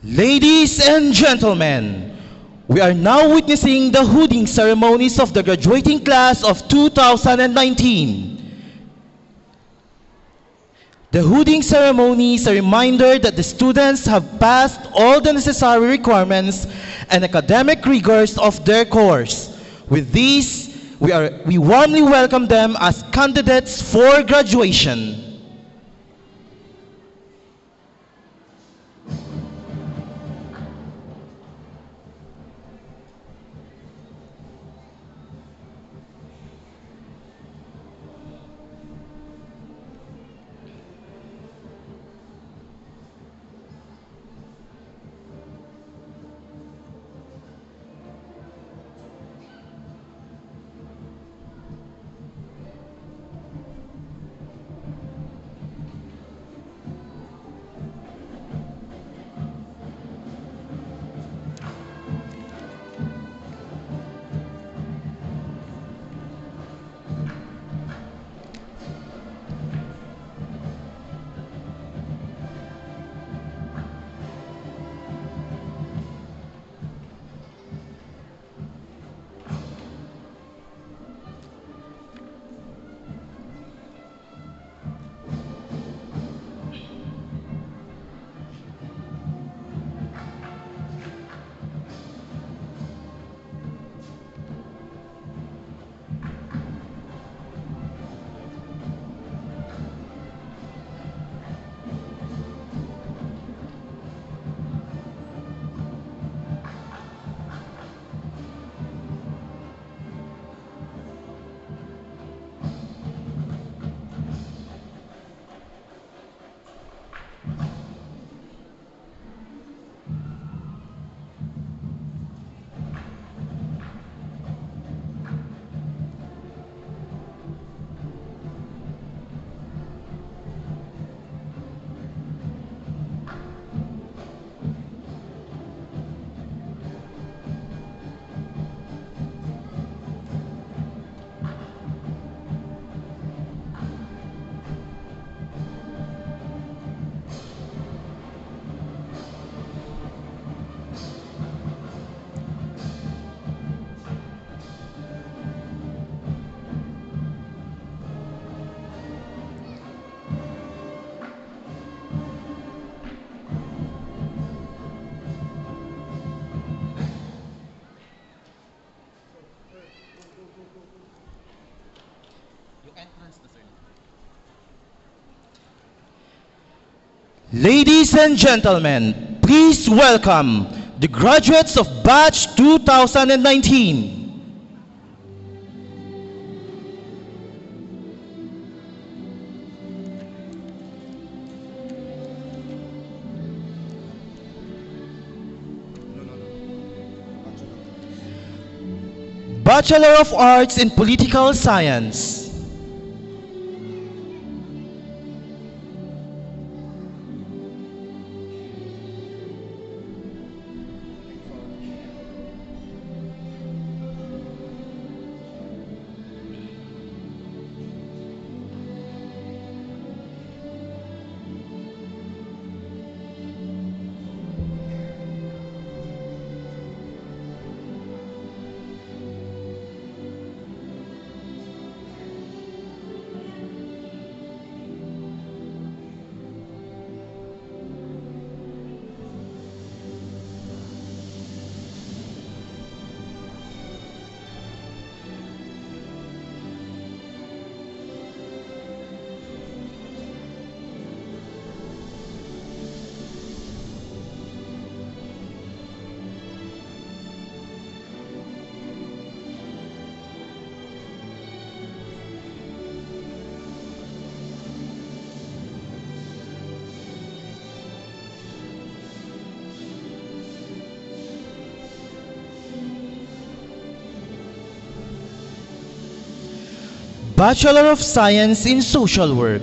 Ladies and gentlemen, we are now witnessing the hooding ceremonies of the graduating class of 2019. The hooding ceremony is a reminder that the students have passed all the necessary requirements and academic rigors of their course. With these, we warmly welcome them as candidates for graduation. Ladies and gentlemen, please welcome the graduates of Batch 2019. Bachelor of Arts in Political Science. Bachelor of Science in Social Work.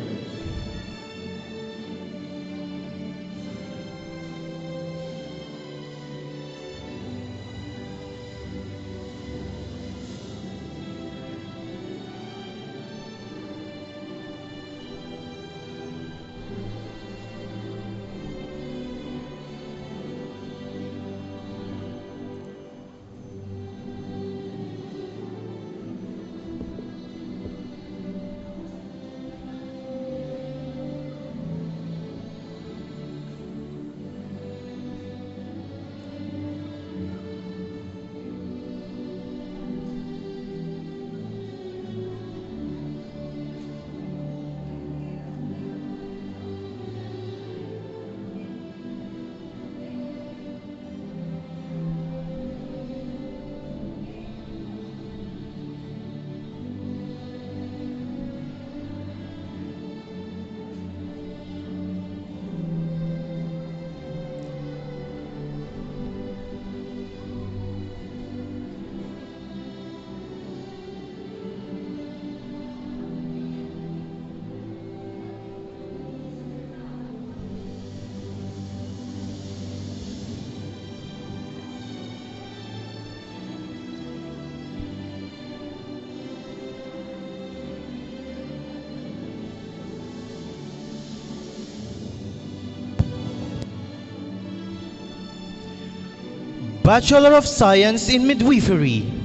Bachelor of Science in Midwifery.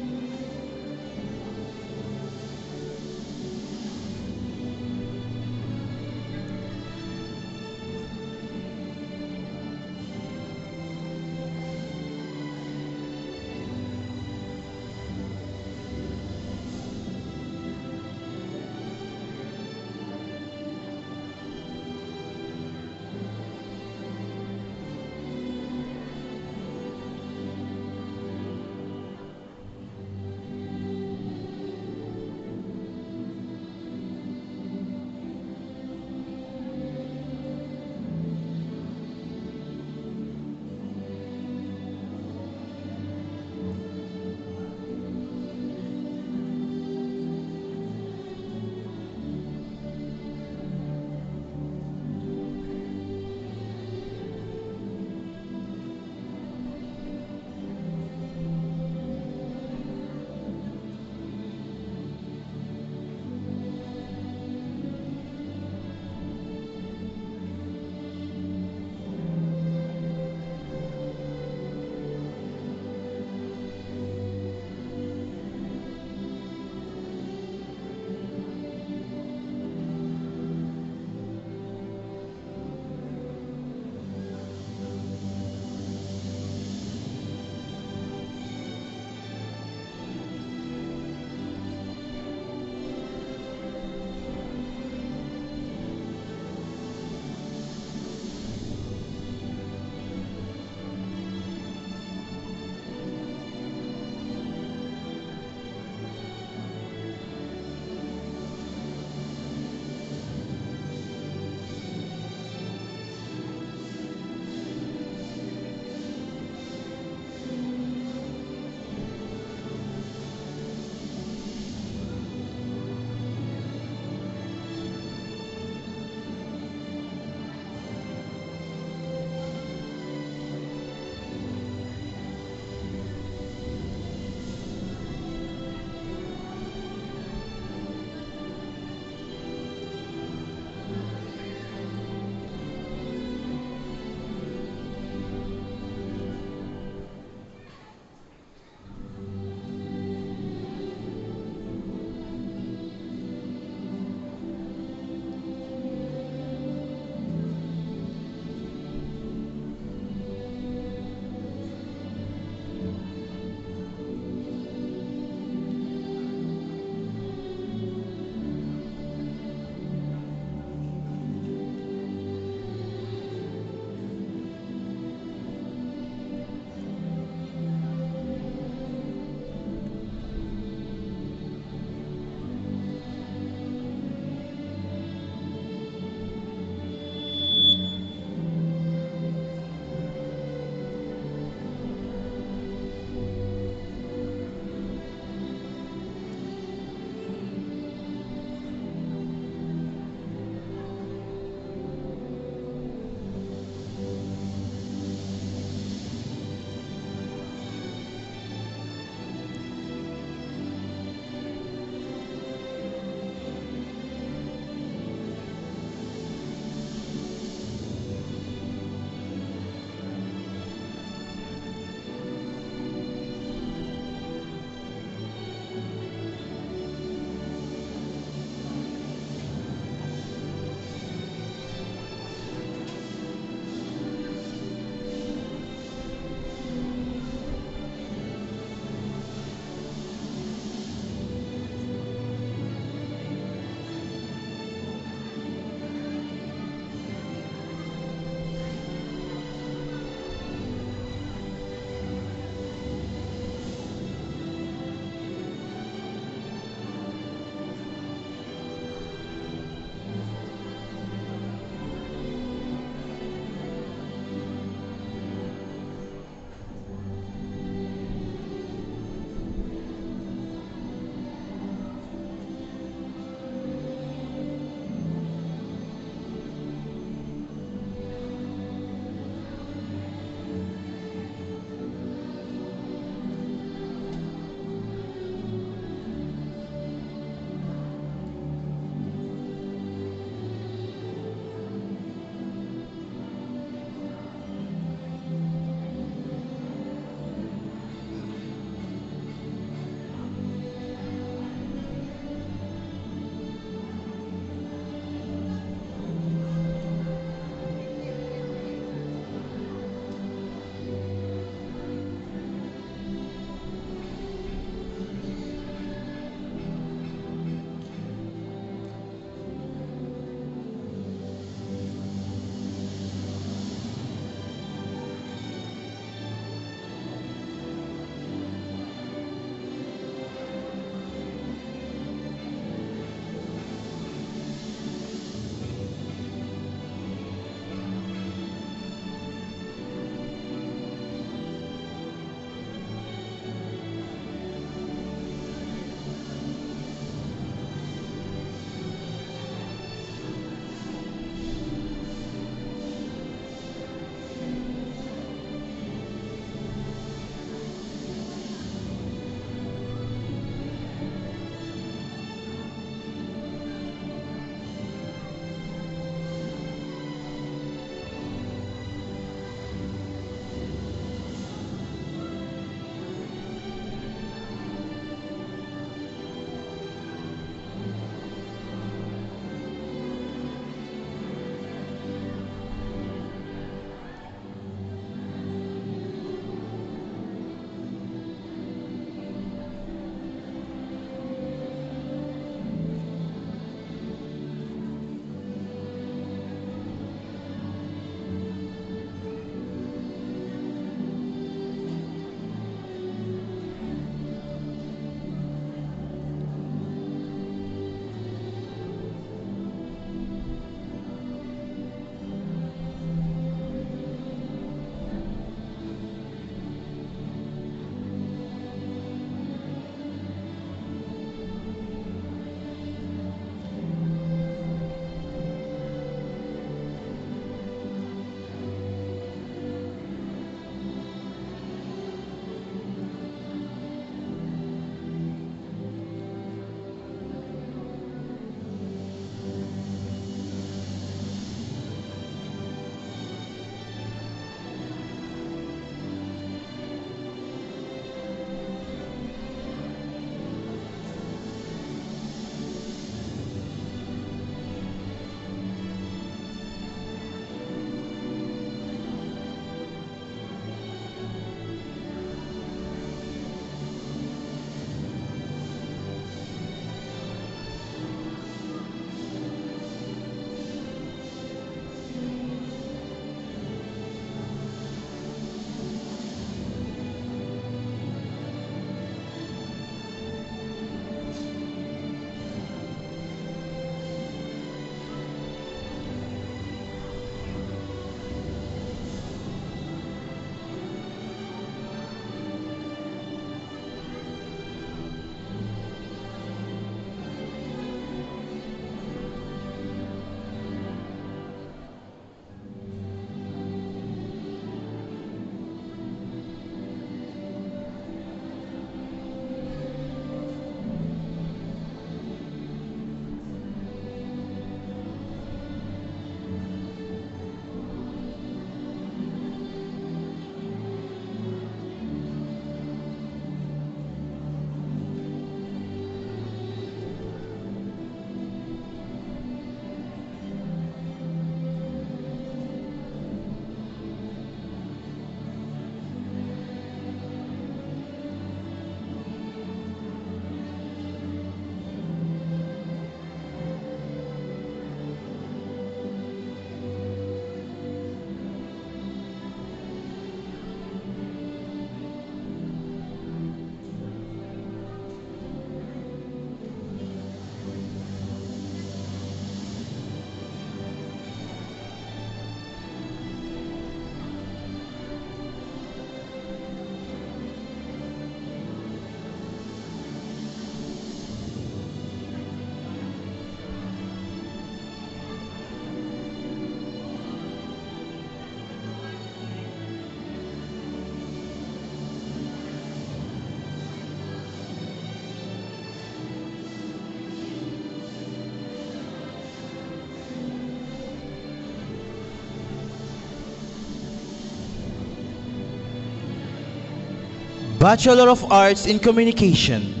Bachelor of Arts in Communication.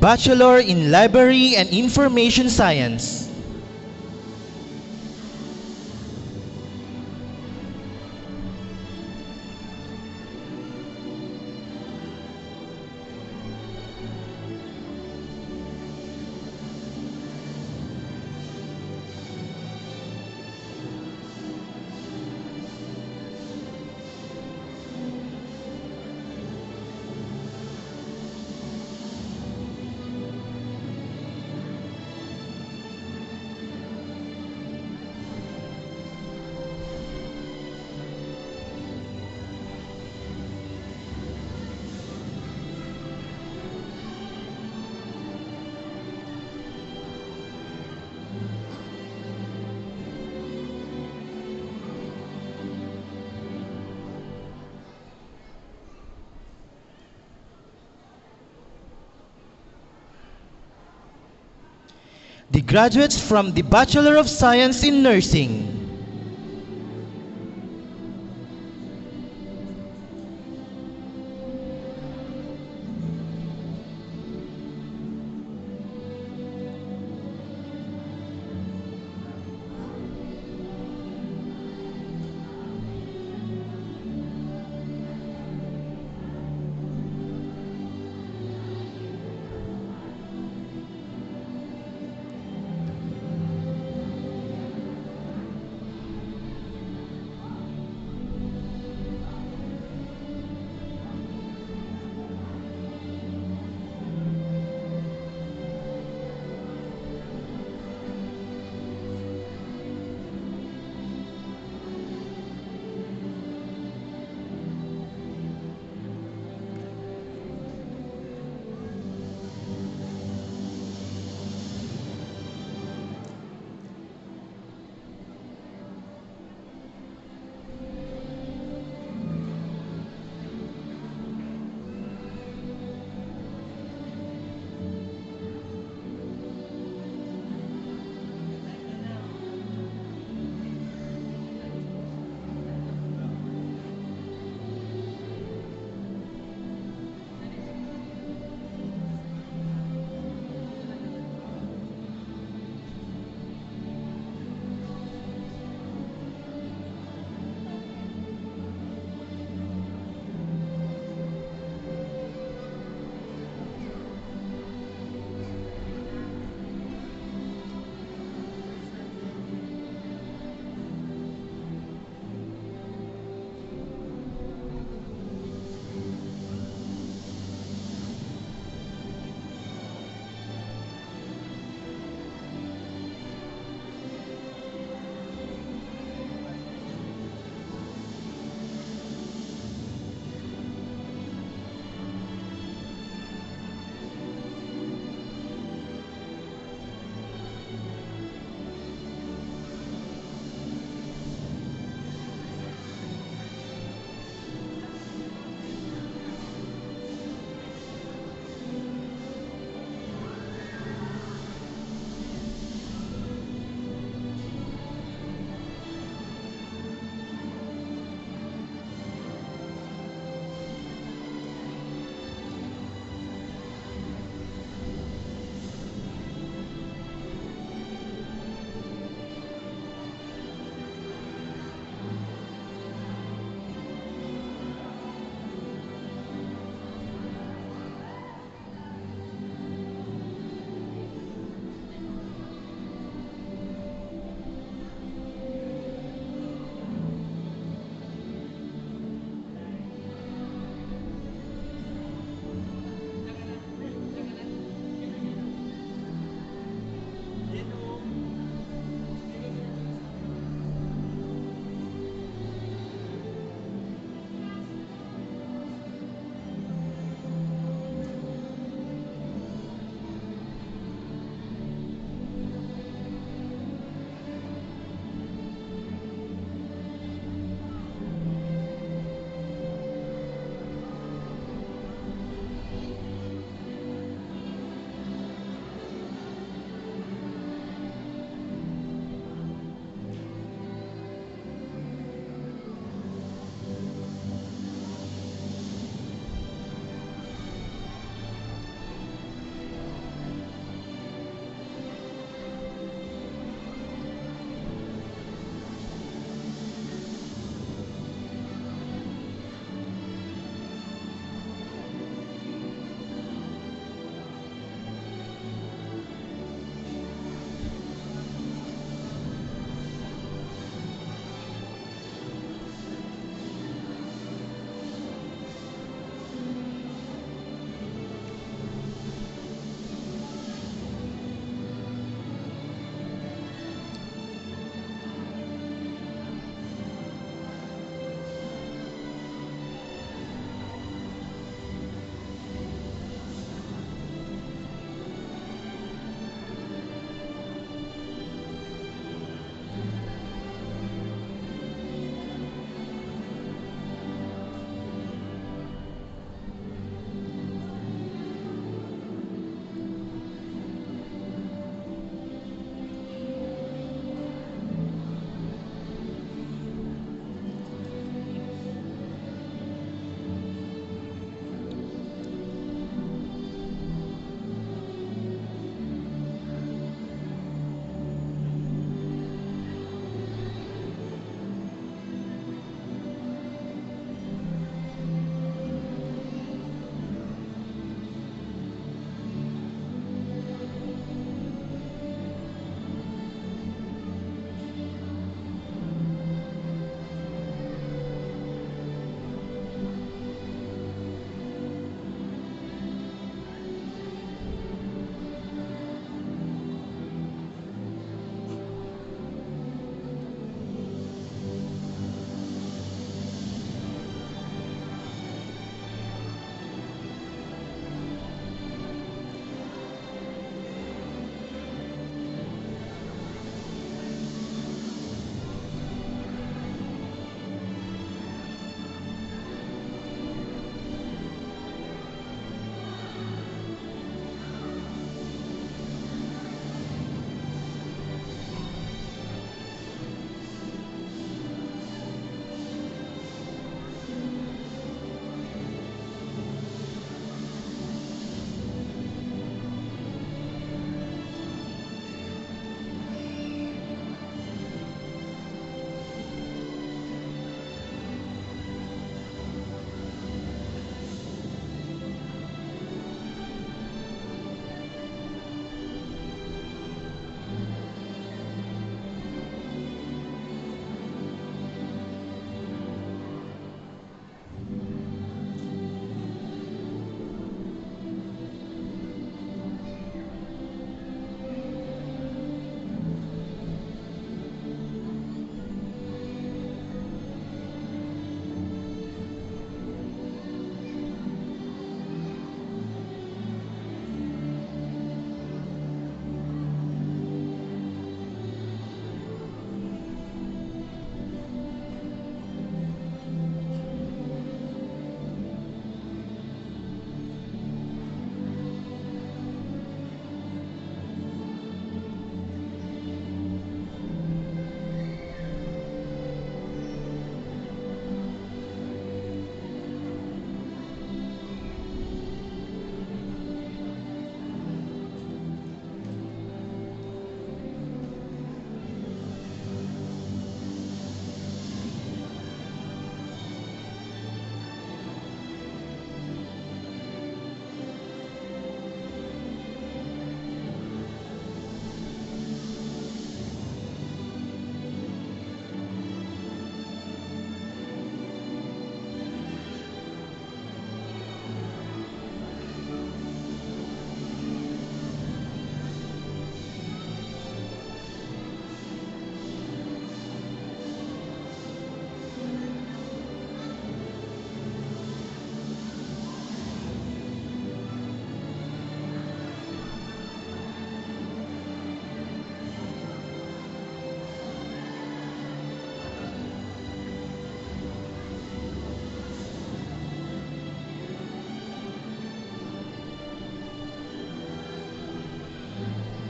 Bachelor in Library and Information Science. The graduates from the Bachelor of Science in Nursing.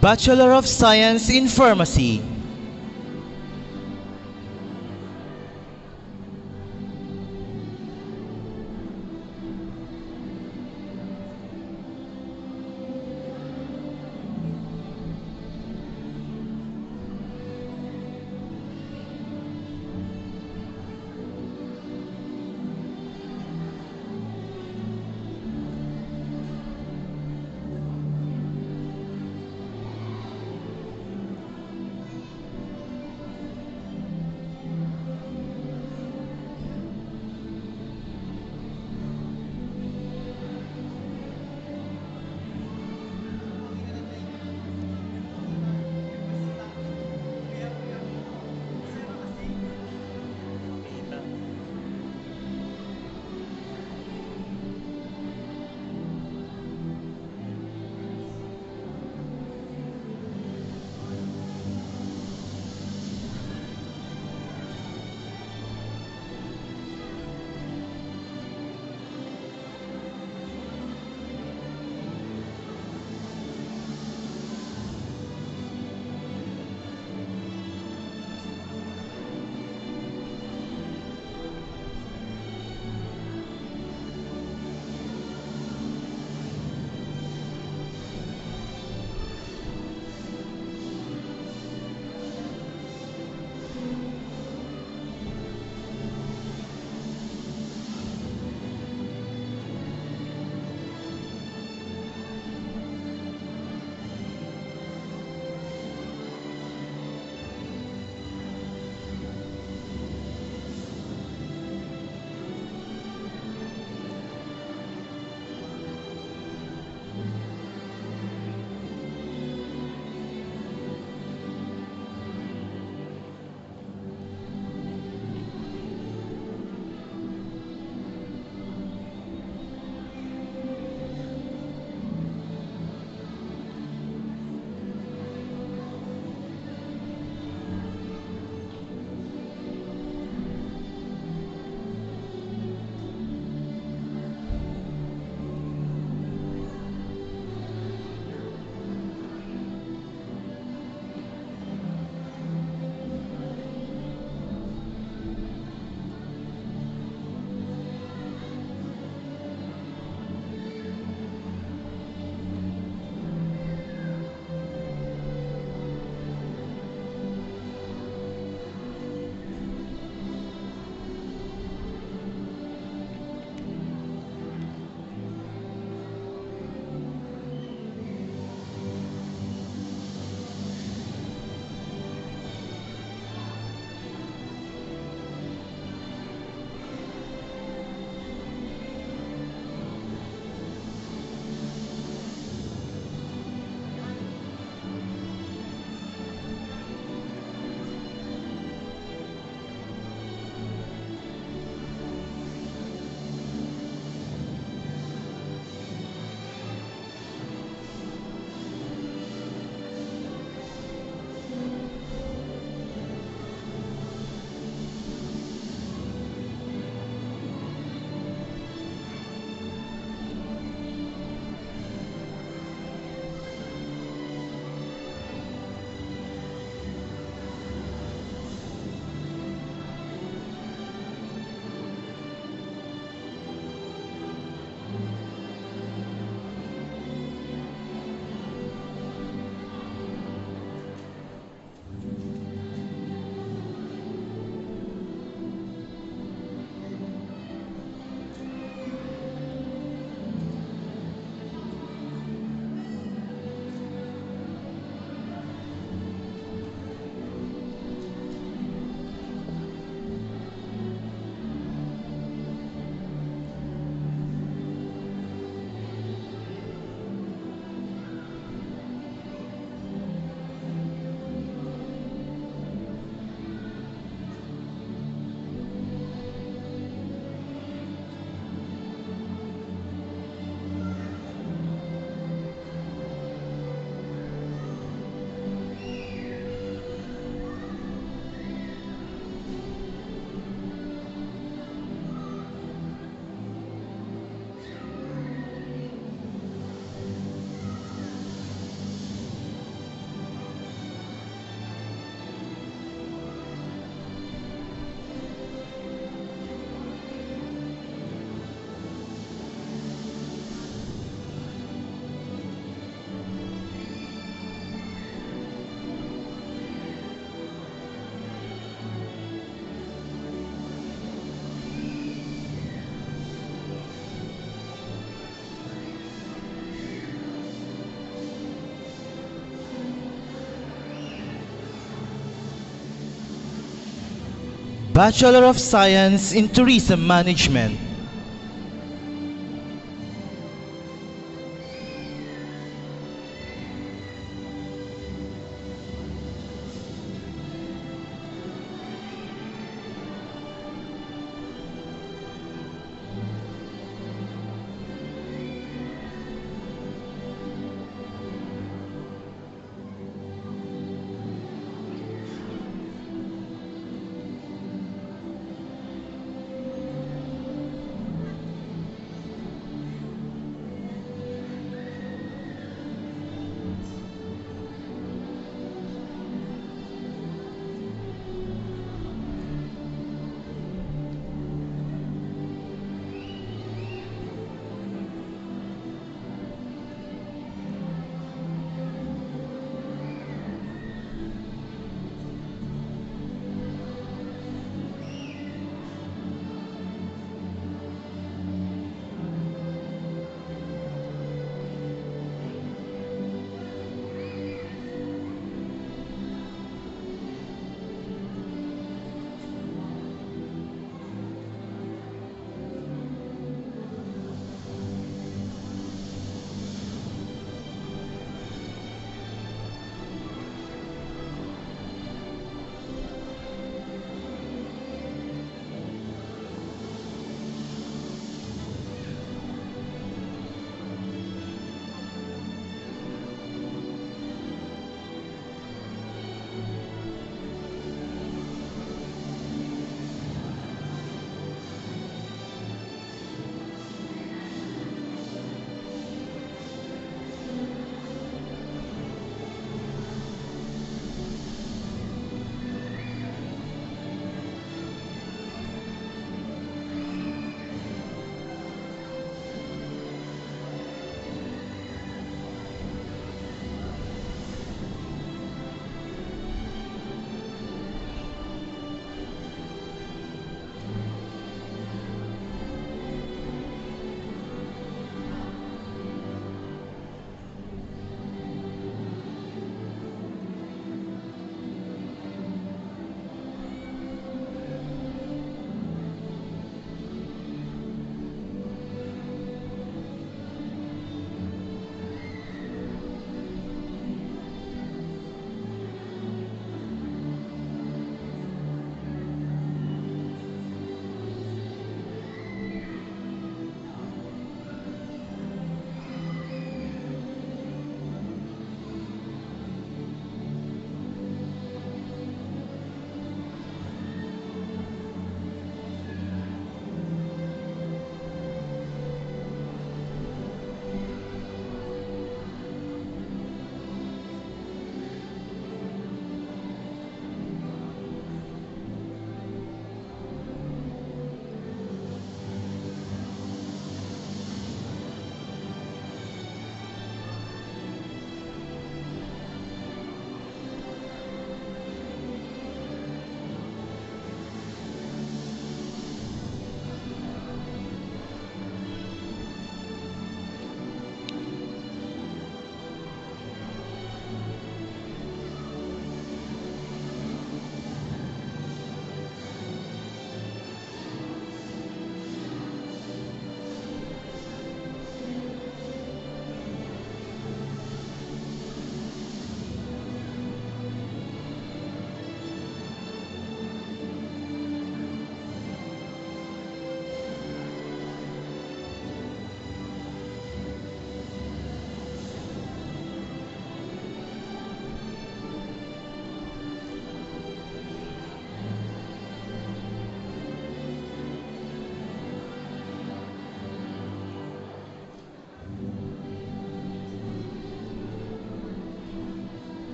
Bachelor of Science in Pharmacy. Bachelor of Science in Tourism Management.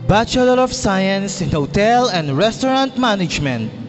Bachelor of Science in Hotel and Restaurant Management.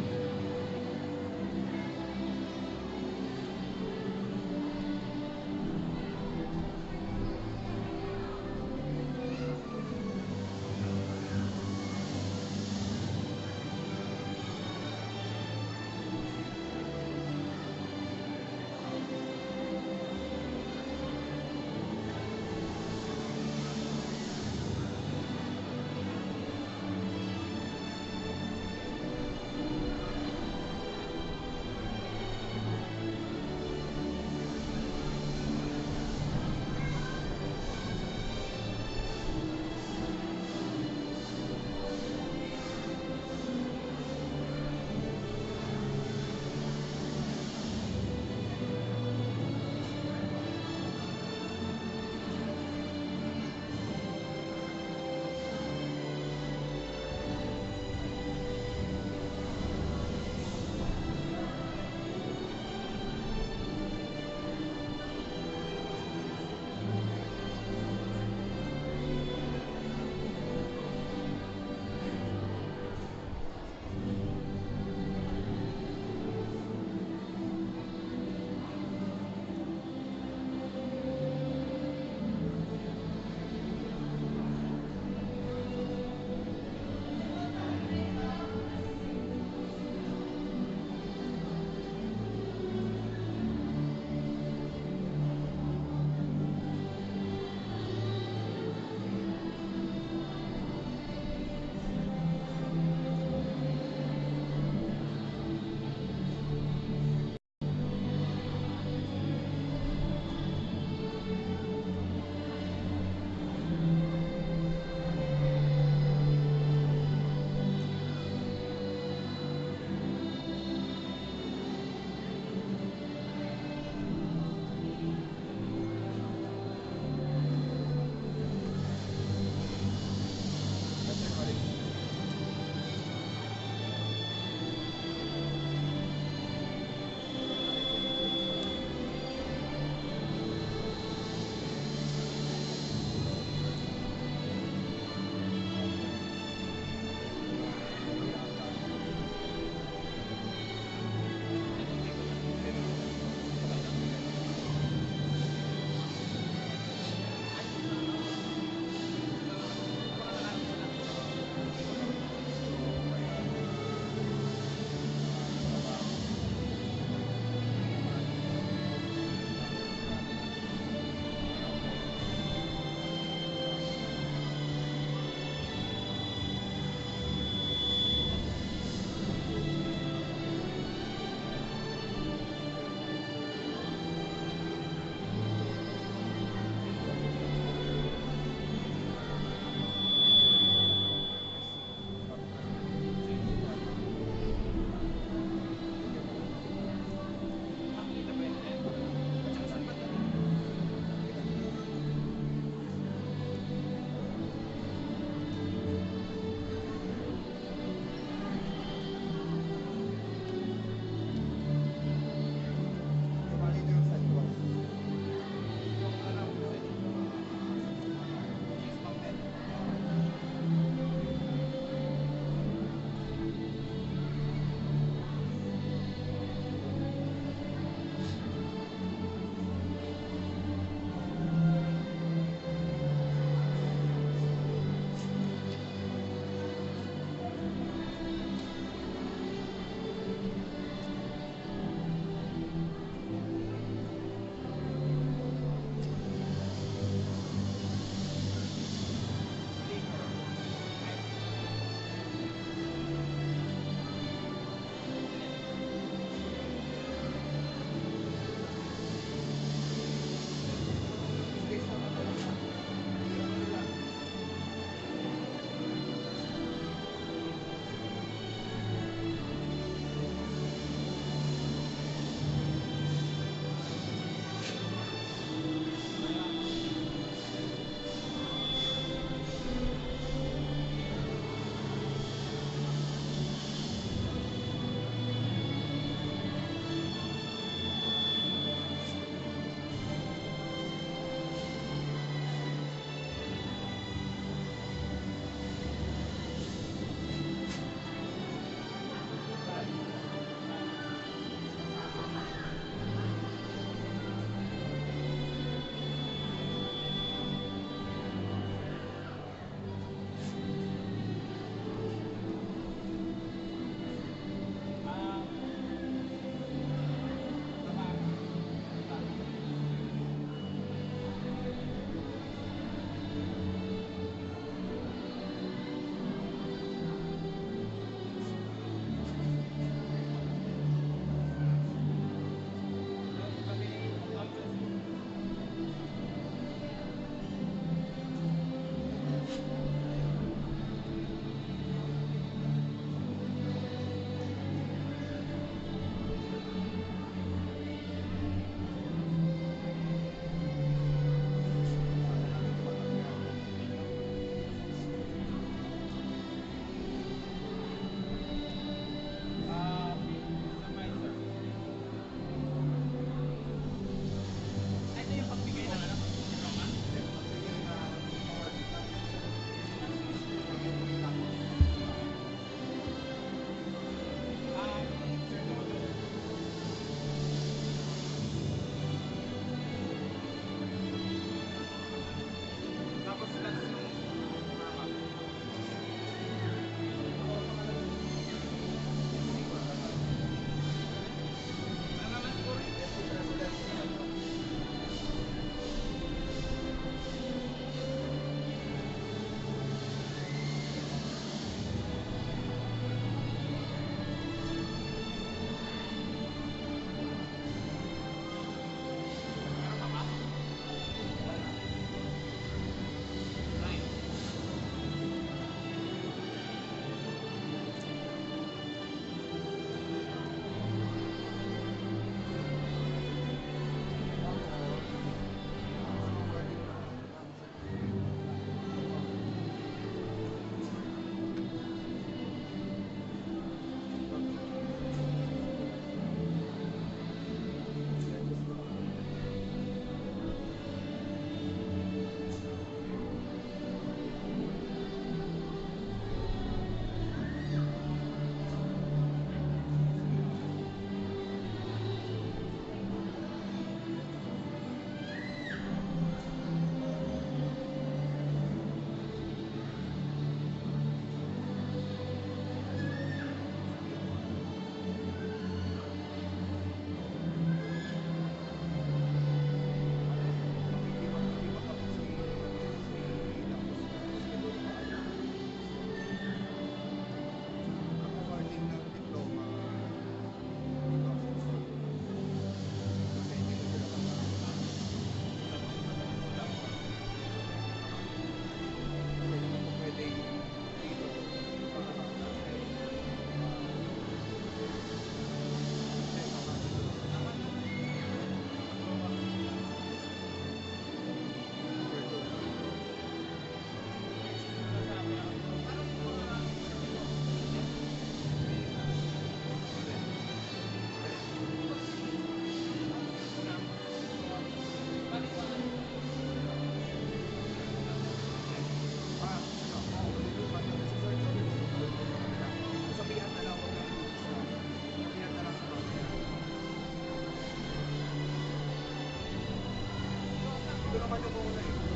Ito naman yung muna eh.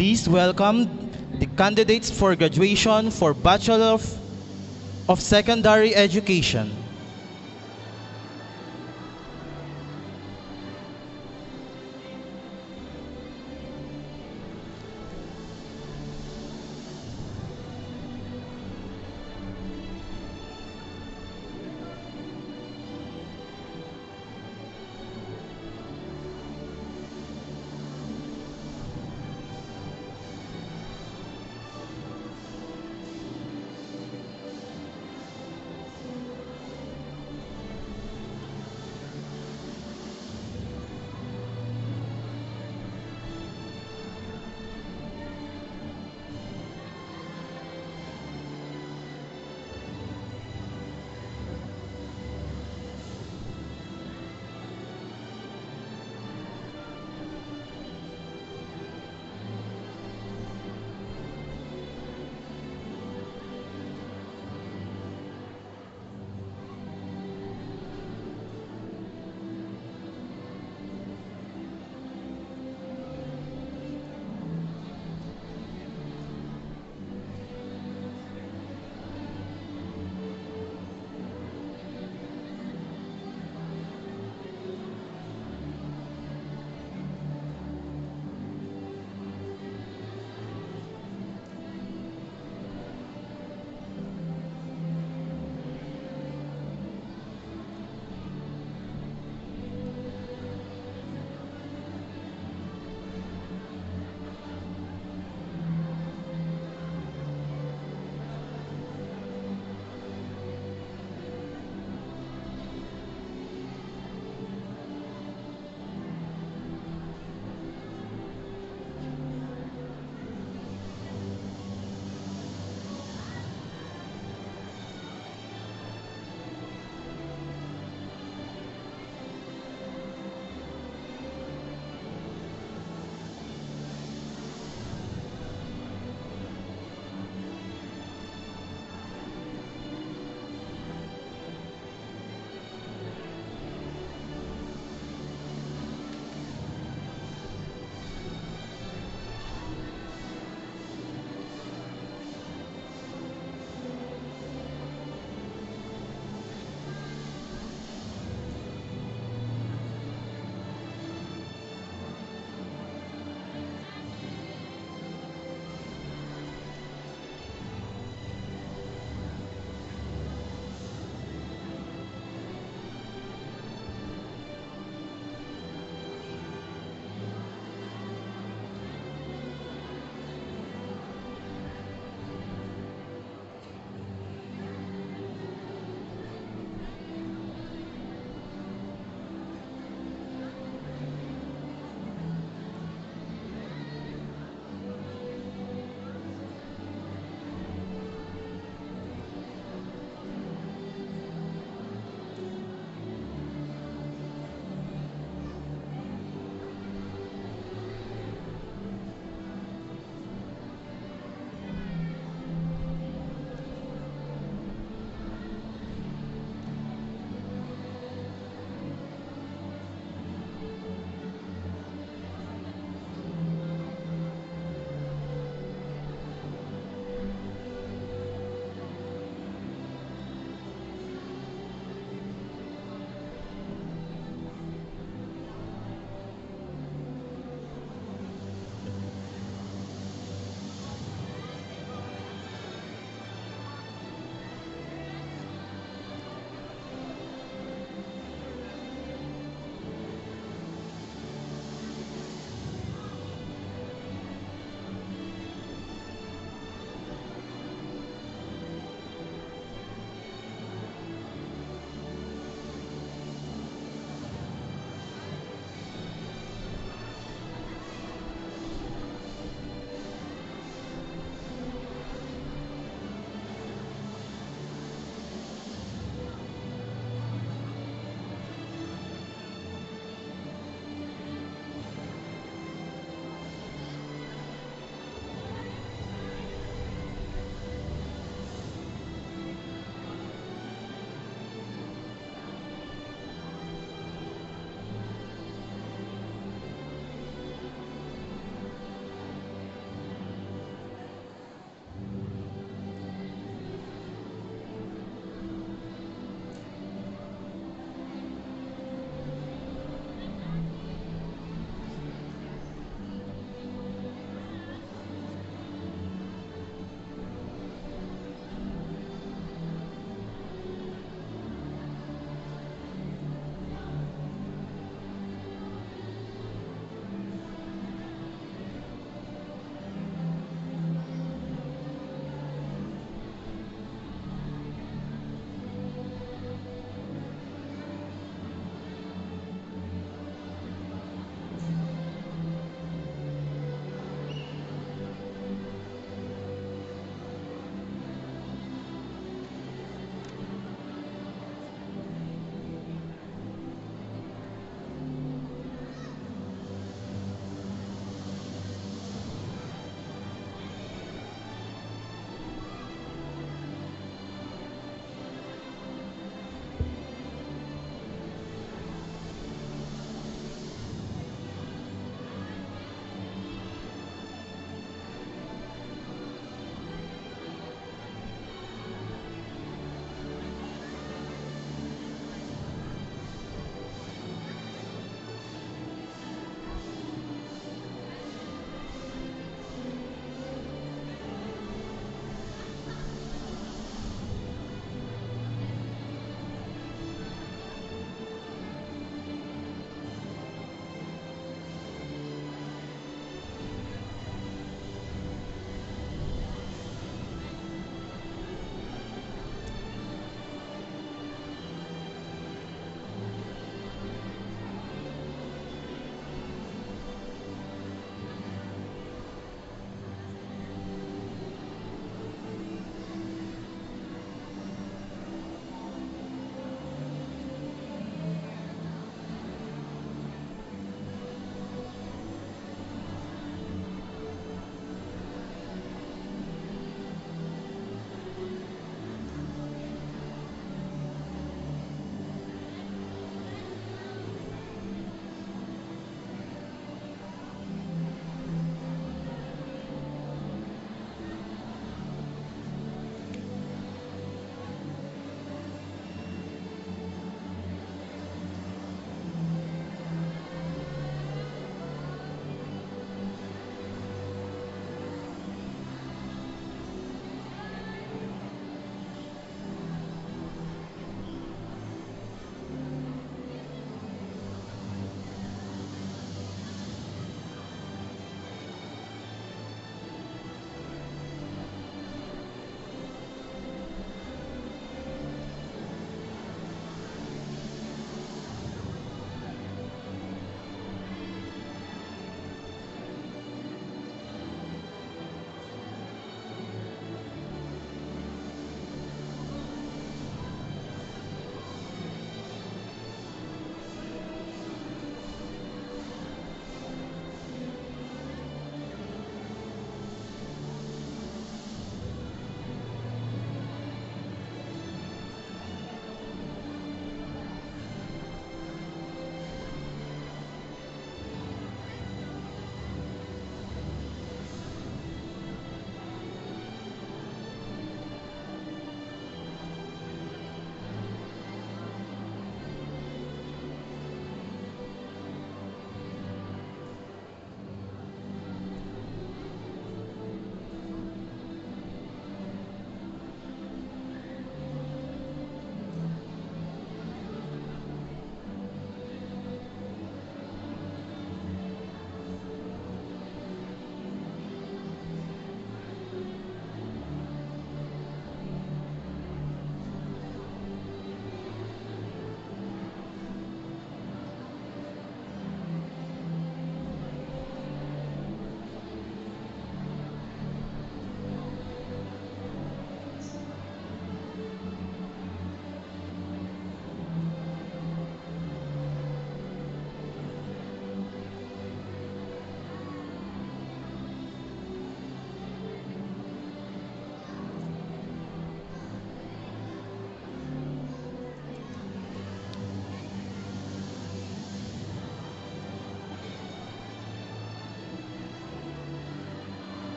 Please welcome the candidates for graduation for Bachelor of Secondary Education.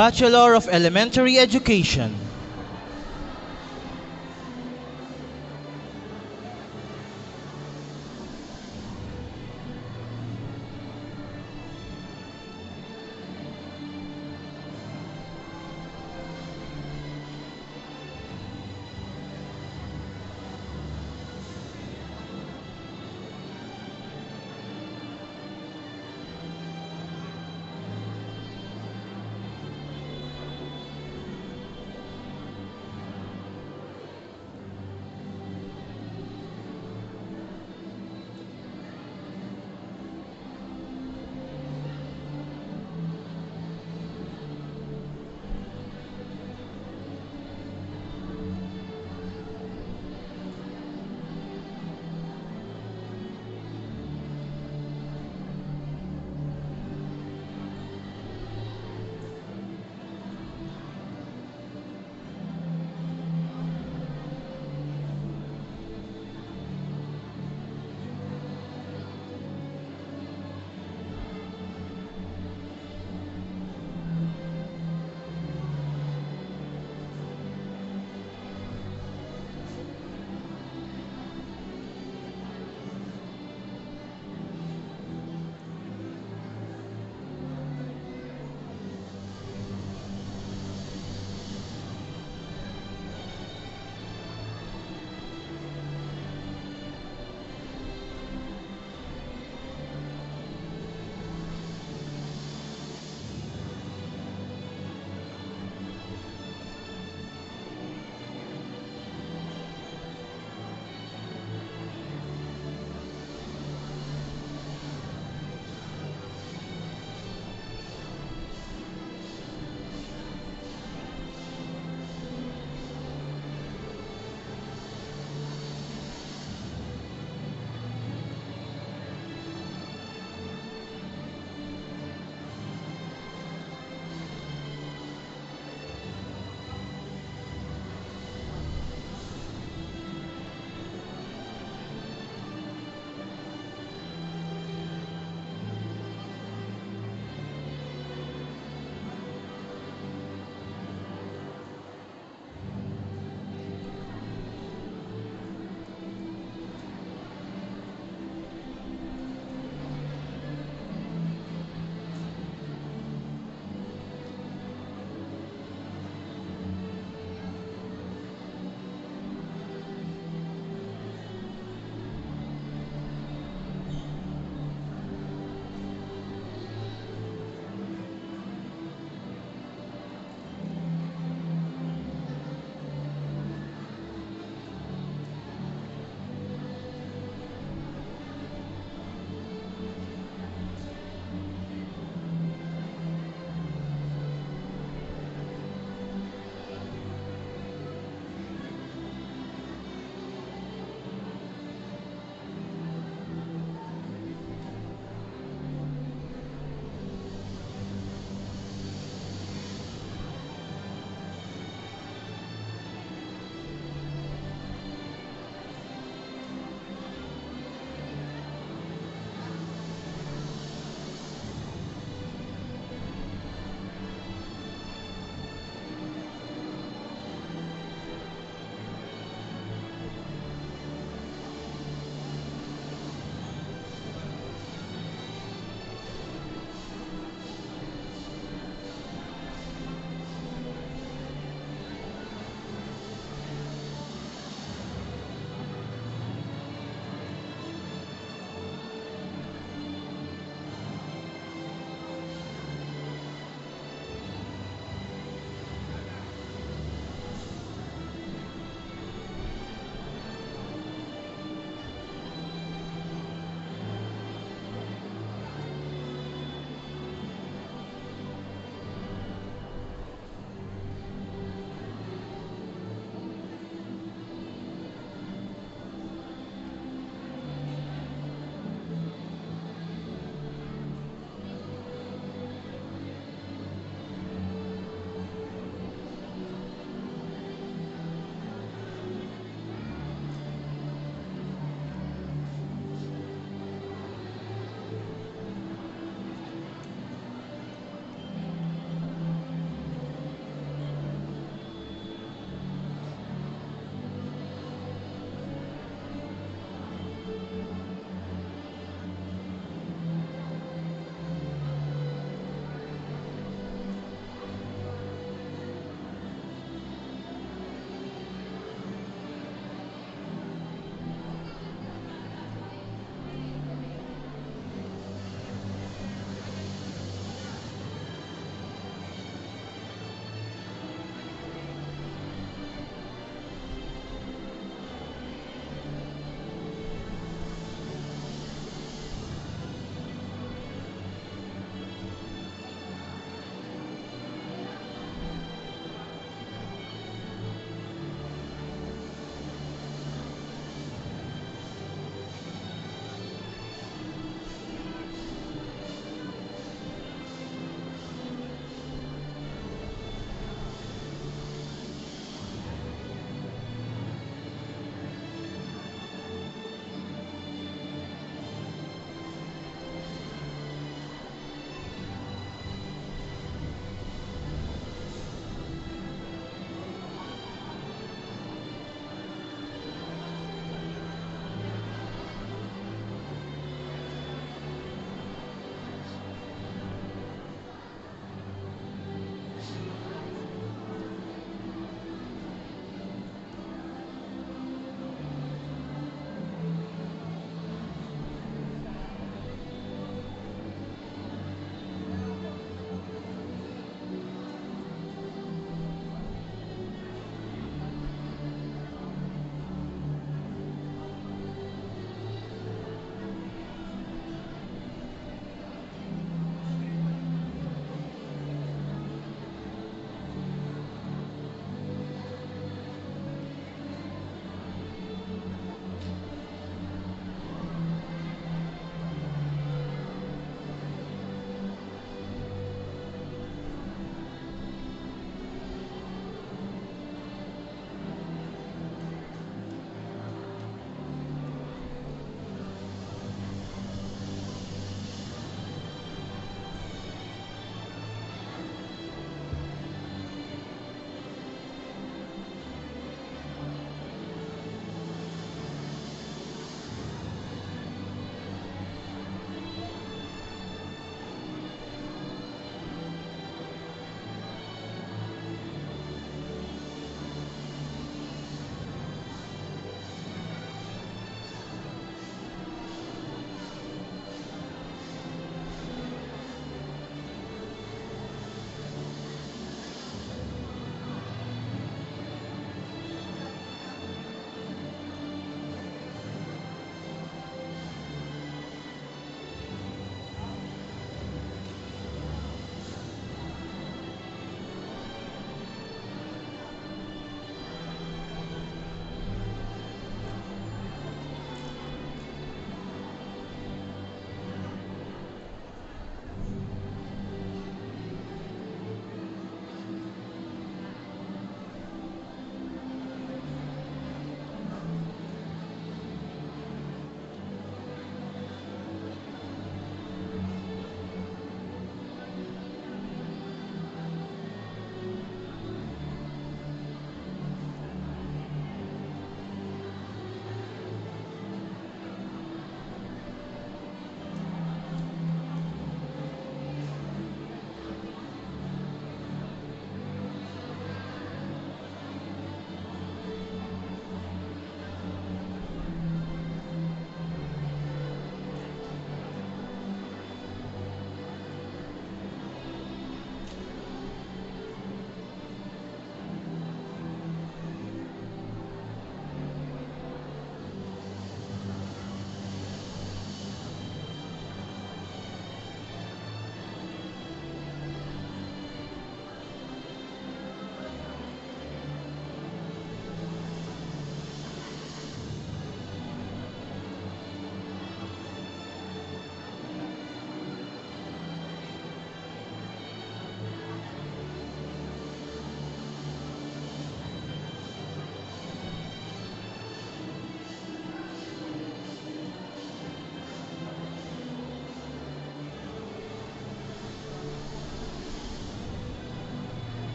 Bachelor of Elementary Education.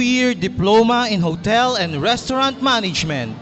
2-year Diploma in Hotel and Restaurant Management.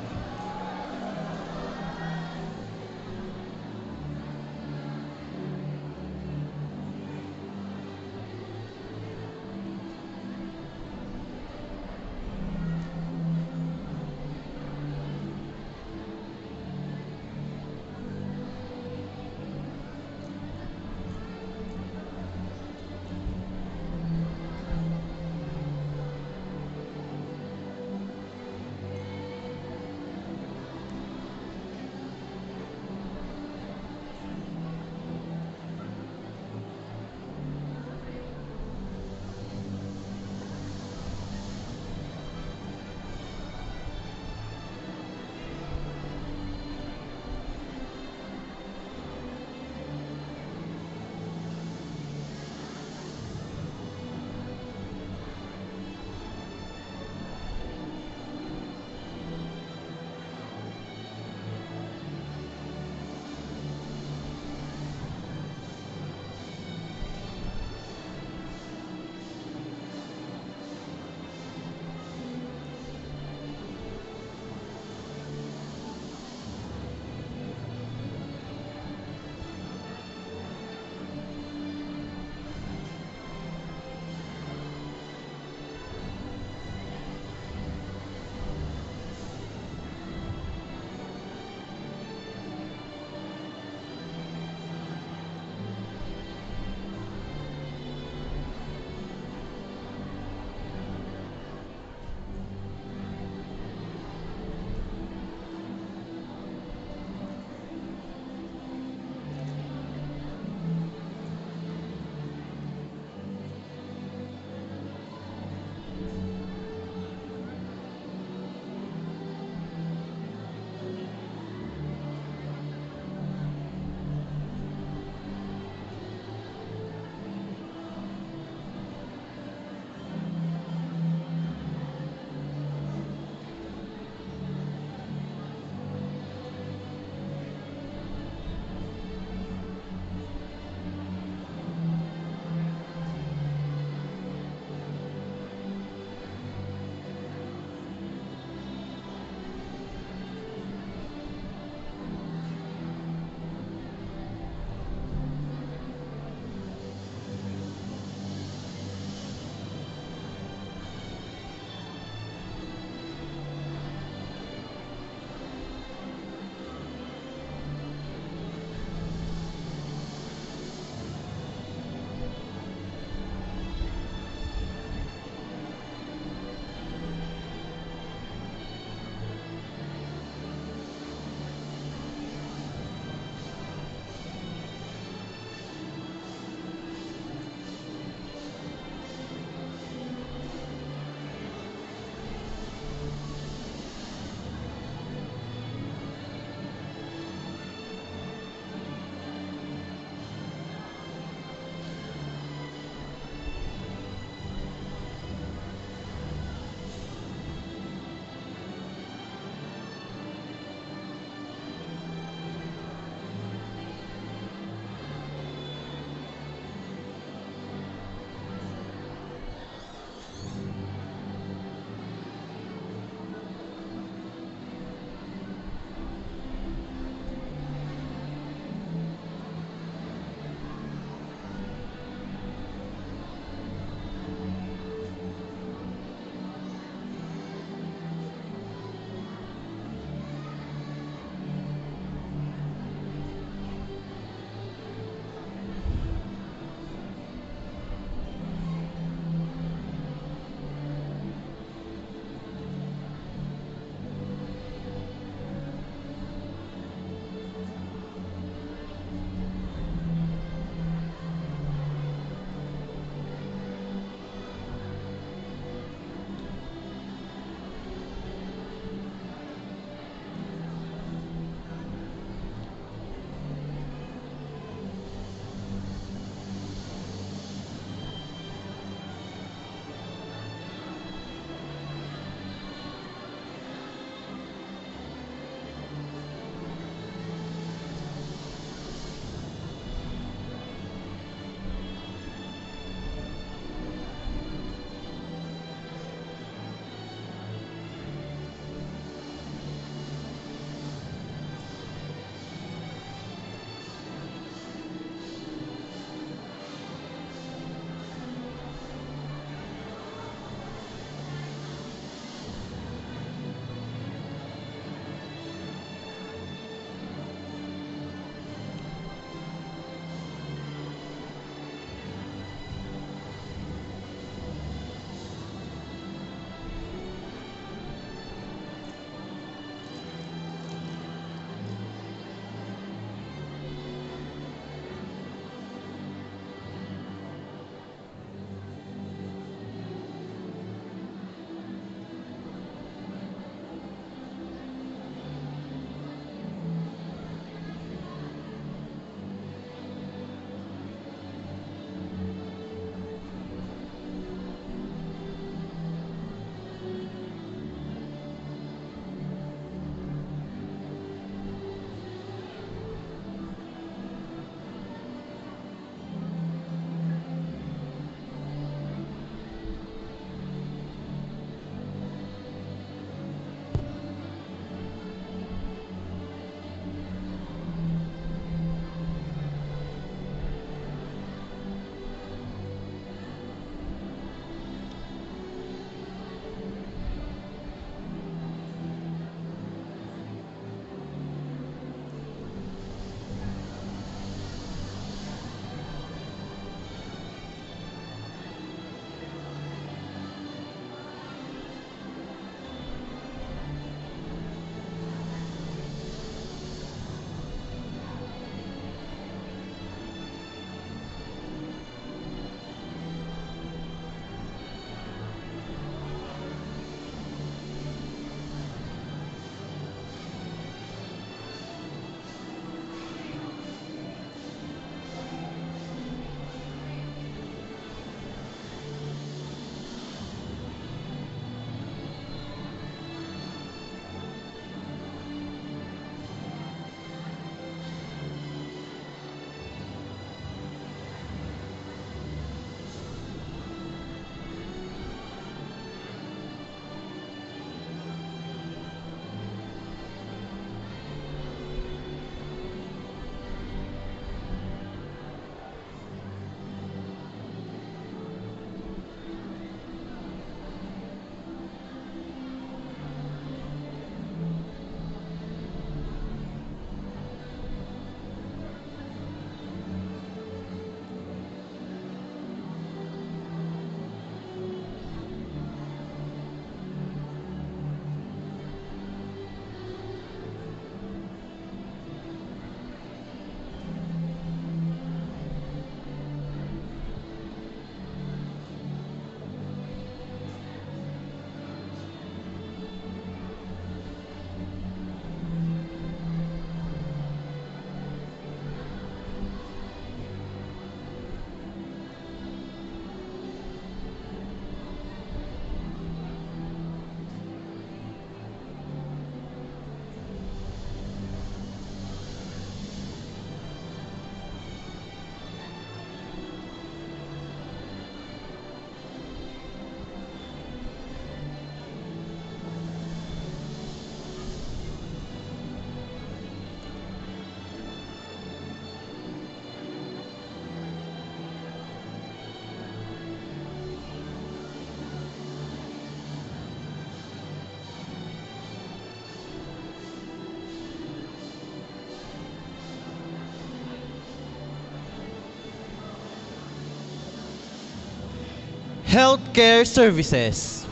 healthcare services.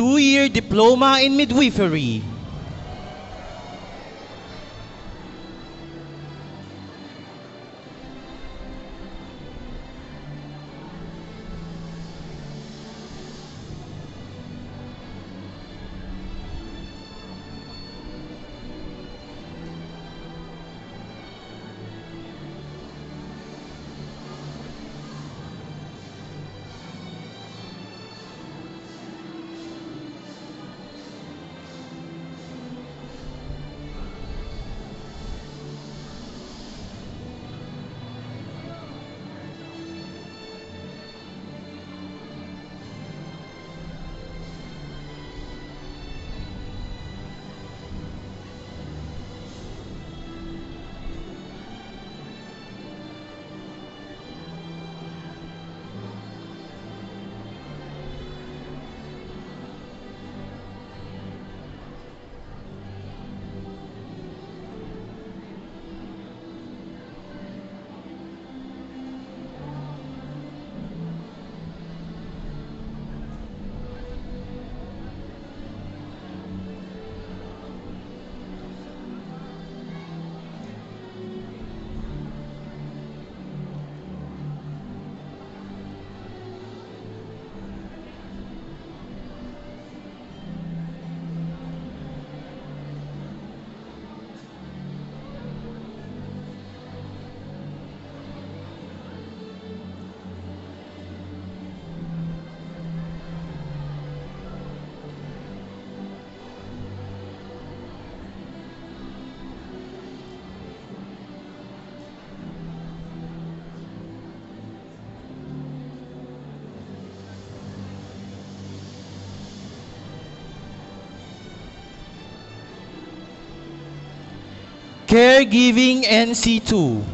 Two-year diploma in midwifery. Caregiving NC2.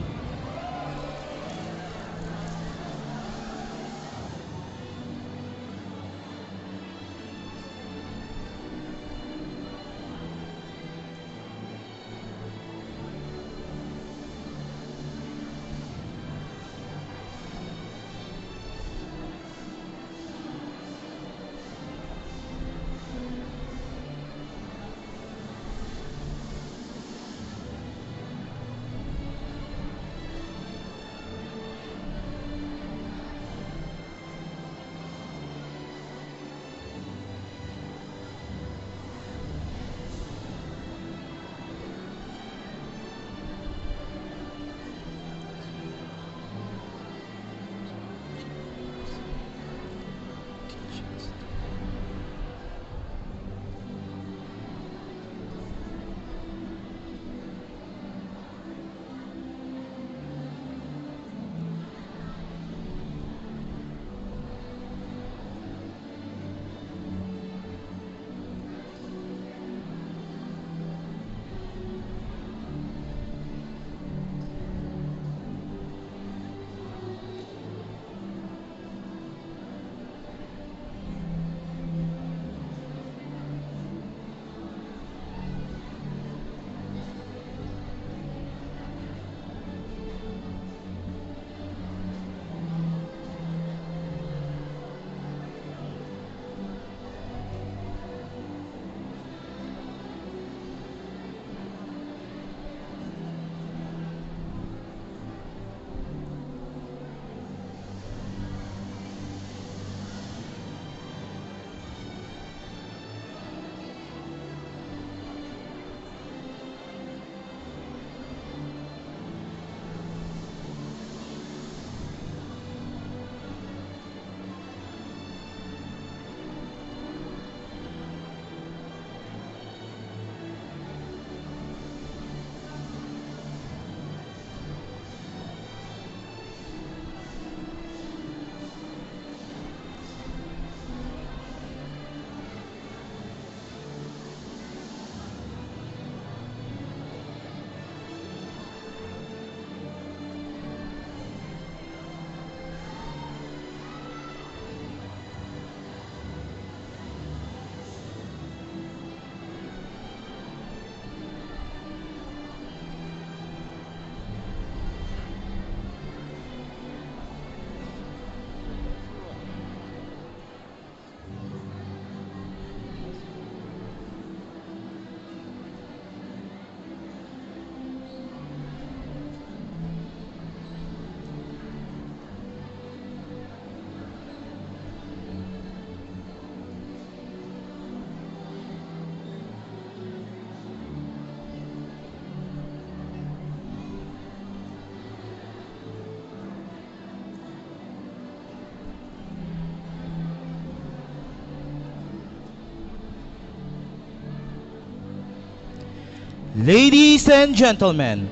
Ladies and gentlemen,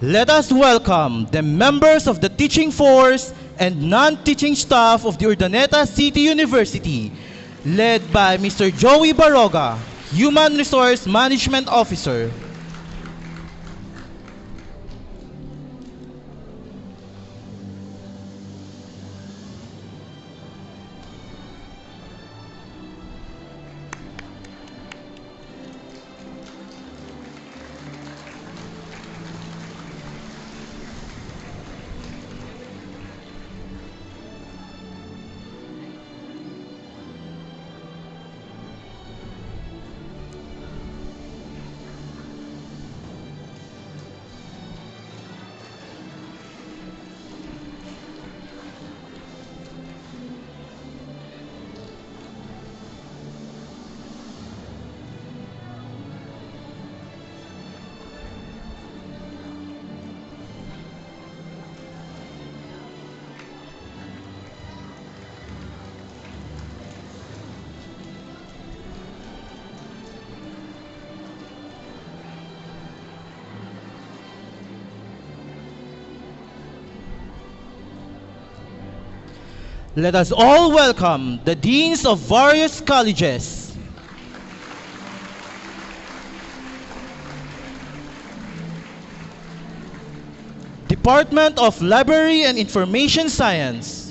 let us welcome the members of the teaching force and non-teaching staff of the Urdaneta City University, led by Mr. Joey Baroga, Human Resource Management Officer. Let us all welcome the deans of various colleges. Department of Library and Information Science.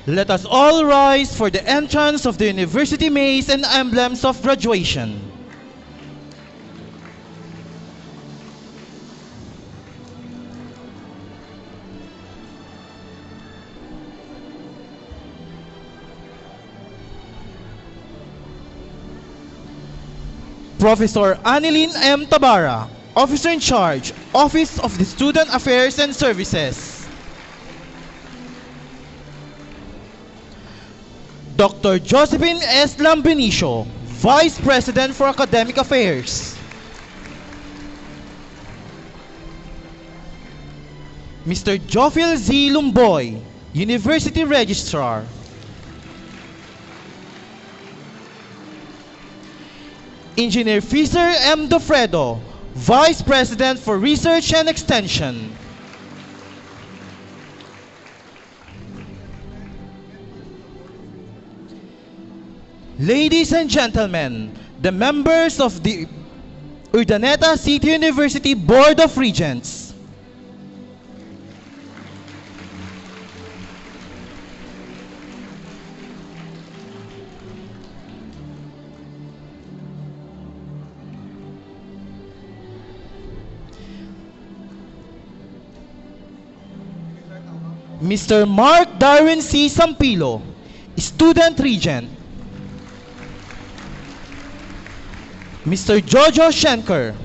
Let us all rise for the entrance of the University Maze and emblems of graduation. Professor Annalyn M. Tabara, Officer in Charge, Office of the Student Affairs and Services. Dr. Josephine S. Lambenicio, Vice President for Academic Affairs. Mr. Jofil Z. Lumboy, University Registrar. Engineer Fisher M. Dofredo, Vice President for Research and Extension. Ladies and gentlemen, the members of the Urdaneta City University Board of Regents. Mr. Mark Darwin C. Sampilo, Student Regent. Mr. Jojo Schenker,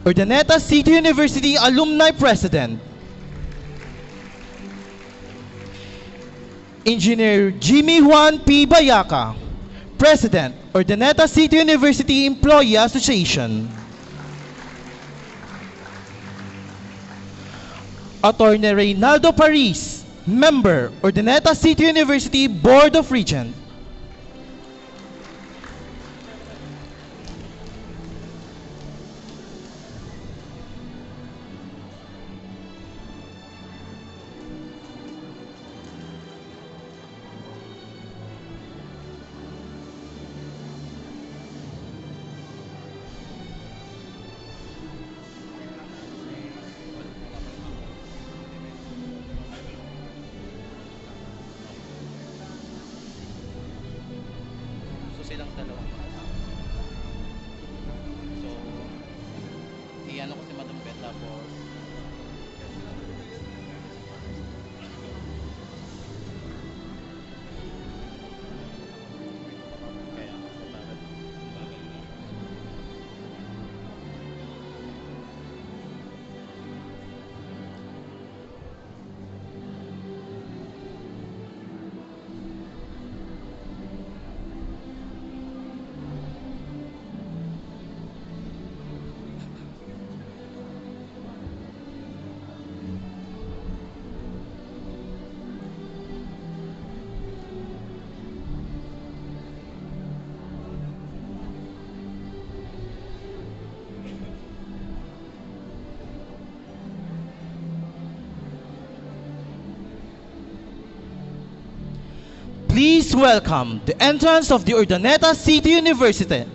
Urdaneta City University Alumni President. Engineer Jimmy Juan P. Bayaca, President, Urdaneta City University Employee Association. Attorney Reynaldo Paris, Member, Urdaneta City University Board of Regents. Silang dalawa. So, iyan ko si Madam Bet tapos kaya bagal. Please welcome the entrance of the Urdaneta City University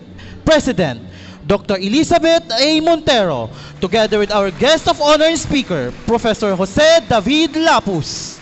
President, Dr. Elizabeth A. Montero, together with our guest of honor and speaker, Professor Jose David Lapus.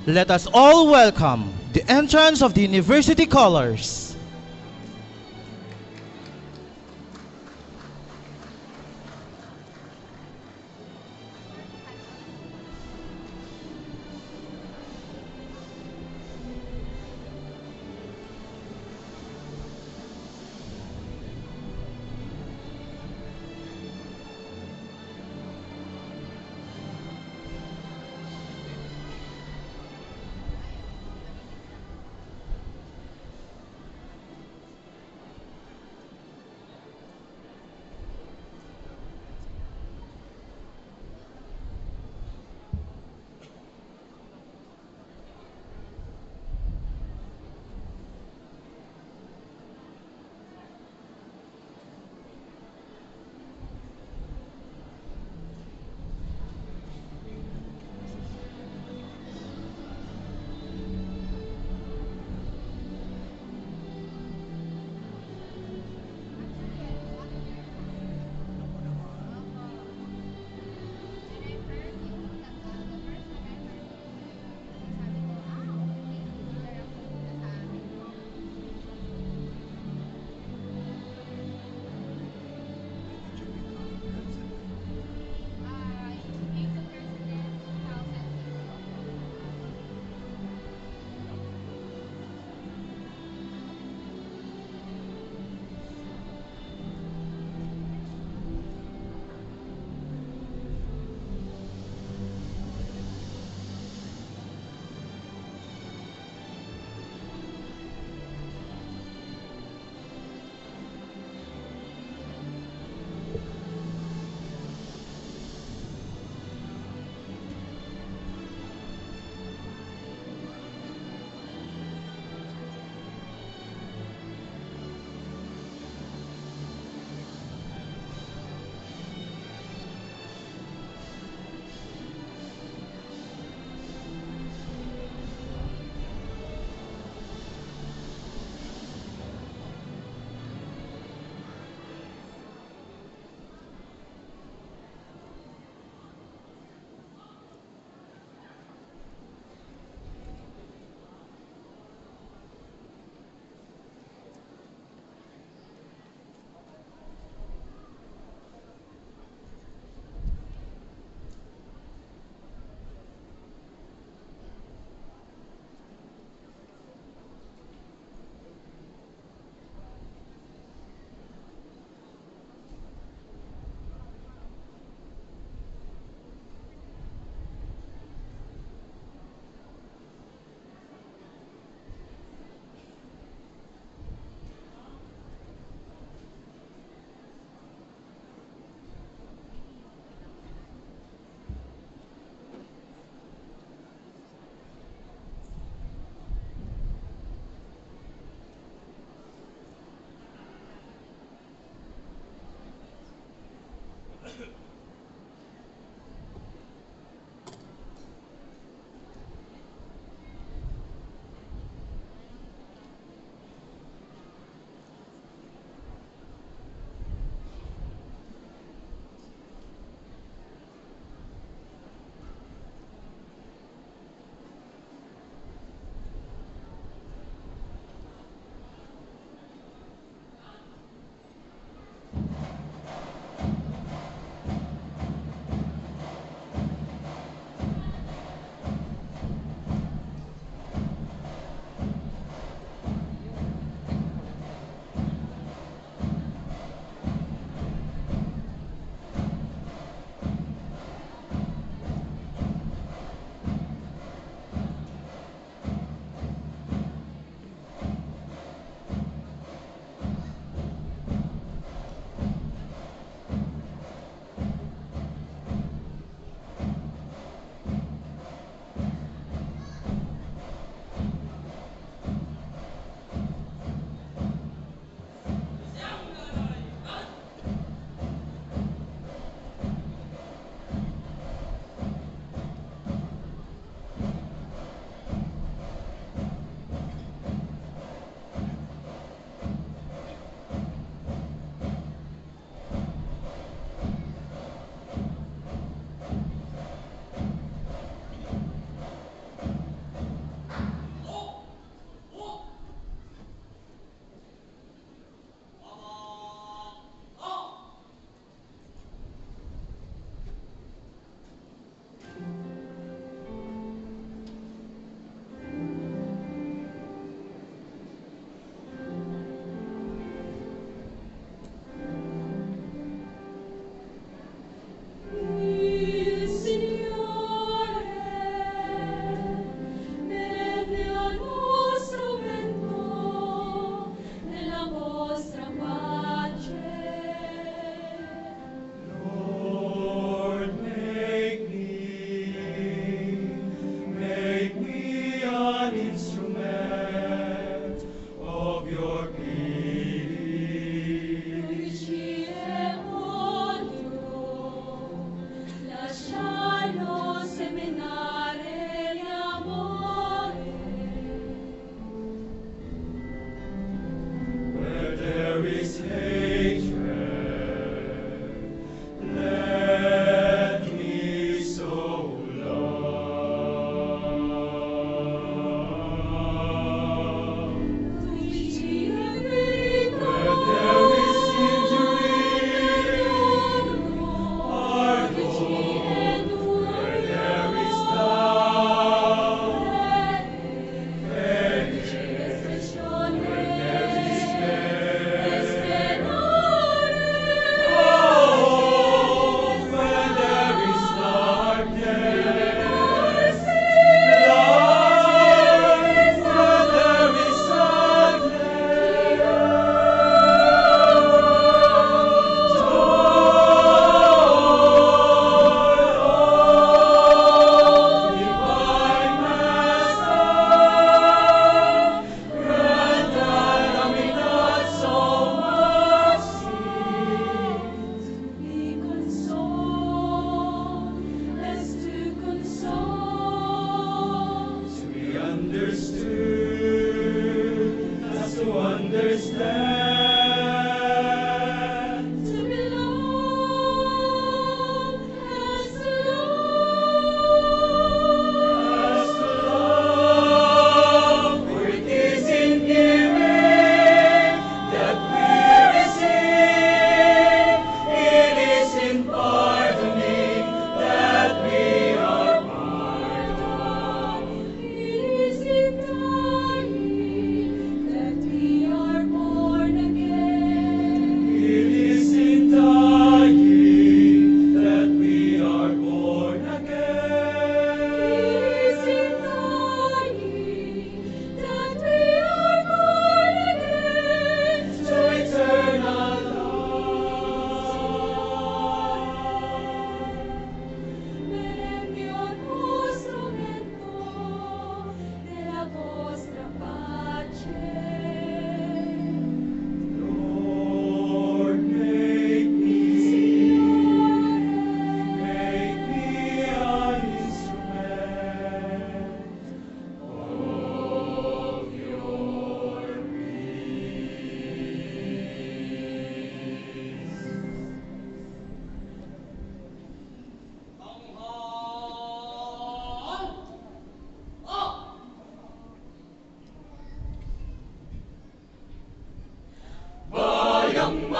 Let us all welcome the entrance of the University Colors.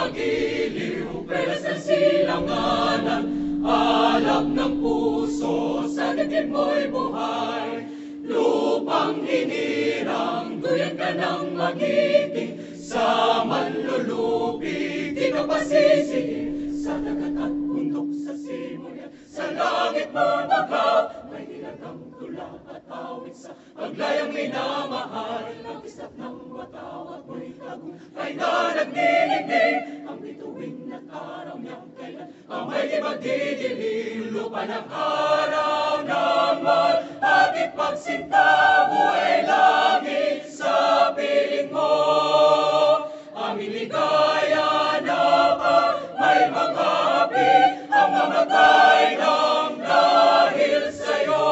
magiliw, pelas ng silanganan, alab ng puso, sa dibdib mo'y buhay. Lupang hinirang, duyan ka ng magiting, sa manlulupig, di ka pasisihin. Sa dagat at bundok, sa simon at sa langit mo magaw, may nilagang tula at awit sa paglayang minamahal. Pag-isap ng watawat mo'y tagumpay na nagniningning, ang bituin at araw niyang kailan amay di magdidilim. Lupa ng araw ng mahal at ipagsinta, buhay langit sa piling mo. Aming ligaya na pa may mga api ang mamatay ng dahil sa'yo.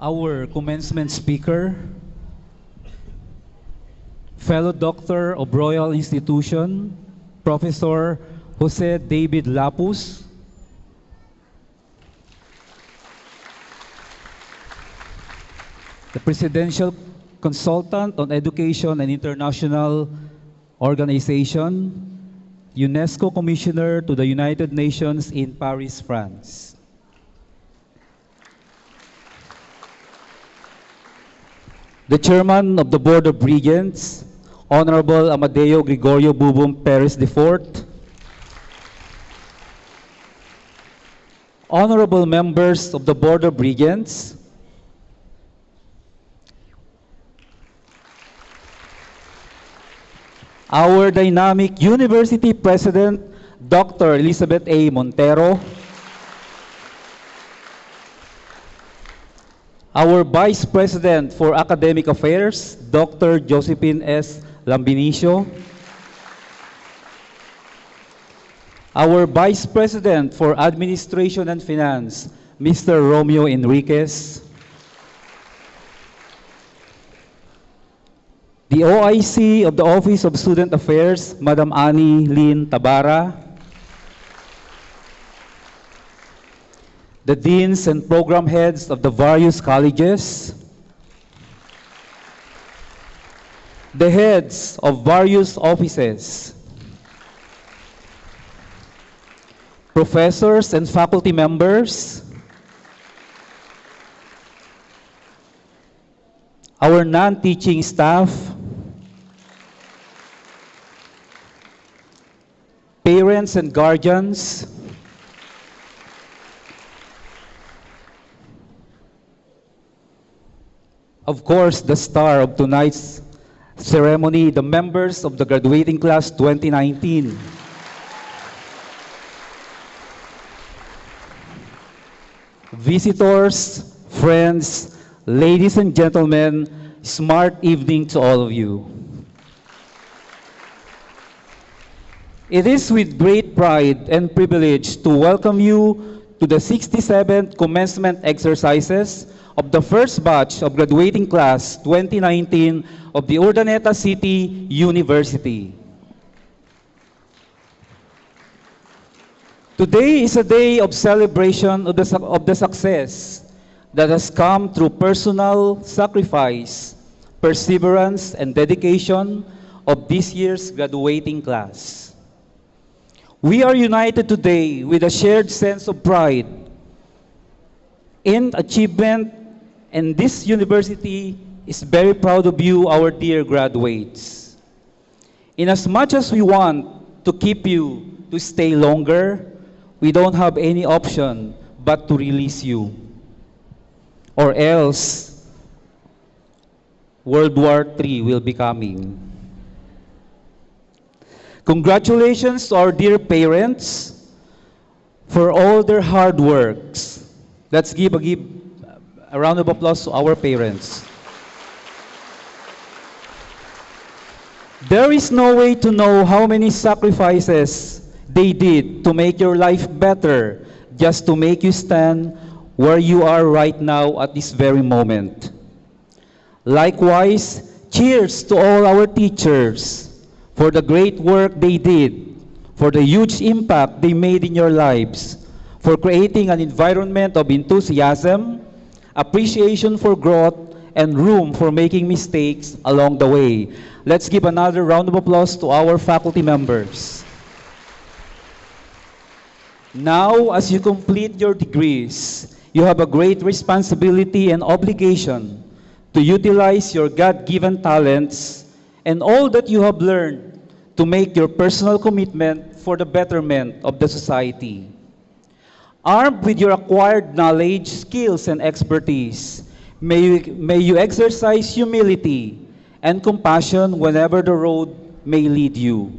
Our commencement speaker, fellow doctor of Royal Institution, Professor Jose David Lapus, the Presidential Consultant on Education and International Organization, UNESCO Commissioner to the United Nations in Paris, France. The Chairman of the Board of Regents, Honorable Amadeo Gregorio Bubum Perez IV, Honorable Members of the Board of Regents, our dynamic University President, Dr. Elizabeth A. Montero, our Vice President for Academic Affairs, Dr. Josephine S. Lambinicio, our Vice President for Administration and Finance, Mr. Romeo Enriquez, the OIC of the Office of Student Affairs, Madam Annie Lynn Tabara, the deans and program heads of the various colleges, the heads of various offices, professors and faculty members, our non-teaching staff, parents and guardians, of course, the star of tonight's ceremony, the members of the graduating class 2019. Visitors, friends, ladies and gentlemen, smart evening to all of you. It is with great pride and privilege to welcome you to the 67th commencement exercises of the first batch of graduating class 2019 of the Urdaneta City University. Today is a day of celebration of the success that has come through personal sacrifice, perseverance, and dedication of this year's graduating class. We are united today with a shared sense of pride in achievement, and this university is very proud of you, our dear graduates. Inasmuch as we want to keep you to stay longer, we don't have any option but to release you, or else World War III will be coming. Congratulations to our dear parents for all their hard works. Let's give a round of applause to our parents. There is no way to know how many sacrifices they did to make your life better, just to make you stand where you are right now at this very moment. Likewise, cheers to all our teachers for the great work they did, for the huge impact they made in your lives, for creating an environment of enthusiasm, appreciation for growth, and room for making mistakes along the way. Let's give another round of applause to our faculty members. Now, as you complete your degrees, you have a great responsibility and obligation to utilize your God-given talents and all that you have learned to make your personal commitment for the betterment of the society. Armed with your acquired knowledge, skills, and expertise, may you exercise humility and compassion whenever the road may lead you.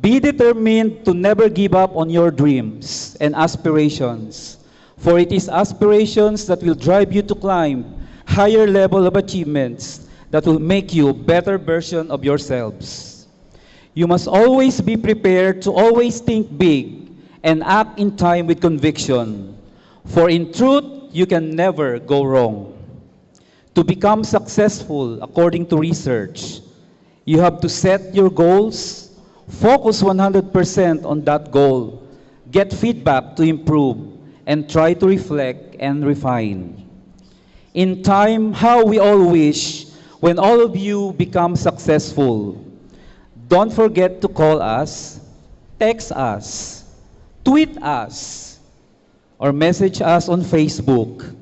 Be determined to never give up on your dreams and aspirations, for it is aspirations that will drive you to climb higher level of achievements that will make you a better version of yourselves. You must always be prepared to always think big and act in time with conviction. For in truth, you can never go wrong. To become successful according to research, you have to set your goals, focus 100% on that goal, get feedback to improve, and try to reflect and refine. In time, how we all wish when all of you become successful. Don't forget to call us, text us, tweet us, or message us on Facebook.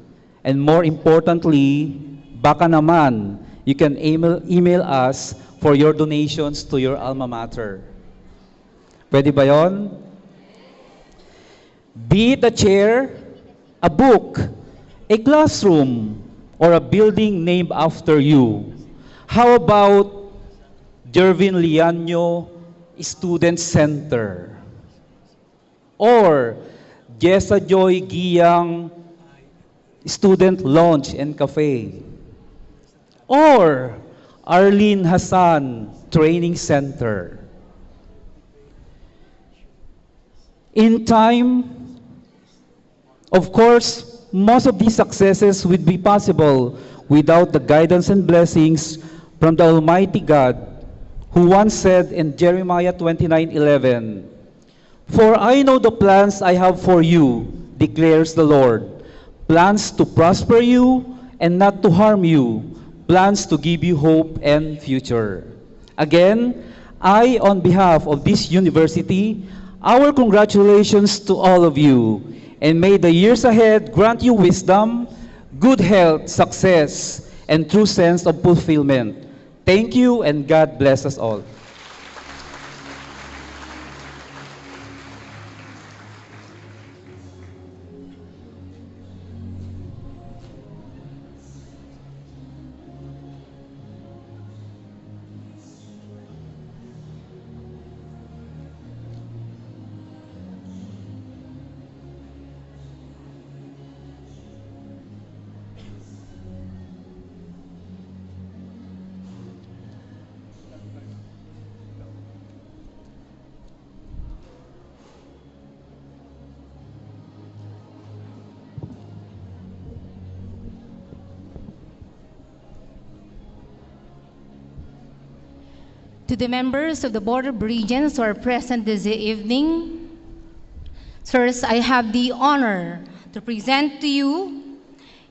And more importantly, baka naman, you can email us for your donations to your alma mater. Pwede ba yon? Be it a chair, a book, a classroom, or a building named after you. How about Jervin Liano Student Center? Or Jessa Joy Giyang Student Lounge and Cafe? Or Arlene Hassan Training Center? In time, of course, most of these successes would be possible without the guidance and blessings from the Almighty God, who once said in Jeremiah 29:11, "For I know the plans I have for you, declares the Lord, plans to prosper you and not to harm you, plans to give you hope and future." Again, I, on behalf of this university, our congratulations to all of you. And may the years ahead grant you wisdom, good health, success, and true sense of fulfillment. Thank you, and God bless us all. To the members of the Board of Regents who are present this evening, sirs, I have the honor to present to you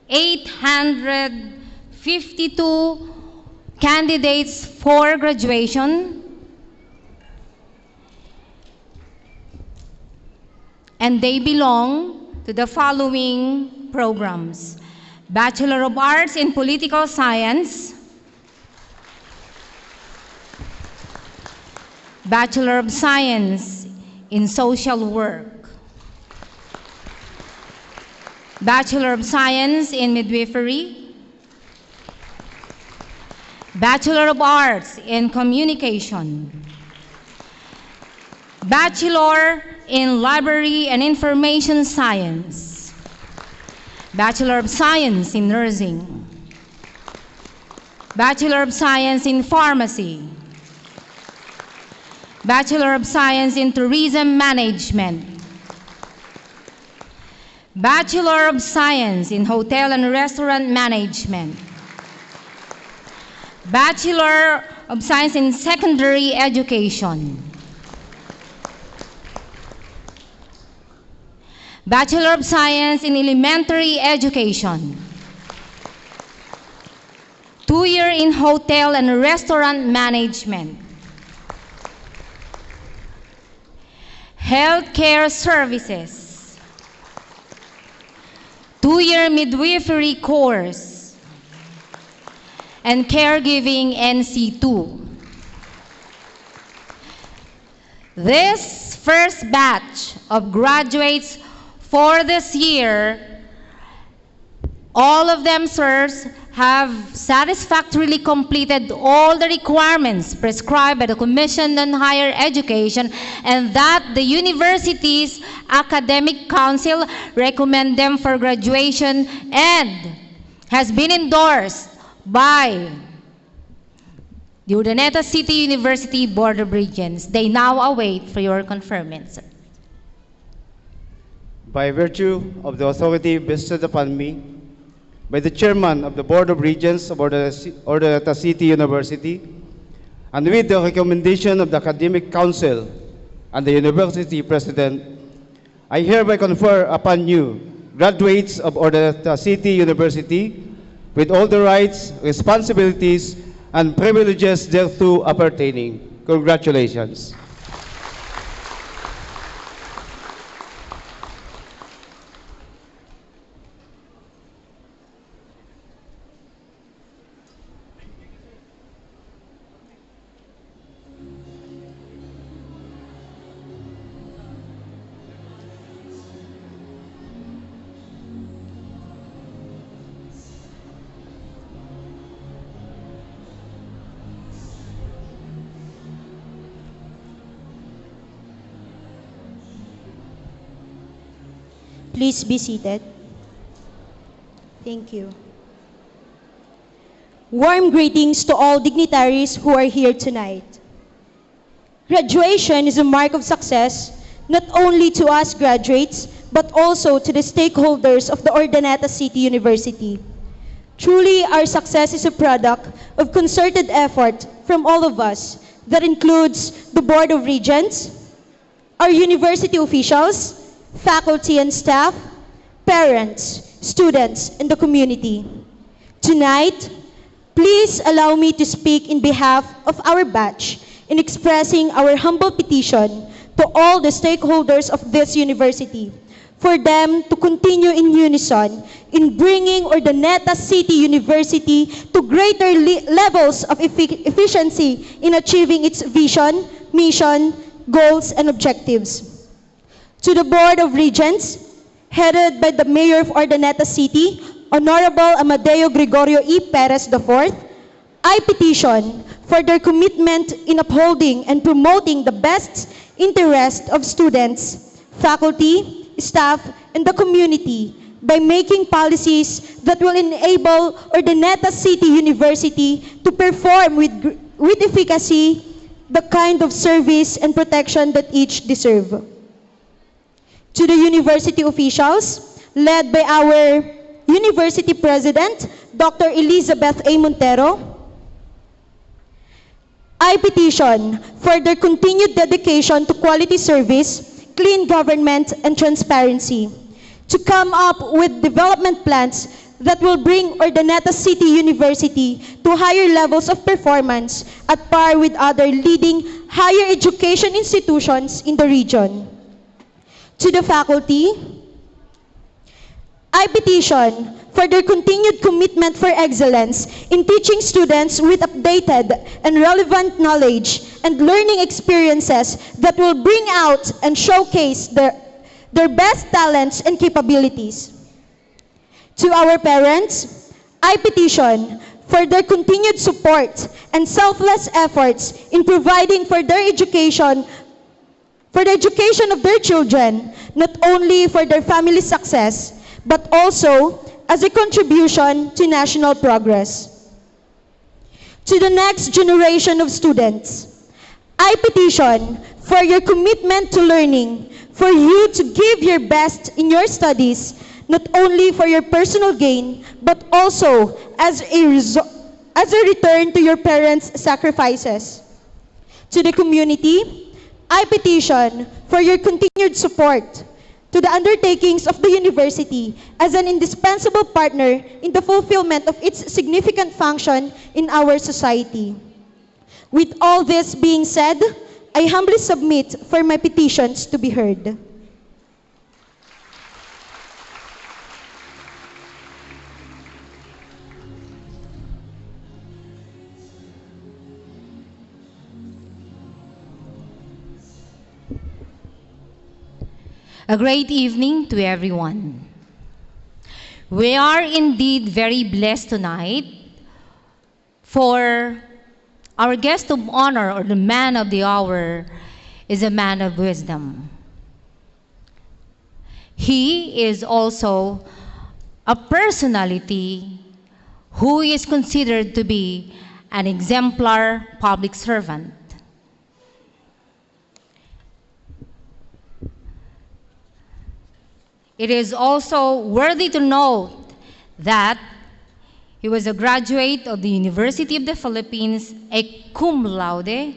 852 candidates for graduation, and they belong to the following programs: Bachelor of Arts in Political Science, Bachelor of Science in Social Work, Bachelor of Science in Midwifery, Bachelor of Arts in Communication, Bachelor in Library and Information Science, Bachelor of Science in Nursing, Bachelor of Science in Pharmacy, Bachelor of Science in Tourism Management, Bachelor of Science in Hotel and Restaurant Management, Bachelor of Science in Secondary Education, Bachelor of Science in Elementary Education, 2-year in Hotel and Restaurant Management, Healthcare Services, 2-year midwifery course, and caregiving NC2. This first batch of graduates for this year, all of them, sirs, have satisfactorily completed all the requirements prescribed by the Commission on Higher Education, and that the university's academic council recommend them for graduation and has been endorsed by the Urdaneta City University Board of Regents. They now await for your conferment, sir. by virtue of the authority vested upon me by the Chairman of the Board of Regents of Ordinata City University, and with the recommendation of the Academic Council and the University President, I hereby confer upon you, graduates of Ordinata City University, with all the rights, responsibilities, and privileges thereto appertaining. Congratulations. Please be seated. Thank you. Warm greetings to all dignitaries who are here tonight. Graduation is a mark of success, not only to us graduates, but also to the stakeholders of the Ordinata City University. Truly, our success is a product of concerted effort from all of us. That includes the Board of Regents, our university officials, faculty and staff, parents, students, and the community. Tonight, please allow me to speak in behalf of our batch in expressing our humble petition to all the stakeholders of this university for them to continue in unison in bringing Ordinata City University to greater levels of efficiency in achieving its vision, mission, goals, and objectives. To the Board of Regents, headed by the Mayor of Ordinata City, Honorable Amadeo Gregorio E. Perez IV, I petition for their commitment in upholding and promoting the best interest of students, faculty, staff, and the community by making policies that will enable Ordinata City University to perform with efficacy the kind of service and protection that each deserve. To the university officials, led by our University President, Dr. Elizabeth A. Montero, I petition for their continued dedication to quality service, clean government, and transparency, to come up with development plans that will bring Ordinata City University to higher levels of performance at par with other leading higher education institutions in the region. To the faculty, I petition for their continued commitment for excellence in teaching students with updated and relevant knowledge and learning experiences that will bring out and showcase their best talents and capabilities. To our parents, I petition for their continued support and selfless efforts in providing for their education, for the education of their children, not only for their family's success, but also as a contribution to national progress. To the next generation of students, I petition for your commitment to learning, for you to give your best in your studies, not only for your personal gain, but also as a return to your parents' sacrifices. To the community, I petition for your continued support to the undertakings of the university as an indispensable partner in the fulfillment of its significant function in our society. With all this being said, I humbly submit for my petitions to be heard. A great evening to everyone. We are indeed very blessed tonight for our guest of honor, or the man of the hour, is a man of wisdom. He is also a personality who is considered to be an exemplar public servant. It is also worthy to note that he was a graduate of the University of the Philippines, a cum laude,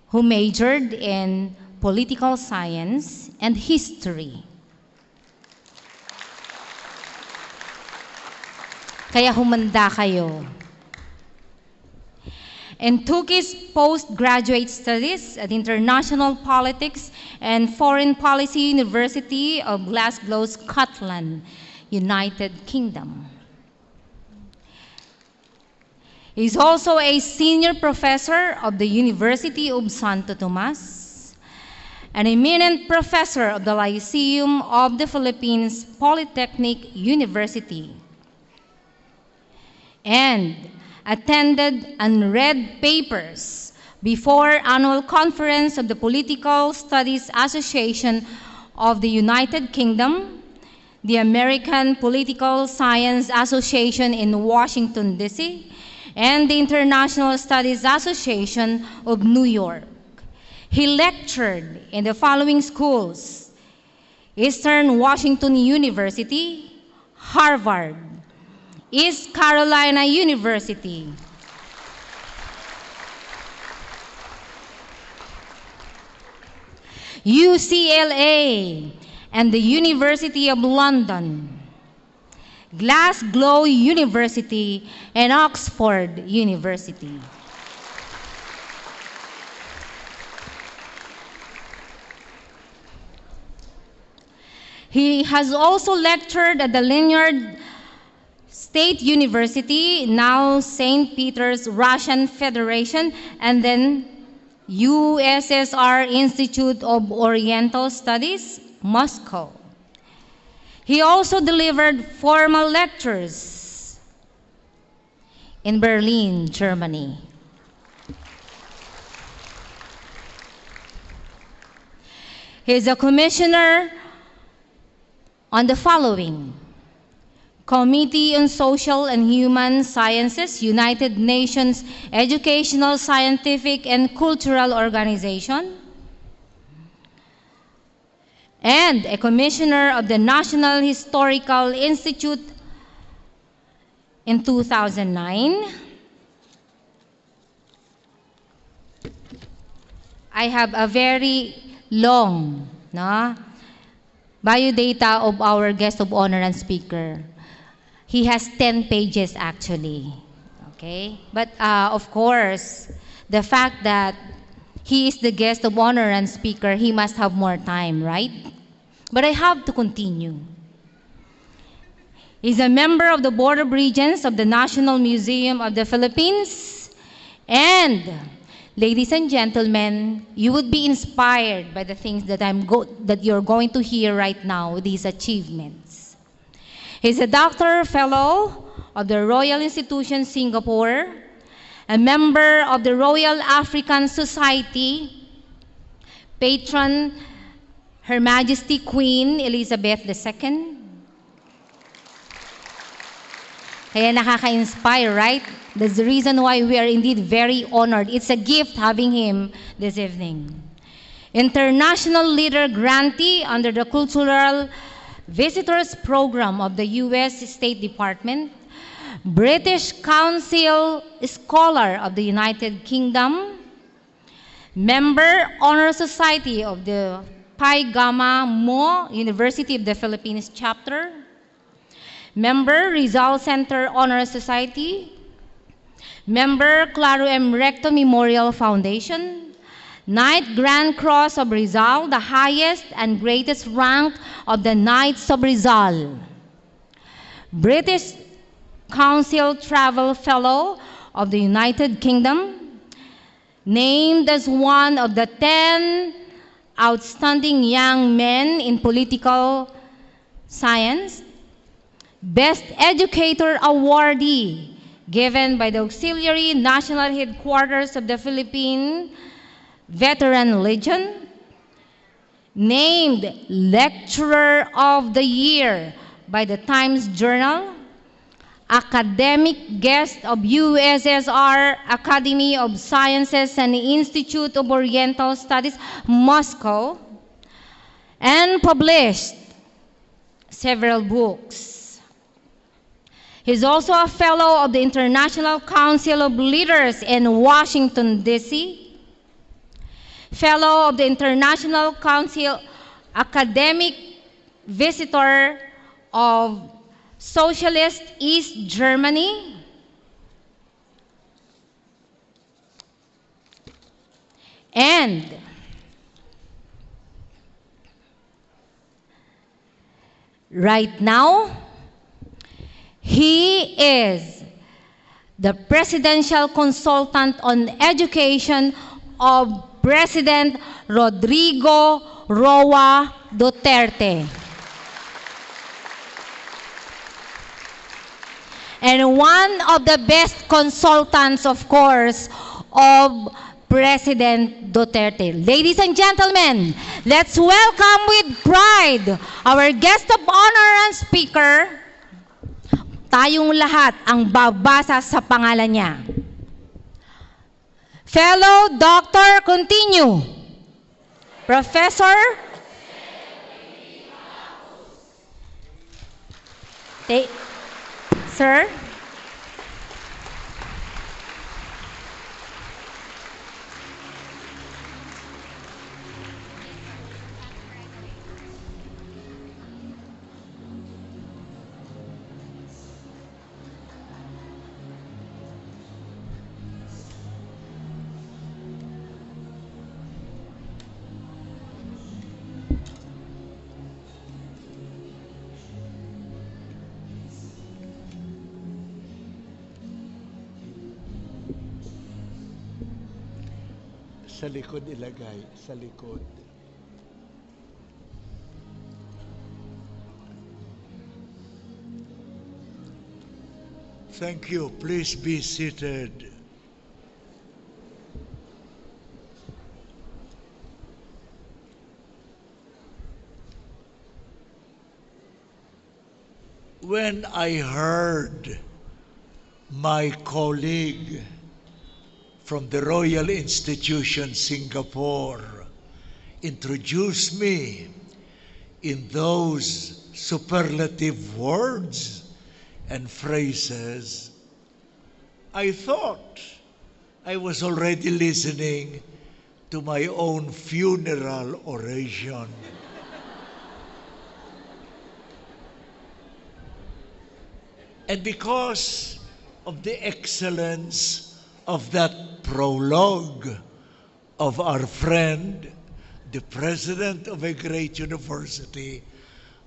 who majored in political science and history. Kaya humanda kayo. And took his postgraduate studies at International Politics and Foreign Policy University of Glasgow, Scotland, United Kingdom. He's also a senior professor of the University of Santo Tomas, an eminent professor of the Lyceum of the Philippines Polytechnic University, and attended and read papers before annual conference of the Political Studies Association of the United Kingdom, the American Political Science Association in Washington, D.C., and the International Studies Association of New York. He lectured in the following schools: Eastern Washington University, Harvard, East Carolina University, UCLA, and the University of London, Glasgow University, and Oxford University. He has also lectured at the Leningrad State University, now St. Peter's Russian Federation, and then USSR Institute of Oriental Studies, Moscow. He also delivered formal lectures in Berlin, Germany. He is a commissioner on the following: Committee on Social and Human Sciences, United Nations Educational, Scientific, and Cultural Organization, and a commissioner of the National Historical Institute in 2009. I have a very long biodata of our guest of honor and speaker. He has 10 pages actually, okay? But of course, the fact that he is the guest of honor and speaker, he must have more time, right? But I have to continue. He's a member of the Board of Regents of the National Museum of the Philippines. And, ladies and gentlemen, you would be inspired by the things that that you're going to hear right now, these achievements. He's a Doctor Fellow of the Royal Institution Singapore, a member of the Royal African Society, patron Her Majesty Queen Elizabeth II. Kaya nakaka-inspire, right? That's the reason why we are indeed very honored. It's a gift having him this evening. International Leader Grantee under the Cultural Visitors Program of the U.S. State Department, British Council Scholar of the United Kingdom, member Honor Society of the Pi Gamma Mo University of the Philippines Chapter, member Rizal Center Honor Society, member Claro M. Recto Memorial Foundation, Knight Grand Cross of Rizal, the highest and greatest rank of the Knights of Rizal, British Council Travel Fellow of the United Kingdom, named as one of the 10 outstanding young men in political science, Best Educator Awardee given by the Auxiliary National Headquarters of the Philippine Veteran Legion, named Lecturer of the Year by the Times Journal, Academic Guest of USSR Academy of Sciences and Institute of Oriental Studies, Moscow, and published several books. He's also a fellow of the International Council of Leaders in Washington, D.C., fellow of the International Council Academic Visitor of Socialist East Germany, and right now, he is the presidential consultant on education of President Rodrigo Roa Duterte. And one of the best consultants, of course, of President Duterte. Ladies and gentlemen, let's welcome with pride our guest of honor and speaker. Tayong lahat ang babasa sa pangalan niya. Fellow Dr. Continue, Professor Sir. Sa likod ilagay, sa likod. Thank you. Please be seated. When I heard my colleague from the Royal Institution Singapore introduce me in those superlative words and phrases, I thought I was already listening to my own funeral oration. And because of the excellence of that prologue of our friend, the president of a great university,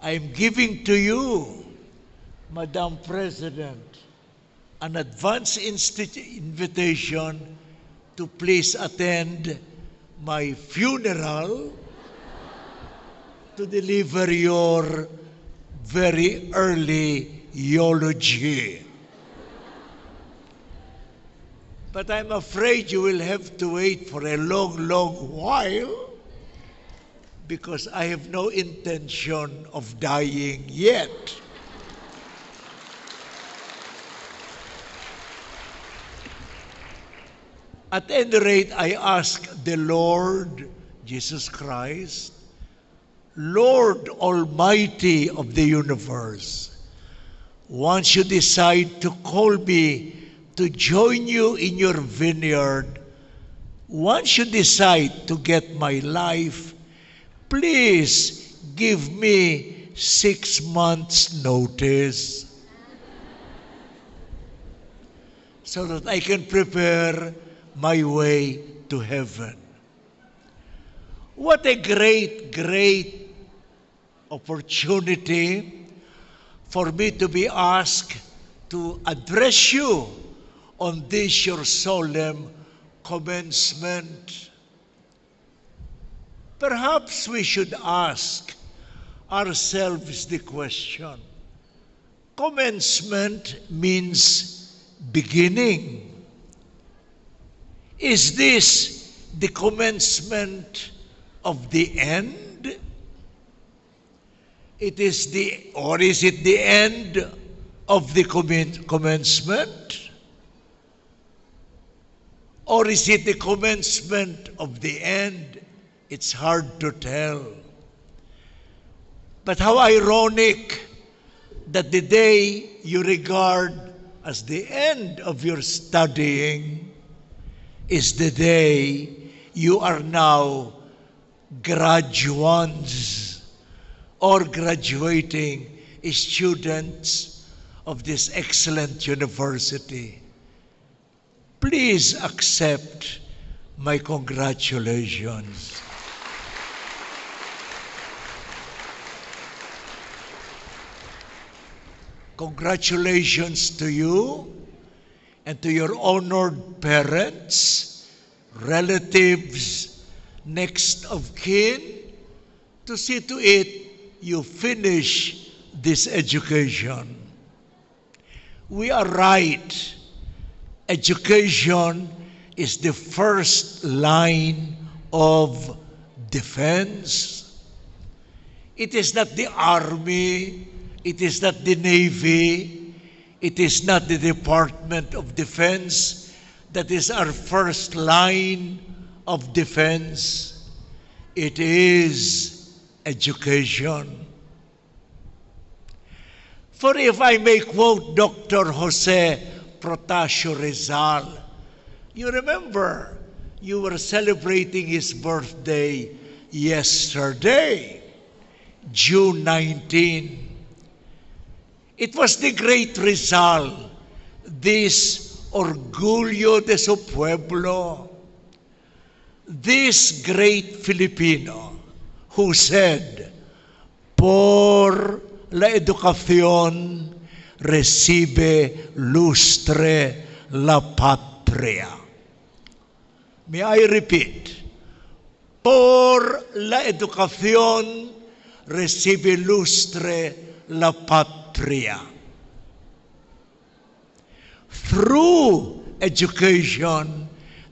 I am giving to you, Madam President, an advance invitation to please attend my funeral to deliver your very early eulogy. But I'm afraid you will have to wait for a long, long while because I have no intention of dying yet. At any rate, I ask the Lord Jesus Christ, Lord Almighty of the universe, once you decide to call me to join you in your vineyard, once you decide to get my life, please give me 6 months' notice so that I can prepare my way to heaven. What a great, great opportunity for me to be asked to address you on this your solemn commencement. Perhaps we should ask ourselves the question. Commencement means beginning. Is this the commencement of the end? Is it the end of the commencement? Or is it the commencement of the end? It's hard to tell. But how ironic that the day you regard as the end of your studying is the day you are now graduands or graduating students of this excellent university. Please accept my congratulations. Congratulations to you and to your honored parents, relatives, next of kin, to see to it you finish this education. We are right. Education is the first line of defense. It is not the army, it is not the Navy, it is not the Department of Defense that is our first line of defense. It is education. For if I may quote Dr. Jose Protasio Rizal, you remember you were celebrating his birthday yesterday, June 19. It was the great Rizal, this orgullo de su pueblo, this great Filipino who said, por la educación recibe lustre la patria. May I repeat? Por la educación recibe lustre la patria. Through education,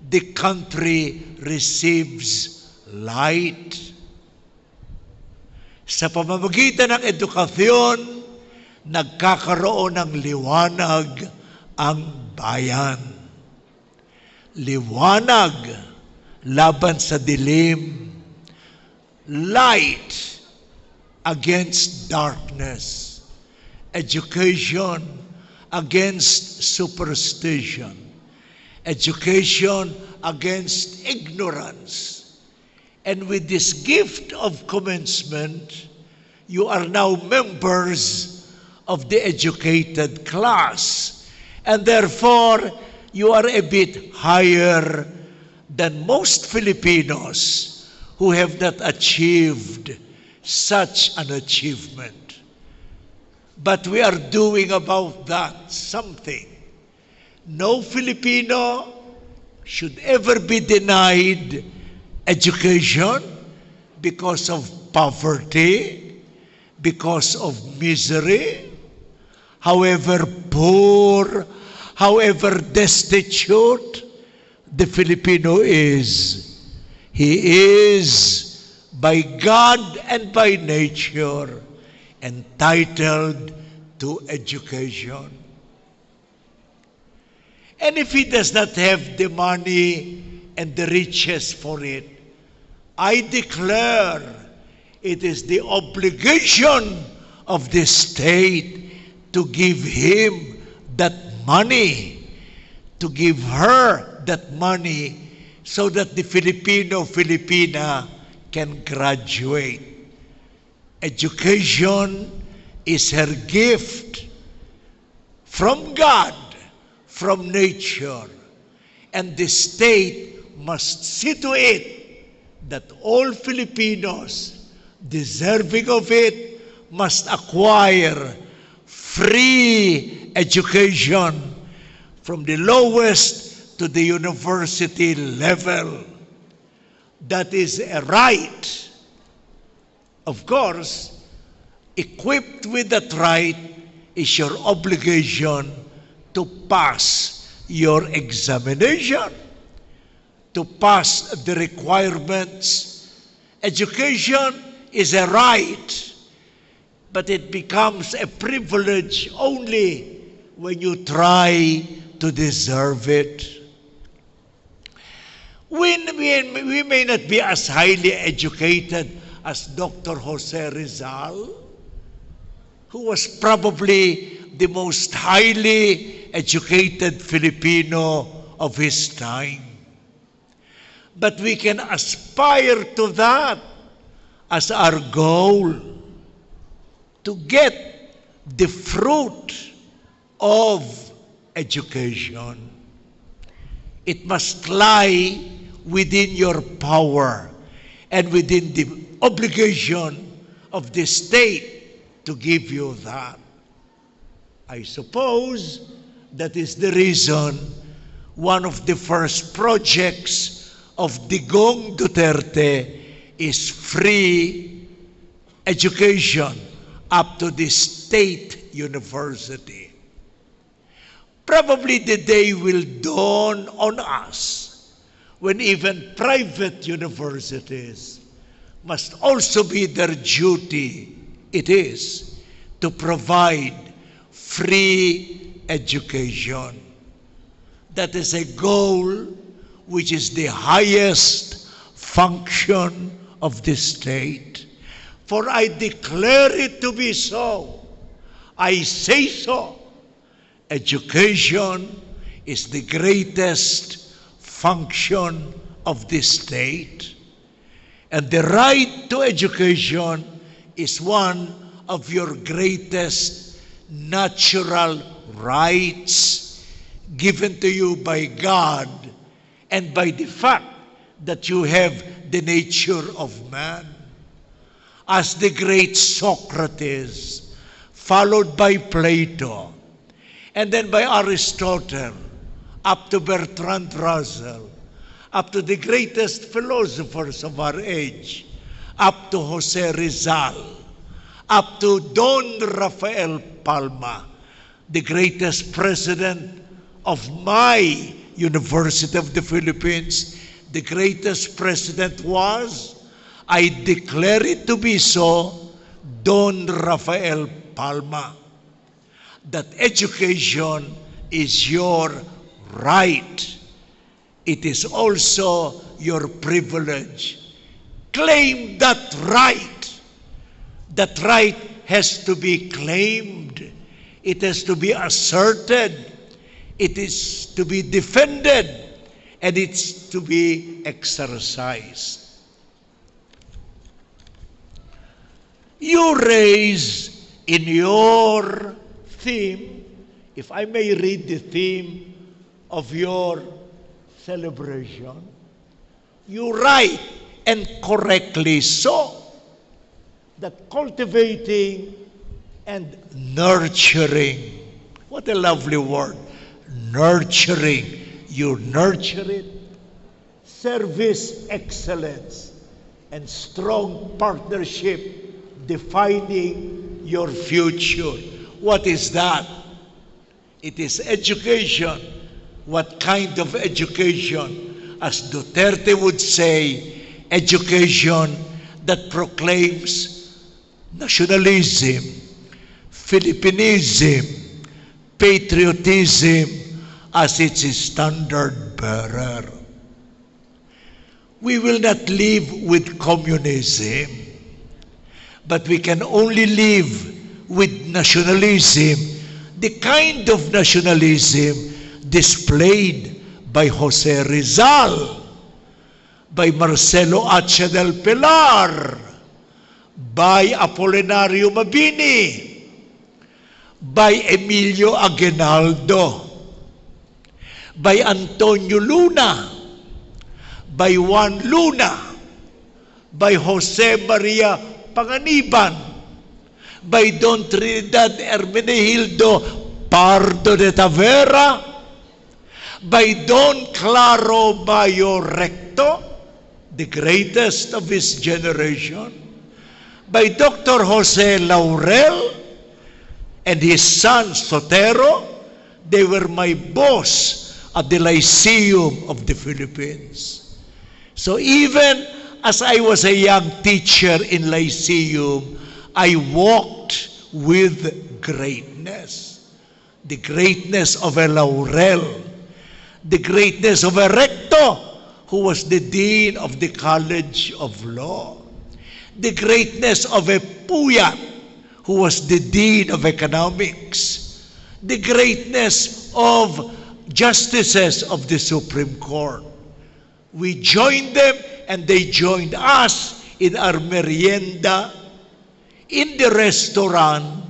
the country receives light. Sa pamamagitan ng edukasyon, nagkakaroon ng liwanag ang bayan. Liwanag laban sa dilim. Light against darkness. Education against superstition. Education against ignorance. And with this gift of commencement, you are now members of the educated class. And therefore, you are a bit higher than most Filipinos who have not achieved such an achievement. But we are doing about that something. No Filipino should ever be denied education because of poverty, because of misery, however poor, however destitute the Filipino is. He is, by God and by nature, entitled to education. And if he does not have the money and the riches for it, I declare it is the obligation of the state to give him that money, to give her that money, so that the Filipina can graduate. Education is her gift from God, from nature, and the state must see to it that all Filipinos deserving of it must acquire free education from the lowest to the university level. That is a right. Of course, equipped with that right is your obligation to pass your examination, to pass the requirements. Education is a right, but it becomes a privilege only when you try to deserve it. We may not be as highly educated as Dr. Jose Rizal, who was probably the most highly educated Filipino of his time. But we can aspire to that as our goal, to get the fruit of education. It must lie within your power and within the obligation of the state to give you that. I suppose that is the reason one of the first projects of Digong Duterte is free education up to the state university. Probably the day will dawn on us when even private universities must also be their duty, it is, to provide free education. That is a goal which is the highest function of the state. For I declare it to be so. I say so. Education is the greatest function of the state. And the right to education is one of your greatest natural rights given to you by God and by the fact that you have the nature of man. As the great Socrates, followed by Plato, and then by Aristotle, up to Bertrand Russell, up to the greatest philosophers of our age, up to Jose Rizal, up to Don Rafael Palma, the greatest president of my University of the Philippines. The greatest president was, I declare it to be so, Don Rafael Palma, that education is your right. It is also your privilege. Claim that right. That right has to be claimed. It has to be asserted. It is to be defended. And it's to be exercised. You raise in your theme, if I may read the theme of your celebration, you write, and correctly so, that cultivating and nurturing, what a lovely word, nurturing, you nurture it, service excellence, and strong partnership defining your future. What is that? It is education. What kind of education? As Duterte would say, education that proclaims nationalism, Philippinism, patriotism as its standard bearer. We will not live with communism, but we can only live with nationalism, the kind of nationalism displayed by Jose Rizal, by Marcelo Acha del Pilar, by Apolinario Mabini, by Emilio Aguinaldo, by Antonio Luna, by Juan Luna, by Jose Maria Panganiban, by Don Trinidad Hermenegildo Pardo de Tavera, by Don Claro Mayo Recto, the greatest of his generation, by Dr. Jose Laurel and his son Sotero. They were my boss at the Lyceum of the Philippines. So even as I was a young teacher in Lyceum, I walked with greatness. The greatness of a Laurel, the greatness of a Recto, who was the Dean of the College of Law, the greatness of a Puyat, who was the Dean of Economics, the greatness of justices of the Supreme Court. We joined them and they joined us in our merienda in the restaurant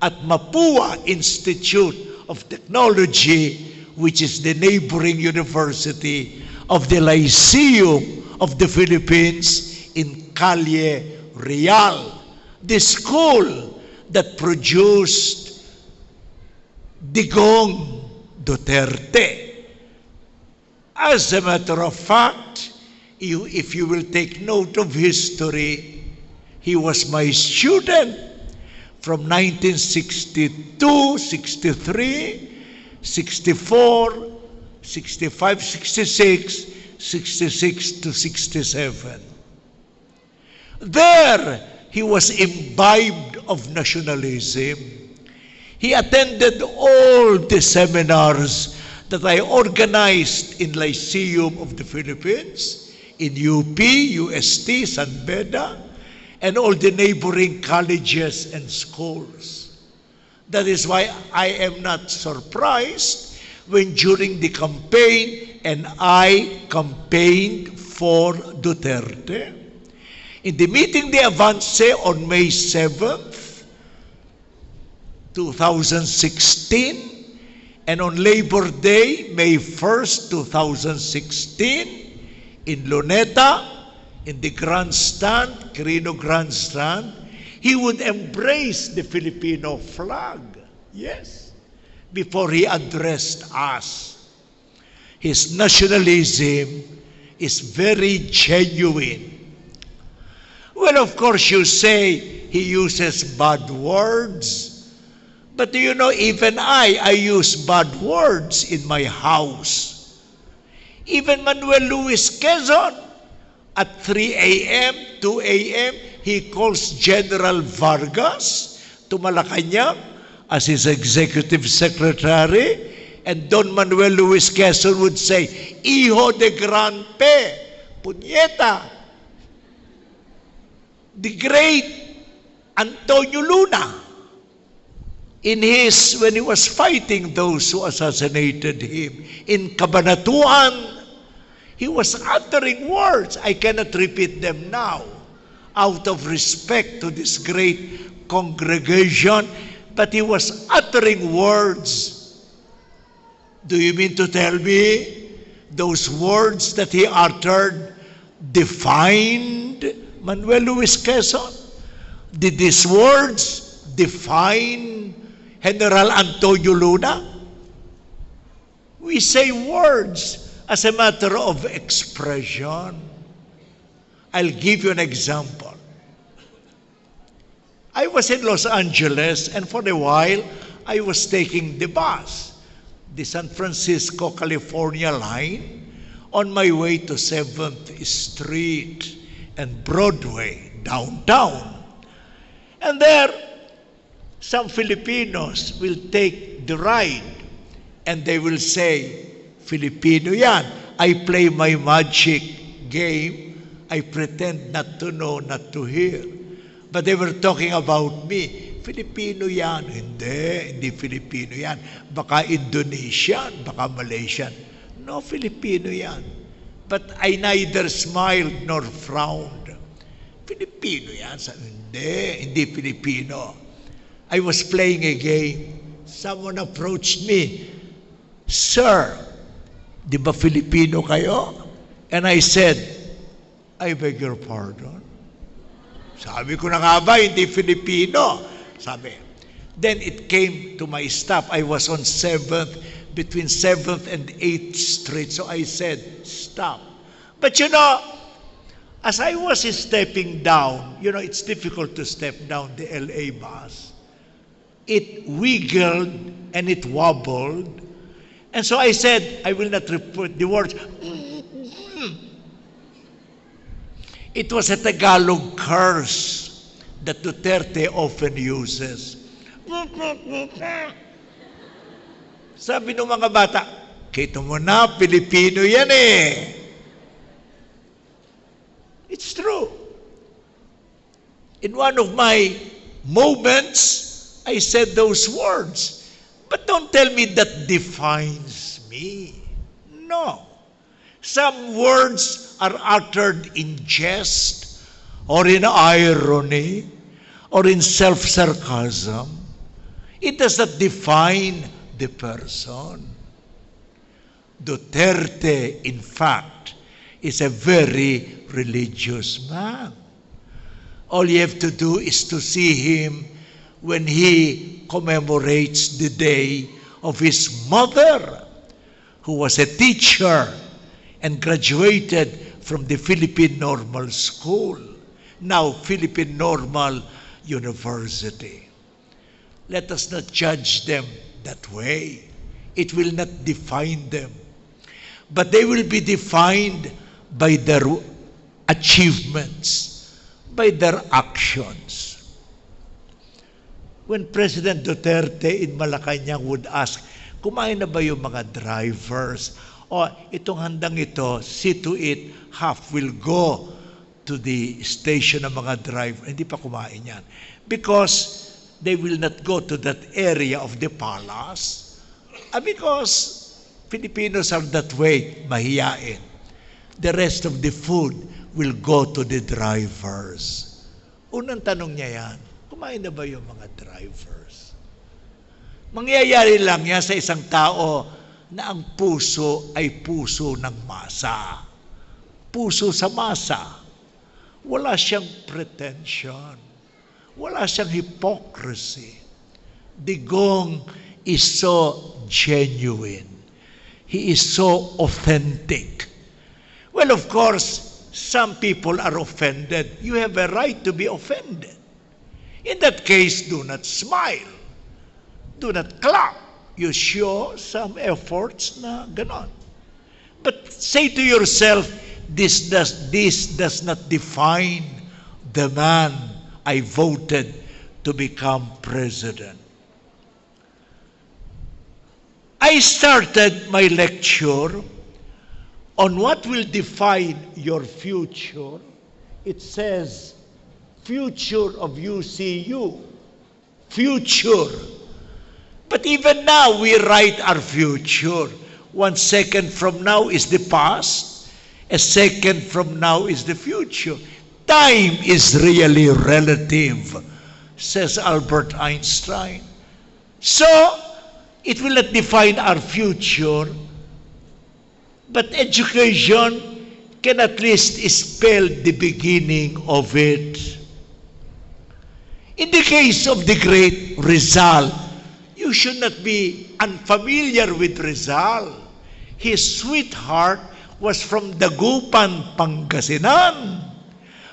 at Mapua Institute of Technology, which is the neighboring university of the Lyceum of the Philippines in Calle Real, the school that produced Digong Duterte. As a matter of fact, if you will take note of history, he was my student from 1962, 63, 64, 65, 66, 66 to 67. There, he was imbibed of nationalism. He attended all the seminars that I organized in Lyceum of the Philippines, in UP, UST, San Beda, and all the neighboring colleges and schools. That is why I am not surprised when during the campaign and I campaigned for Duterte. In the meeting de Avance on May 7th, 2016, and on Labor Day, May 1st, 2016, in Luneta, in the grandstand, Quirino grandstand, he would embrace the Filipino flag, yes, before he addressed us. His nationalism is very genuine. Well, of course, you say he uses bad words. But do you know, even I use bad words in my house. Even Manuel Luis Quezon, at 3 a.m., 2 a.m., he calls General Vargas to Malacanang as his executive secretary. And Don Manuel Luis Quezon would say, Hijo de Gran Pe, punyeta. The great Antonio Luna, when he was fighting those who assassinated him in Cabanatuan, he was uttering words. I cannot repeat them now out of respect to this great congregation, but he was uttering words. Do you mean to tell me those words that he uttered defined Manuel Luis Quezon? Did these words define General Antonio Luna? We say words as a matter of expression. I'll give you an example. I was in Los Angeles, and for a while, I was taking the bus, the San Francisco, California line, on my way to 7th Street and Broadway, downtown. And there, some Filipinos will take the ride, and they will say, Filipino yan. I play my magic game. I pretend not to know, not to hear. But they were talking about me. Filipino yan. Hindi Filipino yan. Baka Indonesian, baka Malaysian. No, Filipino yan. But I neither smiled nor frowned. Filipino yan. Hindi Filipino. I was playing a game. Someone approached me. Sir, di ba Filipino kayo? And I said, I beg your pardon. Sabi ko na nga ba, hindi Filipino. Sabi. Then it came to my stop. I was on 7th, between 7th and 8th Street. So I said, stop. But you know, as I was stepping down, you know, it's difficult to step down the LA bus. It wiggled and it wobbled. And so I said, I will not repeat the words. It was a Tagalog curse that Duterte often uses. Sabi ng mga bata, kita mo na, Pilipino yan eh. It's true. In one of my moments I said those words. But don't tell me that defines me. No. Some words are uttered in jest or in irony or in self-sarcasm. It does not define the person. Duterte, in fact, is a very religious man. All you have to do is to see him when he commemorates the day of his mother, who was a teacher and graduated from the Philippine Normal School, now Philippine Normal University. Let us not judge them that way. It will not define them. But they will be defined by their achievements, by their actions. When President Duterte in Malacanang would ask, kumain na ba yung mga drivers? O itong handang ito, see to it, half will go to the station ng mga driver. Hindi pa kumain yan. Because they will not go to that area of the palace. Because Filipinos are that way, mahiyain. The rest of the food will go to the drivers. Unang tanong niya yan, kumain na ba yung mga drivers? Mangyayari lang yan sa isang tao na ang puso ay puso ng masa. Puso sa masa. Wala siyang pretension. Wala siyang hypocrisy. Digong is so genuine. He is so authentic. Well, of course, some people are offended. You have a right to be offended. In that case, do not smile. Do not clap. You show some efforts na ganon. But say to yourself, this does not define the man I voted to become president. I started my lecture on what will define your future. It says, future of UCU. Future. But even now, we write our future. 1 second from now is the past. A second from now is the future. Time is really relative, says Albert Einstein. So, it will not define our future, but education can at least spell the beginning of it. In the case of the great Rizal, you should not be unfamiliar with Rizal. His sweetheart was from Dagupan, Pangasinan.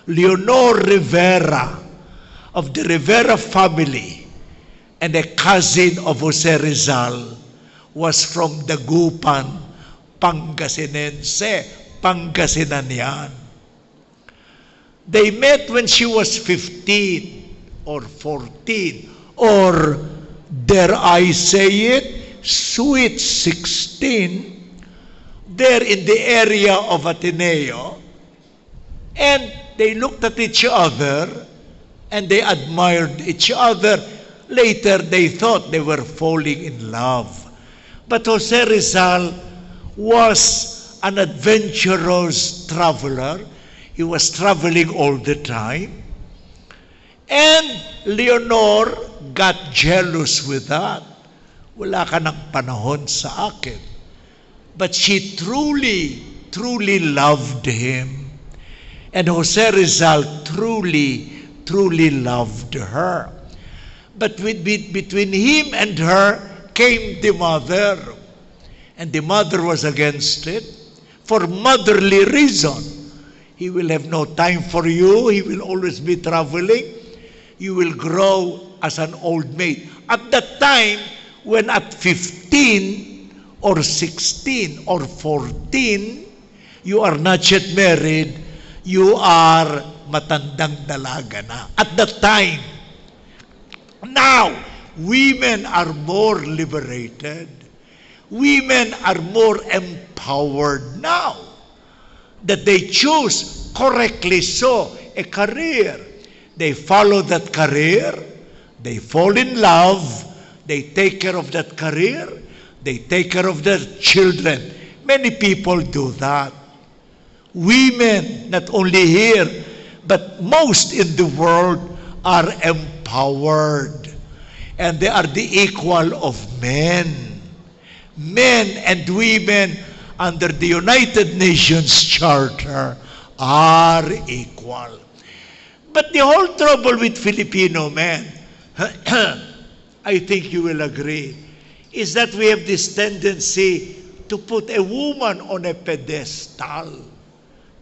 Leonor Rivera, of the Rivera family, and a cousin of Jose Rizal, was from Dagupan, Pangasinense, Pangasinan yan. They met when she was 15 or 14, or dare I say it, sweet 16, there in the area of Ateneo, and they looked at each other and they admired each other. Later, they thought they were falling in love. But Jose Rizal was an adventurous traveler. He was traveling all the time. And Leonor got jealous with that. Wala ka ng panahon sa akin. But she truly, truly loved him. And Jose Rizal truly, truly loved her. But between him and her came the mother. And the mother was against it for motherly reason. He will have no time for you. He will always be traveling. You will grow as an old maid. At that time, when at 15 or 16 or 14, you are not yet married, you are matandang dalaga na. At that time. Now, women are more liberated. Women are more empowered now that they choose correctly so a career. They follow that career They fall in love, they take care of that career, they take care of their children. Many people do that. Women, not only here, but most in the world are empowered. And they are the equal of men. Men and women under the United Nations Charter are equal. But the whole trouble with Filipino men, I think you will agree, is that we have this tendency to put a woman on a pedestal,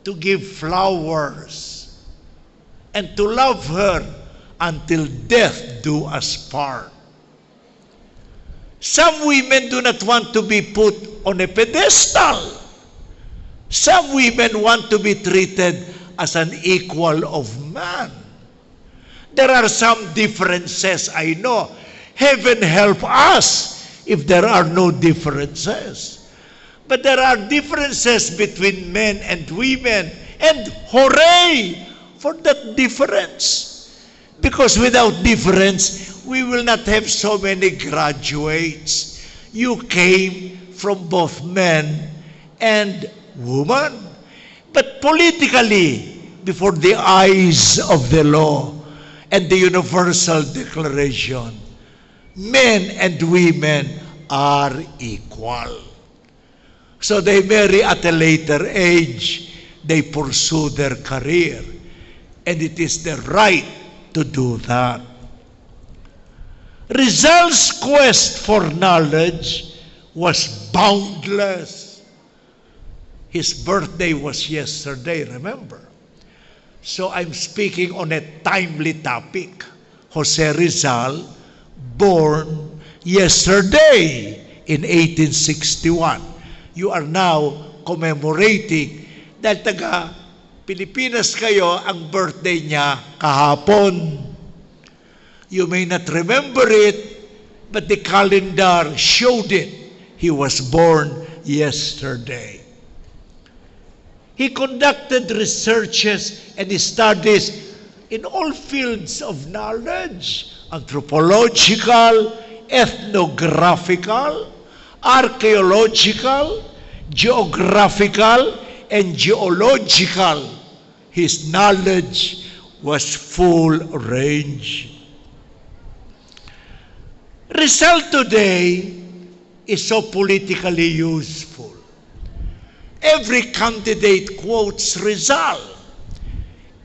to give flowers, and to love her until death do us part. Some women do not want to be put on a pedestal. Some women want to be treated as an equal of man. There are some differences, I know. Heaven help us if there are no differences. But there are differences between men and women. And hooray for that difference. Because without difference, we will not have so many graduates. You came from both men and woman. But politically, before the eyes of the law and the Universal Declaration, men and women are equal. So they marry at a later age, they pursue their career, and it is their right to do that. Rizal's quest for knowledge was boundless. His birthday was yesterday, remember? So I'm speaking on a timely topic. Jose Rizal, born yesterday in 1861. You are now commemorating dahil taga Pilipinas kayo, ang birthday niya kahapon. You may not remember it, but the calendar showed it. He was born yesterday. He conducted researches and studies in all fields of knowledge, anthropological, ethnographical, archaeological, geographical, and geological. His knowledge was full range. Rizal today is so politically useful. Every candidate quotes Rizal.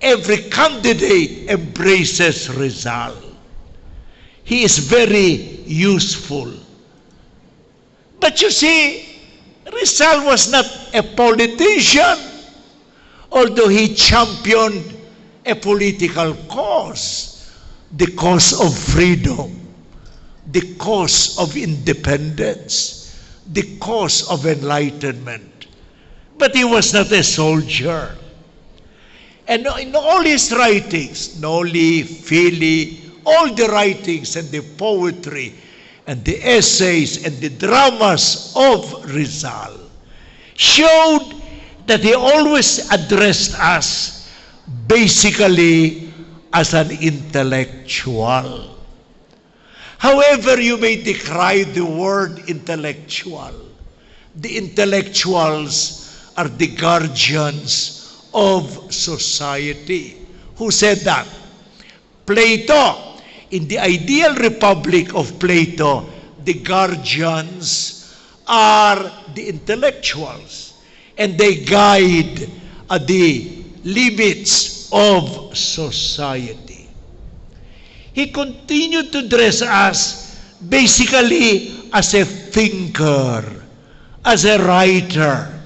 Every candidate embraces Rizal. He is very useful. But you see, Rizal was not a politician, although he championed a political cause, the cause of freedom, the cause of independence, the cause of enlightenment. But he was not a soldier. And in all his writings, Noli, Fili, all the writings and the poetry and the essays and the dramas of Rizal showed that he always addressed us basically as an intellectual. However you may decry the word intellectual, the intellectuals are the guardians of society. Who said that? Plato. In the ideal republic of Plato, the guardians are the intellectuals, and they guide the limits of society. He continued to dress us basically as a thinker, as a writer.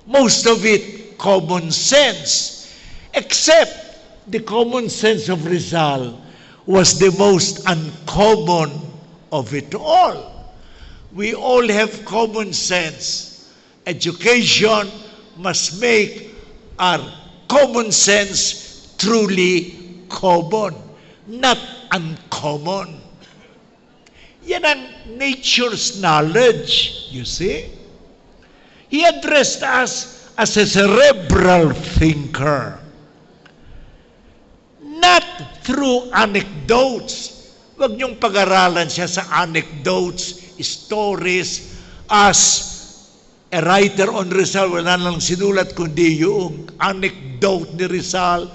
Most of it common sense, except the common sense of Rizal was the most uncommon of it all. We all have common sense. Education must make our common sense truly common, not uncommon. Yan ang nature's knowledge, you see. He addressed us as a cerebral thinker, not through anecdotes, Huwag niyong pag-aralan siya sa anecdotes, stories, as a writer on Rizal, wala nang sinulat kundi yung anecdote ni Rizal,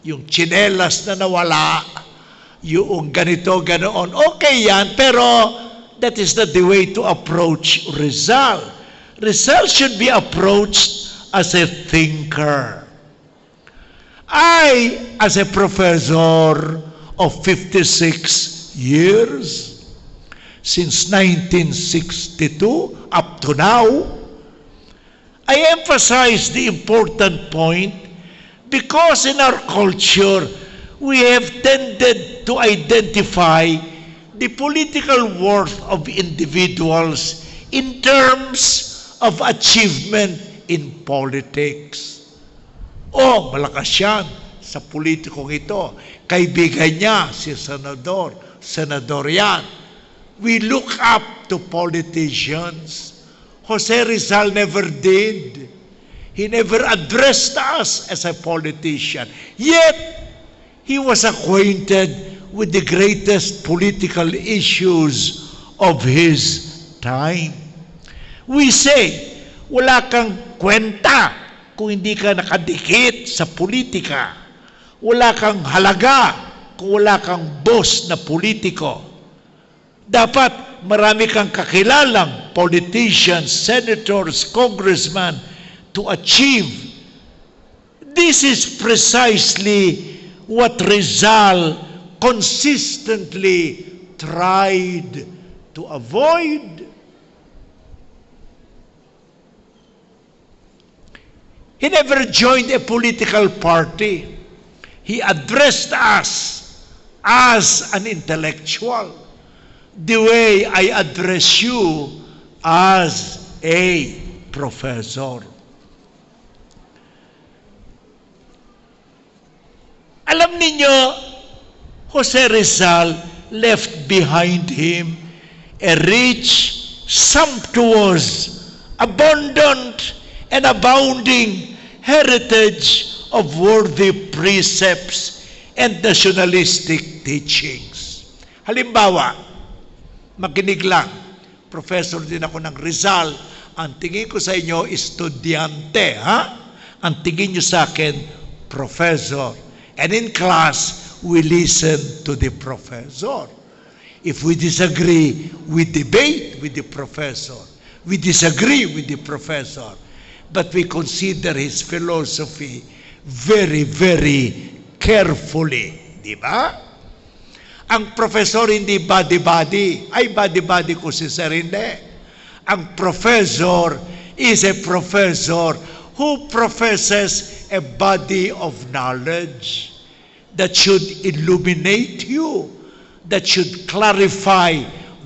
yung tsinelas na nawala, yung ganito, ganoon. Okay yan, pero that is not the way to approach Rizal. Rizal should be approached as a thinker. I, as a professor of 56 years, since 1962 up to now, I emphasize the important point because in our culture, we have tended to identify the political worth of individuals in terms of achievement in politics. Oh, malakas yan sa politikong ito. Kaibigan niya, si senador. Senador yan. We look up to politicians. Jose Rizal never did. He never addressed us as a politician. Yet, he was acquainted with the greatest political issues of his time. We say, wala kang kwenta kung hindi ka nakadikit sa politika. Wala kang halaga kung wala kang boss na politiko. Dapat marami kang kakilalang politicians, senators, congressmen to achieve. This is precisely what Rizal consistently tried to avoid. He never joined a political party. He addressed us as an intellectual, the way I address you as a professor. Alam ninyo, Jose Rizal left behind him a rich, sumptuous, abundant, and abounding heritage of worthy precepts and nationalistic teachings. Halimbawa, makinig lang, professor din ako ng Rizal, ang tingin ko sa inyo, estudyante, ha? Ang tingin nyo sa akin, professor. And in class, we listen to the professor. If we disagree, we debate with the professor. We disagree with the professor. But we consider his philosophy very, very carefully. Di ba? Ang professor hindi body-body. Ay, body-body ko si Sir, hindi. Ang professor is a professor who professes a body of knowledge that should illuminate you, that should clarify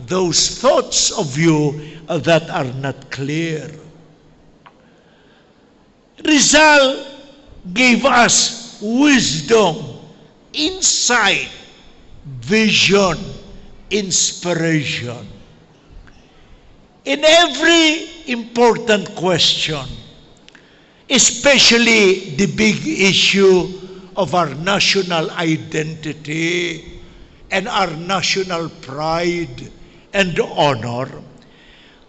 those thoughts of you that are not clear. Rizal gave us wisdom, insight, vision, inspiration. In every important question, especially the big issue of our national identity and our national pride and honor,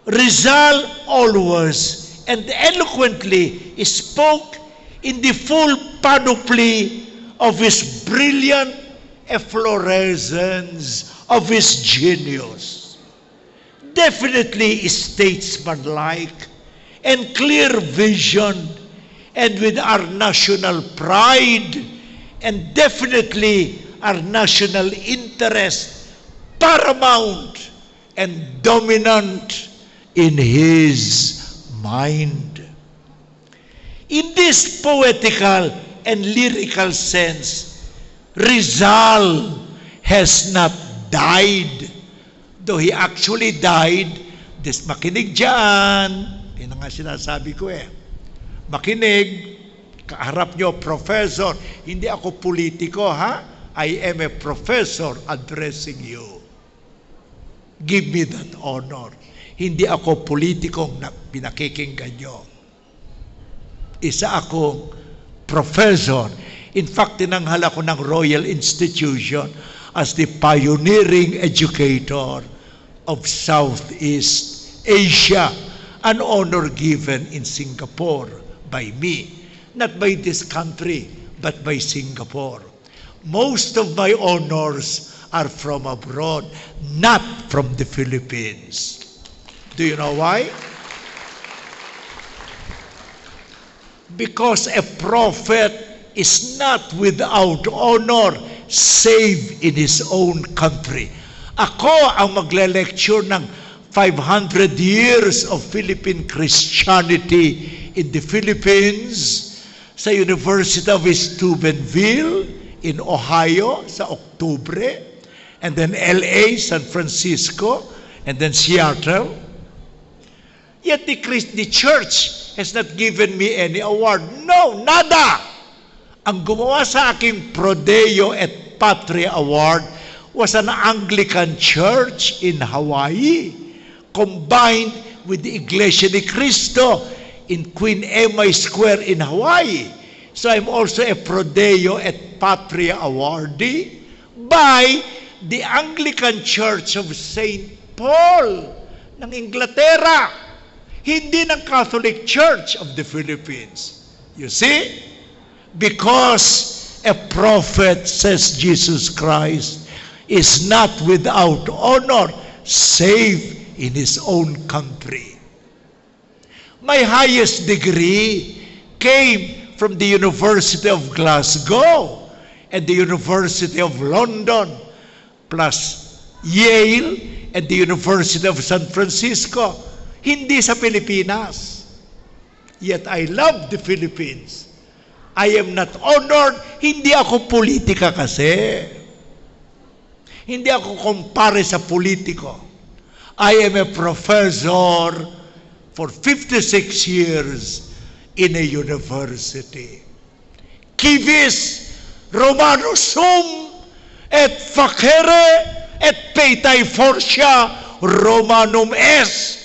Rizal always and eloquently spoke in the full panoply of his brilliant efflorescence, of his genius. Definitely statesmanlike and clear vision, and with our national pride and definitely our national interest paramount and dominant in his mind. In this poetical and lyrical sense, Rizal has not died. Though he actually died, makinig dyan. Yan nga sinasabi ko eh. Makinig, kaharap nyo, professor. Hindi ako politiko, ha? I am a professor addressing you. Give me that honor. Hindi ako politikong pinakikinggan nyo. Isa akong professor. In fact, tinanghal ako ng Royal Institution as the pioneering educator of Southeast Asia, an honor given in Singapore by me, not by this country, but by Singapore. Most of my honors are from abroad, not from the Philippines. Do you know why? Because a prophet is not without honor save in his own country. Ako ang magle-lecture ng 500 years of Philippine Christianity in the Philippines sa University of Steubenville in Ohio sa Oktubre, and then LA, San Francisco, and then Seattle. Yet the church has not given me any award. No, nada! Ang gumawa sa aking Prodeo et Patria Award was an Anglican church in Hawaii, combined with the Iglesia ni Cristo in Queen Emma Square in Hawaii. So I'm also a Prodeo et Patria awardee by the Anglican Church of St. Paul ng Inglaterra, hindi ng Catholic Church of the Philippines. You see? Because a prophet, says Jesus Christ, is not without honor save in his own country. My highest degree came from the University of Glasgow and the University of London, plus Yale and the University of San Francisco. Hindi sa Pilipinas. Yet I love the Philippines. I am not honored. Hindi ako politika kasi. Hindi ako kumpare sa politiko. I am a professor for 56 years in a university. Civis Romanus sum et facere et peitae fortia Romanum est.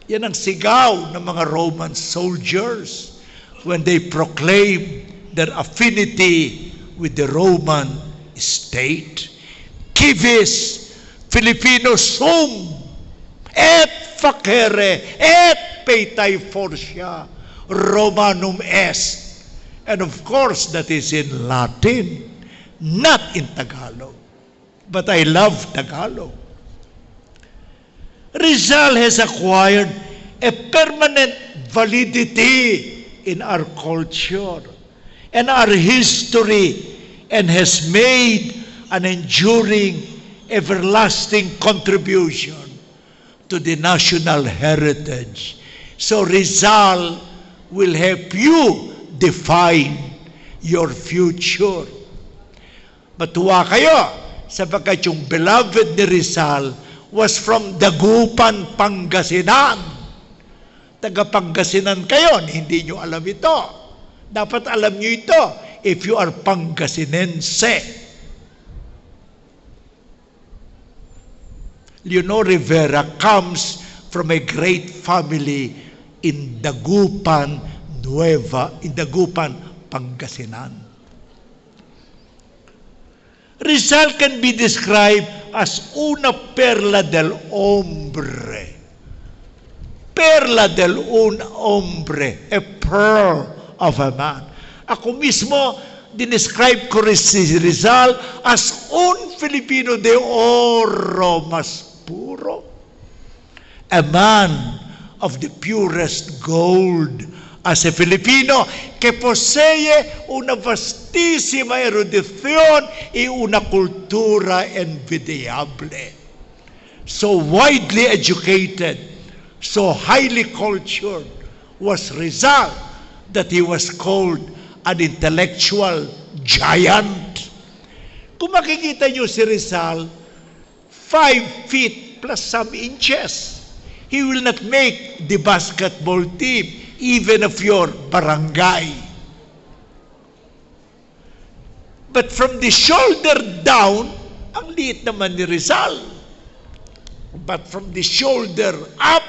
Yan ang sigaw ng mga Roman soldiers when they proclaim their affinity with the Roman state. Civis Filipinos sum et facere et peitae fortia Romanum est. And of course, that is in Latin, not in Tagalog. But I love Tagalog. Rizal has acquired a permanent validity in our culture and our history and has made an enduring, everlasting contribution to the national heritage. So Rizal will help you define your future. Matuwa kayo sapagkat yung beloved ni Rizal was from Dagupan, Pangasinan. Taga Pangasinan kayo, hindi nyo alam ito. Dapat alam nyo ito if you are Pangasinense. Leonor Rivera comes from a great family in Dagupan, Pangasinan. Rizal can be described as una perla del hombre. Perla del un hombre, a pearl of a man. Ako mismo, dinescribe ko si Rizal as un Filipino de oro mas puro. A man of the purest gold. As a Filipino que posee una vastísima erudición y una cultura envidiable. So widely educated, so highly cultured was Rizal that he was called an intellectual giant. Kung makikita nyo si Rizal, 5 feet plus some inches. He will not make the basketball team even of your barangay. But from the shoulder down, ang liit naman ni Rizal. But from the shoulder up,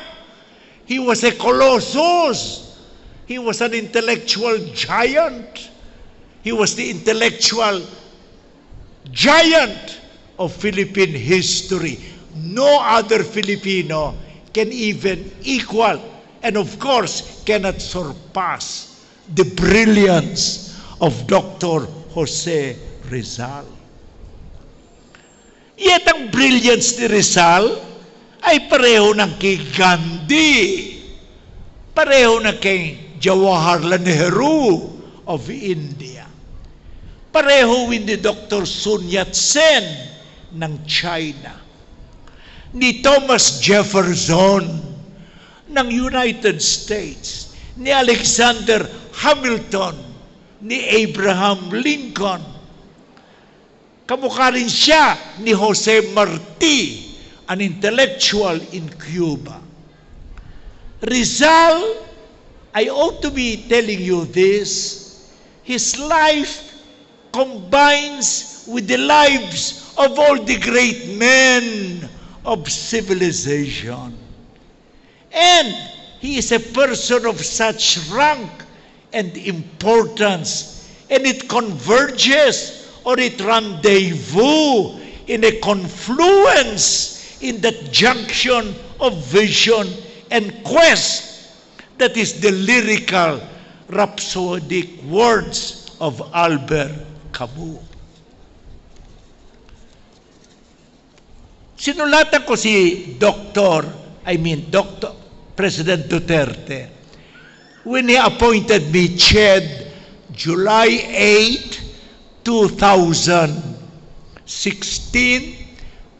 he was a colossus. He was an intellectual giant. He was the intellectual giant of Philippine history. No other Filipino can even equal, and of course, cannot surpass the brilliance of Dr. Jose Rizal. Yet ang brilliance ni Rizal ay pareho ng kay Gandhi, pareho na kay Jawaharlal Nehru of India, pareho ni Dr. Sun Yat-sen ng China, ni Thomas Jefferson ng United States, ni Alexander Hamilton, ni Abraham Lincoln. Kamukha rin siya ni Jose Marti, an intellectual in Cuba. Rizal, I ought to be telling you this, his life combines with the lives of all the great men of civilization. And he is a person of such rank and importance, and it converges or it rendezvous in a confluence in that junction of vision and quest that is the lyrical, rhapsodic words of Albert Camus. Sinulatan ko si President Duterte when he appointed me CHED July 8, 2016,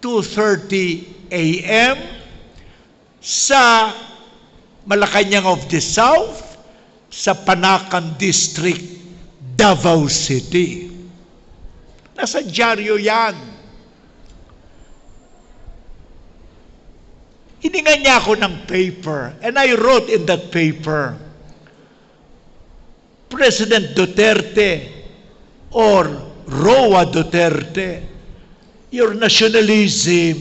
2:30 a.m. sa Malacanang of the South, sa Panacan District, Davao City. Nasa dyaryo yan. Hiningan niya ako ng paper, and I wrote in that paper, President Duterte or Roa Duterte, your nationalism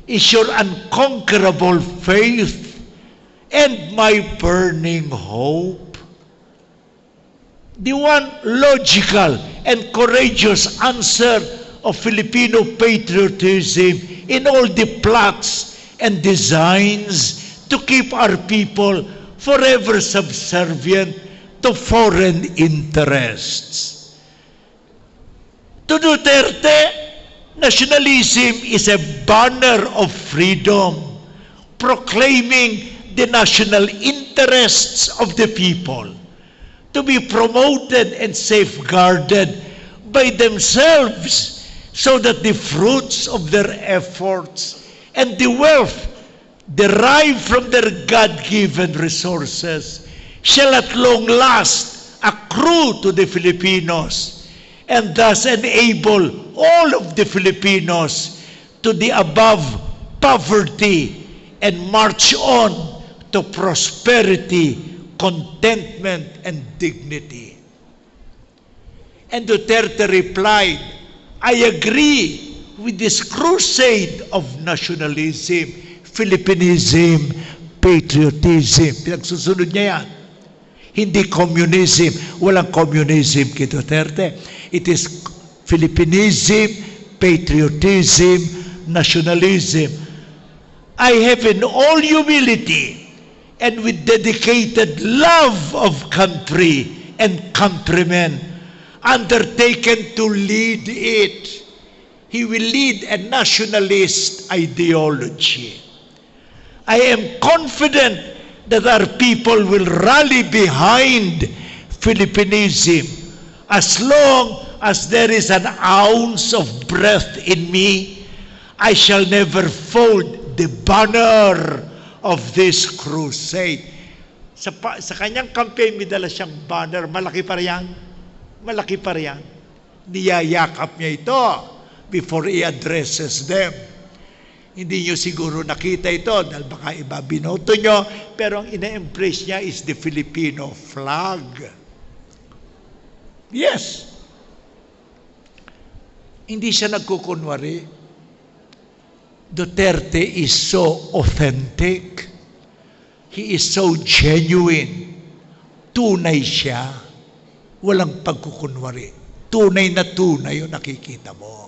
is your unconquerable faith and my burning hope. The one logical and courageous answer of Filipino patriotism in all the plots and designs to keep our people forever subservient to foreign interests. To Duterte, nationalism is a banner of freedom, proclaiming the national interests of the people to be promoted and safeguarded by themselves so that the fruits of their efforts and the wealth derived from their God-given resources shall at long last accrue to the Filipinos and thus enable all of the Filipinos to the above poverty and march on to prosperity, contentment, and dignity. And Duterte replied, I agree with this crusade of nationalism, Philippinism, patriotism. Pinagsusunod niya yan. Hindi communism. Walang communism kay Duterte. It is Philippinism, patriotism, nationalism. I have in all humility and with dedicated love of country and countrymen undertaken to lead it. He will lead a nationalist ideology. I am confident that our people will rally behind Philippinism as long as there is an ounce of breath in me. I shall never fold the banner of this crusade. Sa kanyang campaign, may dala siyang banner. Malaki pa riyan. Malaki pa riyan. Niyayakap niya ito before he addresses them. Hindi nyo siguro nakita ito dahil baka iba binoto nyo, pero ang ina-embrace niya is the Filipino flag. Yes. Hindi siya nagkukunwari. Duterte is so authentic. He is so genuine. Tunay siya. Walang pagkukunwari. Tunay na tunay yung nakikita mo.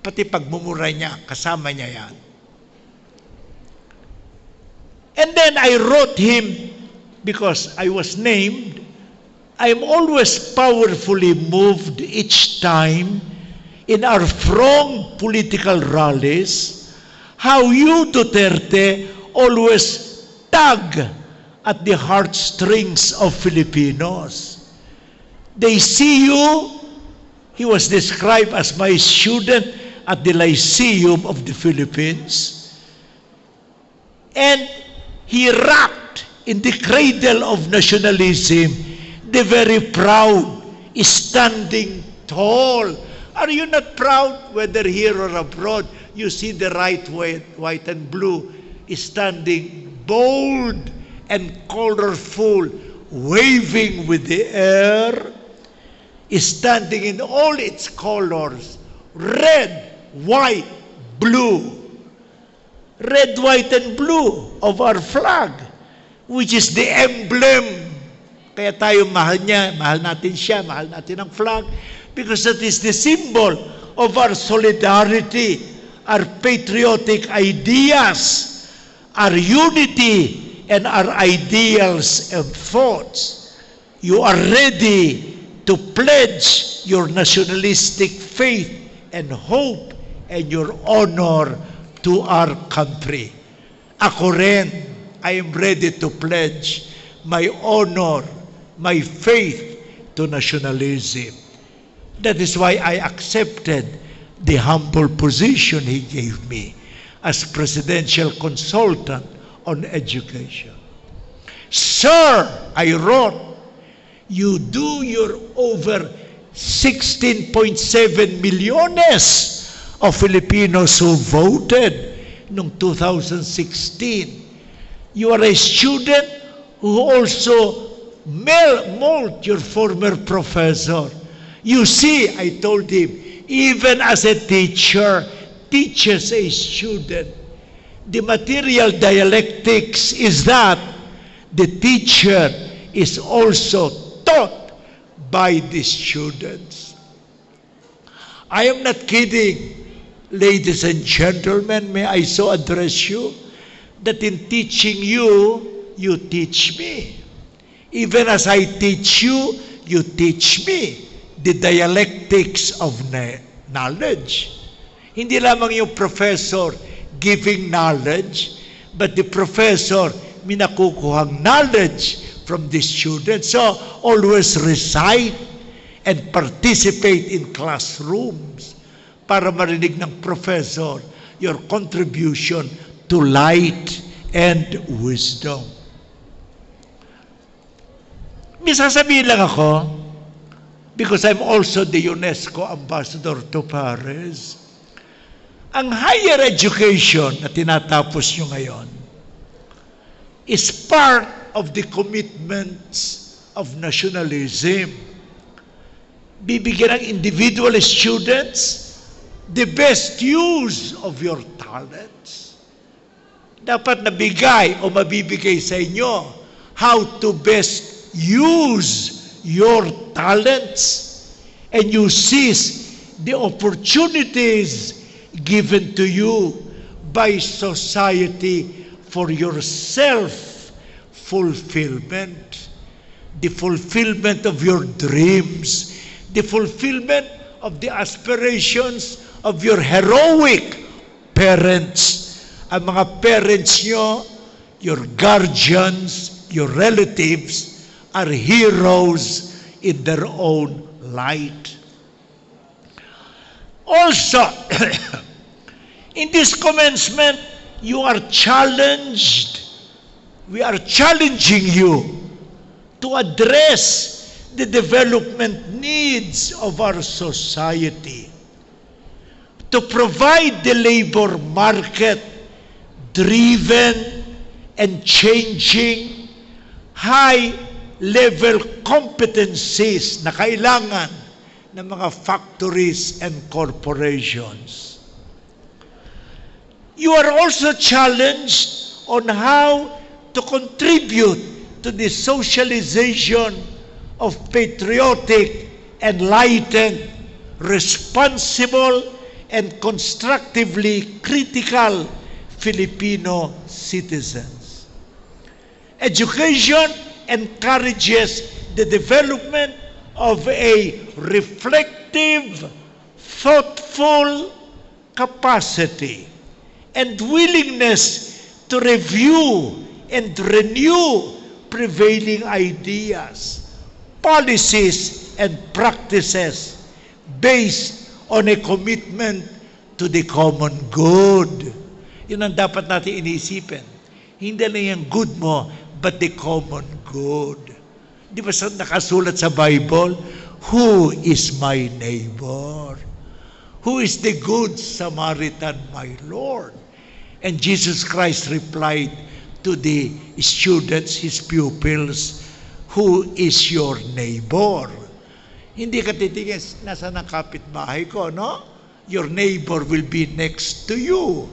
Pati pagmumura niya, kasama niya yan. And then I wrote him, because I was named, I'm always powerfully moved each time in our strong political rallies, how you, Duterte, always tug at the heartstrings of Filipinos. They see you. He was described as my student at the Lyceum of the Philippines. And he rocked in the cradle of nationalism, the very proud, standing tall. Are you not proud, whether here or abroad? You see the right, white and blue, standing bold and colorful, waving with the air, standing in all its colors, red, white, blue. Red, white, and blue of our flag, which is the emblem. Kaya tayo mahal niya, mahal natin siya, mahal natin ang flag, because that is the symbol of our solidarity, our patriotic ideas, our unity, and our ideals and thoughts. You are ready to pledge your nationalistic faith and hope and your honor to our country. Ako rin, I am ready to pledge my honor, my faith to nationalism. That is why I accepted the humble position he gave me as presidential consultant on education. Sir, I wrote, you do your over 16.7 millones of Filipinos who voted noong 2016. You are a student who also mold your former professor. You see, I told him, even as a teacher teaches a student, the material dialectics is that the teacher is also taught by the students. I am not kidding. Ladies and gentlemen, may I so address you that in teaching you, you teach me. Even as I teach you, you teach me the dialectics of knowledge. Hindi lamang yung professor giving knowledge, but the professor minakukuhang knowledge from the students. So always recite and participate in classrooms para marinig ng professor your contribution to light and wisdom. May sasabihin lang ako, because I'm also the UNESCO ambassador to Paris, ang higher education na tinatapos nyo ngayon is part of the commitments of nationalism. Bibigyan ng individual students the best use of your talents. Dapat nabigay o mabibigay sa inyo how to best use your talents, and you seize the opportunities given to you by society for your self-fulfillment, the fulfillment of your dreams, the fulfillment of the aspirations of your heroic parents. Ang mga parents nyo, your guardians, your relatives, are heroes in their own light. Also, in this commencement, you are challenged. We are challenging you to address the development needs of our society, to provide the labor market driven and changing high-level competencies na kailangan ng mga factories and corporations. You are also challenged on how to contribute to the socialization of patriotic, enlightened, responsible, and constructively critical Filipino citizens. Education encourages the development of a reflective, thoughtful capacity and willingness to review and renew prevailing ideas, policies, and practices based on a commitment to the common good. Yun ang dapat natin iniisipin. Hindi lang yung good mo, but the common good. Di ba nakasulat sa Bible, who is my neighbor? Who is the good Samaritan, my Lord? And Jesus Christ replied to the students, his pupils, who is your neighbor? Hindi ka titingin, nasa ng kapitbahay ko, no? Your neighbor will be next to you.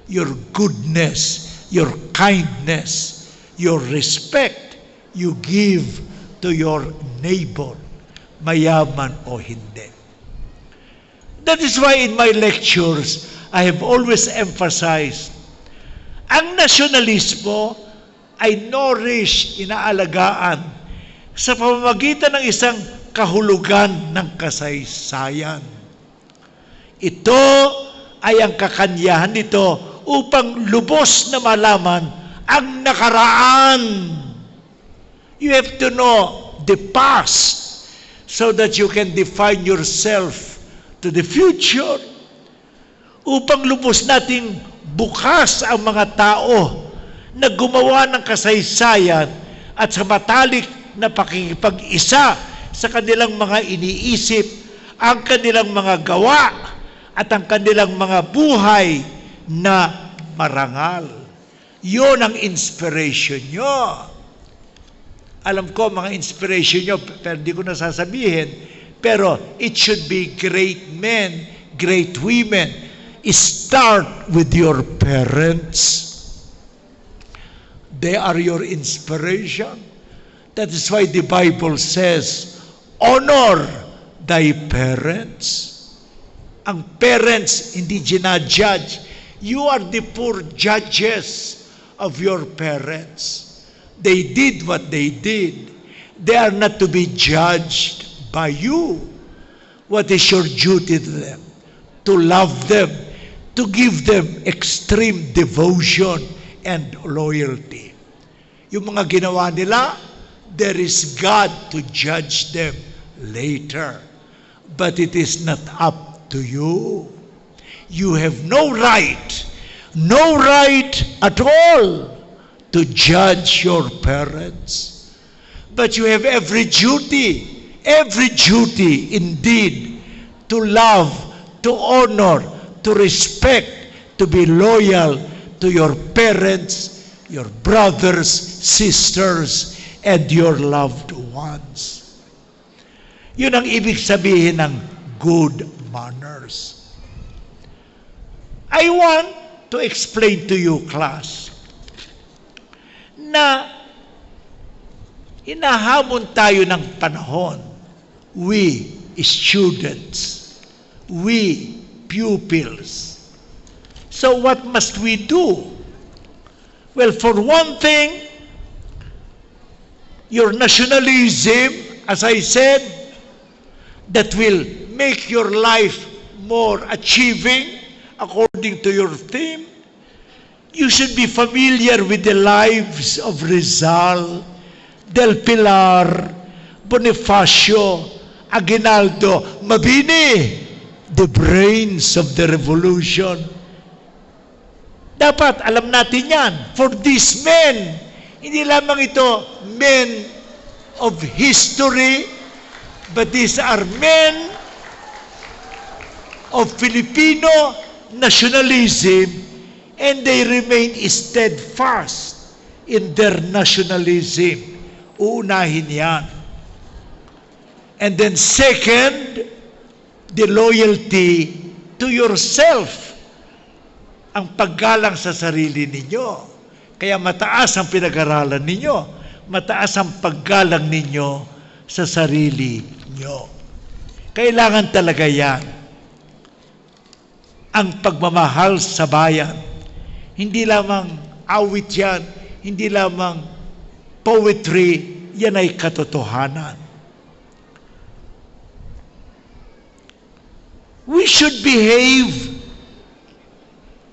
Your goodness, your kindness, your respect, you give to your neighbor, mayaman o hindi. That is why in my lectures, I have always emphasized, ang nasyonalismo ay nourished, inaalagaan, sa pamamagitan ng isang kahulugan ng kasaysayan. Ito ay ang kakanyahan nito upang lubos na malaman ang nakaraan. You have to know the past so that you can define yourself to the future. Upang lubos nating bukas ang mga tao na gumawa ng kasaysayan at sa matalik na pakikipag-isa sa kanilang mga iniisip, ang kanilang mga gawa at ang kanilang mga buhay na marangal. Yun ang inspiration nyo. Alam ko mga inspiration nyo, pero hindi ko nasasabihin. Pero it should be great men, great women. Start with your parents. They are your inspiration. That is why the Bible says, honor thy parents. Ang parents, hindi ginajudge. You are the poor judges of your parents. They did what they did. They are not to be judged by you. What is your duty to them? To love them, to give them extreme devotion and loyalty. Yung mga ginawa nila, there is God to judge them later. But it is not up to you. You have no right at all to judge your parents. But you have every duty indeed, to love, to honor, to respect, to be loyal to your parents, your brothers, sisters, and your loved ones. Yun ang ibig sabihin ng good manners. I want to explain to you, class, na hinahamon tayo ng panahon. We students, we pupils. So what must we do? Well, for one thing, your nationalism, as I said, that will make your life more achieving according to your theme. You should be familiar with the lives of Rizal, Del Pilar, Bonifacio, Aguinaldo, Mabini, the brains of the revolution. Dapat alam natin yan. For these men, hindi lamang ito men of history, but these are men of Filipino nationalism, and they remain steadfast in their nationalism. Uunahin yan. And then second, the loyalty to yourself. Ang paggalang sa sarili ninyo. Kaya mataas ang pinag-aralan ninyo. Mataas ang paggalang ninyo sa sarili nyo. Kailangan talaga yan. ang pagmamahal sa bayan. Hindi lamang awit yan, hindi lamang poetry, yan ay katotohanan. We should behave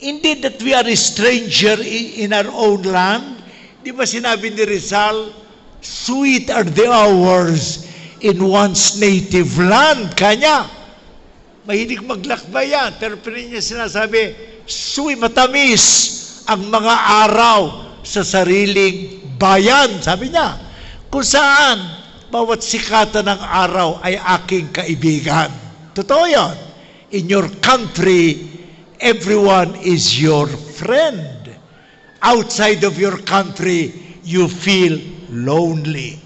indeed that we are a stranger in our own land. Di ba sinabi ni Rizal, sweet are the hours in one's native land. Kanya, mahilig maglakbay yan. Pero pinili niya sinasabi, matamis ang mga araw sa sariling bayan. Sabi niya, kung saan bawat sikatan ng araw ay aking kaibigan. Totoo yan. In your country, everyone is your friend. Outside of your country, you feel lonely.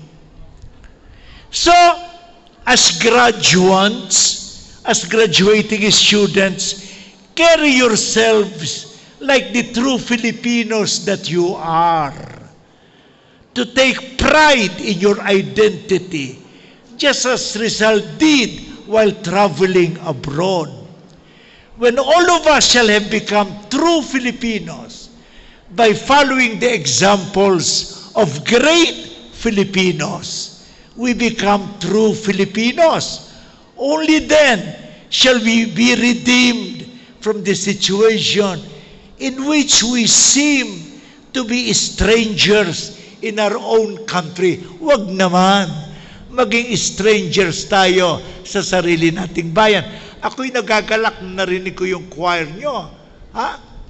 So, as graduates, as graduating students, carry yourselves like the true Filipinos that you are. To take pride in your identity, just as Rizal did while traveling abroad. When all of us shall have become true Filipinos by following the examples of great Filipinos, we become true Filipinos. Only then shall we be redeemed from the situation in which we seem to be strangers in our own country. Wag naman maging strangers tayo sa sarili nating bayan. Ako'y nagagalak na narinig ko yung choir nyo.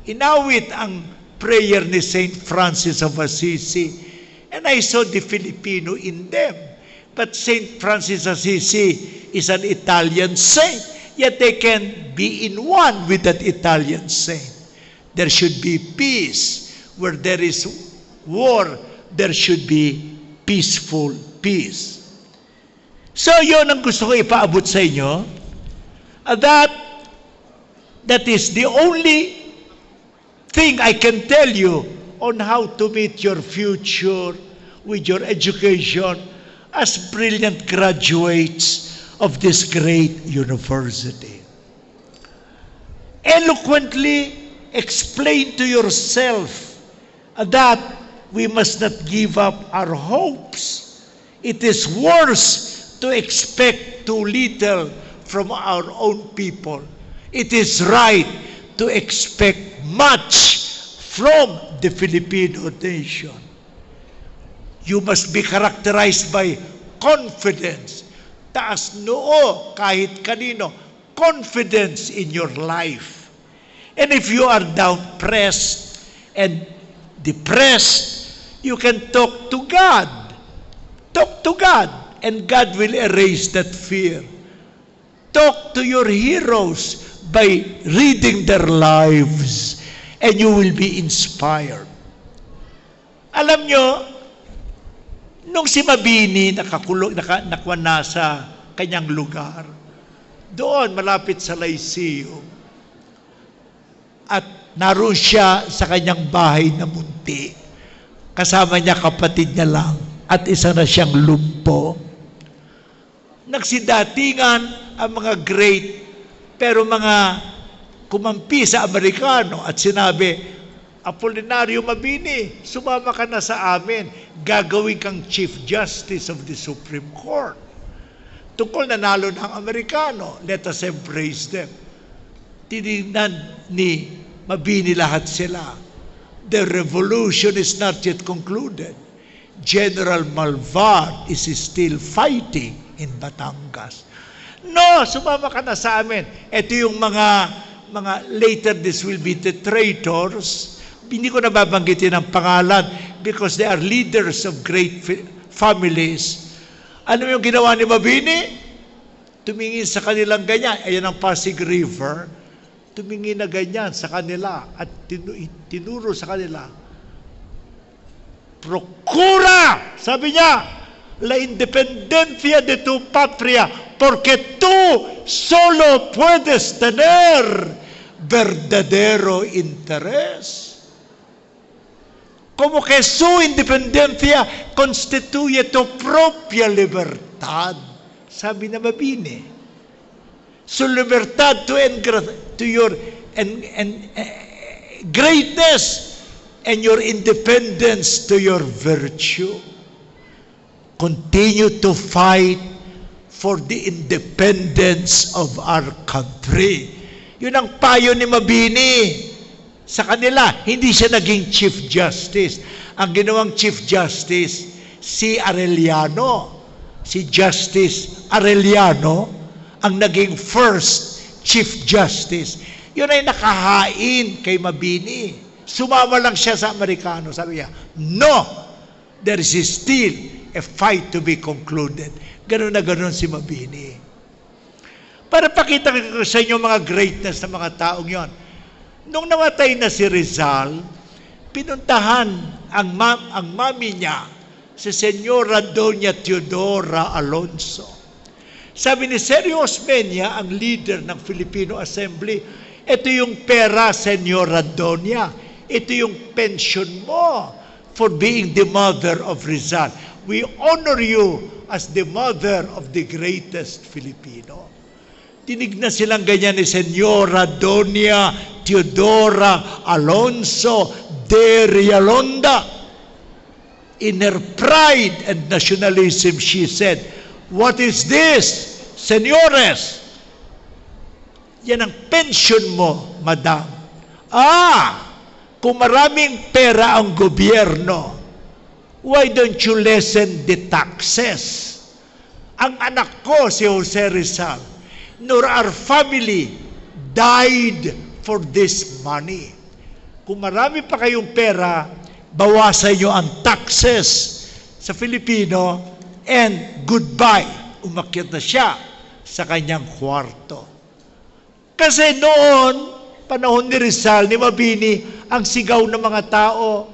Inawit ang prayer ni Saint Francis of Assisi. And I saw the Filipino in them. But Saint Francis Assisi is an Italian saint. Yet they can be in one with that Italian saint. There should be peace. Where there is war, there should be peaceful peace. So yun ang gusto ko ipaabot sa inyo. That is the only thing I can tell you on how to meet your future with your education as brilliant graduates of this great university. Eloquently explain to yourself that we must not give up our hopes. It is worse to expect too little from our own people. It is right to expect much from the Filipino nation. You must be characterized by confidence. Taas noo kahit kanino. Confidence in your life. And if you are down-pressed and depressed, you can talk to God. Talk to God. And God will erase that fear. Talk to your heroes by reading their lives, and you will be inspired. Alam nyo, nung si Mabini nakuha na sa kanyang lugar, doon malapit sa Lyceum, at naroon siya sa kanyang bahay na munti. Kasama niya kapatid niya lang, at isa na siyang lumpo. Nagsidatingan ang mga great, pero mga kumampi sa Amerikano at sinabi, Apolinario Mabini, sumama ka na sa amin, gagawin kang Chief Justice of the Supreme Court. Tungkol nanalo ng Amerikano, let us embrace them. Tinignan ni Mabini lahat sila. The revolution is not yet concluded. General Malvar is still fighting in Batangas. No, sumama ka na sa amin. Ito yung mga later this will be the traitors. Hindi ko nababanggitin ang pangalan because they are leaders of great families. Ano yung ginawa ni Mabini? Tumingin sa kanilang ganyan. Ayan ang Pasig River. Tumingin na ganyan sa kanila at tinuro sa kanila. Procura! Sabi niya, la independencia de tu patria, porque tú solo puedes tener verdadero interés. Como que su independencia constituye tu propia libertad. Sabi na Mabini. Su libertad to your and greatness and your independence to your virtue. Continue to fight for the independence of our country. Yun ang payo ni Mabini sa kanila. Hindi siya naging Chief Justice. Ang ginawang Chief Justice, si Arellano. Si Justice Arellano ang naging first Chief Justice. Yun ay nakahain kay Mabini. Sumama lang siya sa Amerikano. Sabi niya, no, there is still a fight to be concluded. Ganun na ganun si Mabini. Para pakita ko sa inyo mga greatness ng mga taong yon. Nung namatay na si Rizal, pinuntahan ang mami niya, si Senyora Doña Teodora Alonso. Sabi ni Sergio Osmeña, ang leader ng Filipino Assembly, ito yung pera, Senyora Doña. Ito yung pension mo for being the mother of Rizal. We honor you as the mother of the greatest Filipino. Tinignan silang ganyan ni Senyora Doña Teodora Alonso de Rialonda. In her pride and nationalism, she said, "What is this, senyores? Yan ang pension mo, madam. Kung maraming pera ang gobyerno, why don't you lessen the taxes? Ang anak ko, si Jose Rizal, nor our family died for this money. Kung marami pa kayong pera, bawasan nyo ang taxes sa Filipino and goodbye. Umakyat na siya sa kanyang kwarto. Kasi noon, panahon ni Rizal, ni Mabini, ang sigaw ng mga tao,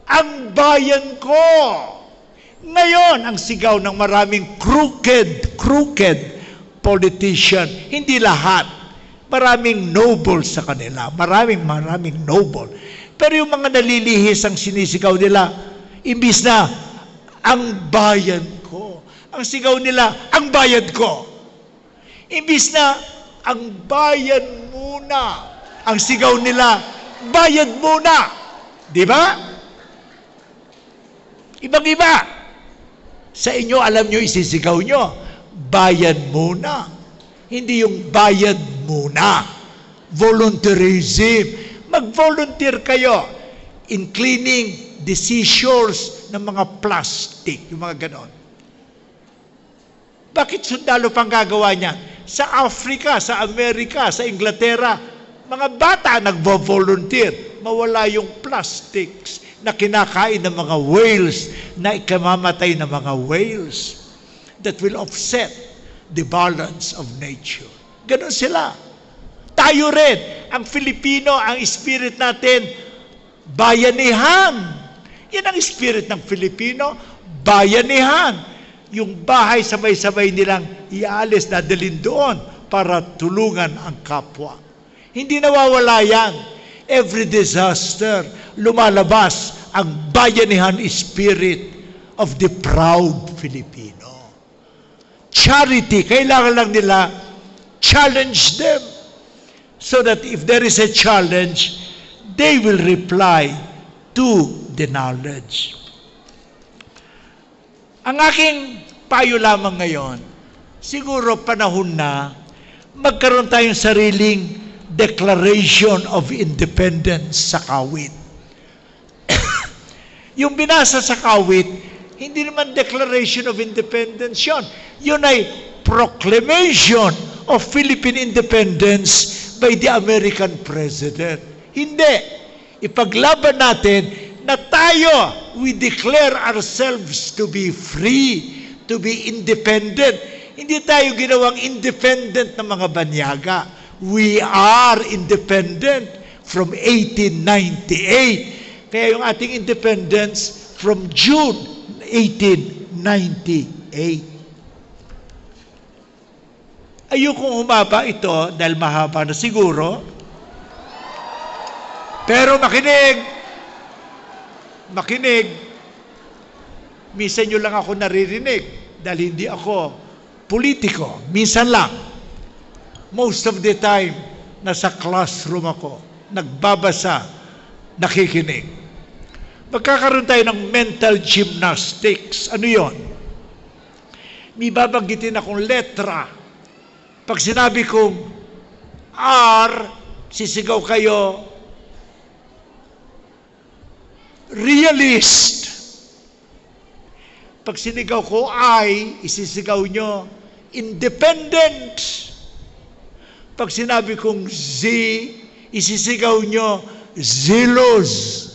ang bayan ko. Ngayon, ang sigaw ng maraming crooked politician, hindi lahat. Maraming noble sa kanila. Maraming noble. Pero yung mga nalilihis ang sinisigaw nila, imbis na, ang bayan ko. Ang sigaw nila, ang bayad ko. Imbis na, ang bayan muna. Ang sigaw nila, bayad muna. Di ba? Ibang-iba. Sa inyo, alam nyo, isisigaw nyo, bayad muna. Hindi yung bayad muna. Volunteerism. Mag-volunteer kayo in cleaning the seashores ng mga plastic, yung mga ganon. Bakit sundalo pang gagawa niyan? Sa Africa, sa Amerika, sa Inglaterra, mga bata nagvo-volunteer. Mawala yung plastics na kinakain ng mga whales, na ikamamatay ng mga whales that will offset the balance of nature. Ganon sila. Tayo rin, ang Filipino, ang spirit natin, bayanihan. Yan ang spirit ng Filipino, bayanihan. Yung bahay sabay-sabay nilang iaalis, dadalhin doon para tulungan ang kapwa. Hindi nawawala yan. Every disaster, lumalabas ang bayanihan spirit of the proud Filipino. Charity, kailangan lang nila challenge them. So that if there is a challenge, they will reply to the knowledge. Ang aking payo lamang ngayon, siguro panahon na magkaroon tayong sariling Declaration of Independence sa kawit. Yung binasa sa kawit, hindi naman Declaration of Independence yun. Yun ay Proclamation of Philippine Independence by the American President. Hindi. Ipaglaban natin na tayo, we declare ourselves to be free, to be independent. Hindi tayo ginawang independent na mga banyaga. We are independent from 1898. Kaya yung ating independence from June 1898. Ayokong humaba ito dahil mahaba na siguro. Pero makinig. Minsan nyo lang ako naririnig dahil hindi ako politiko. Minsan lang. Most of the time, nasa classroom ako, nagbabasa, nakikinig. Magkakaroon tayo ng mental gymnastics. Ano yon? May babanggitin akong letra. Pag sinabi kong R, sisigaw kayo, realist. Pag sinigaw ko I, isisigaw nyo, independent. Pag sinabi kong Z, isisigaw nyo, zealous.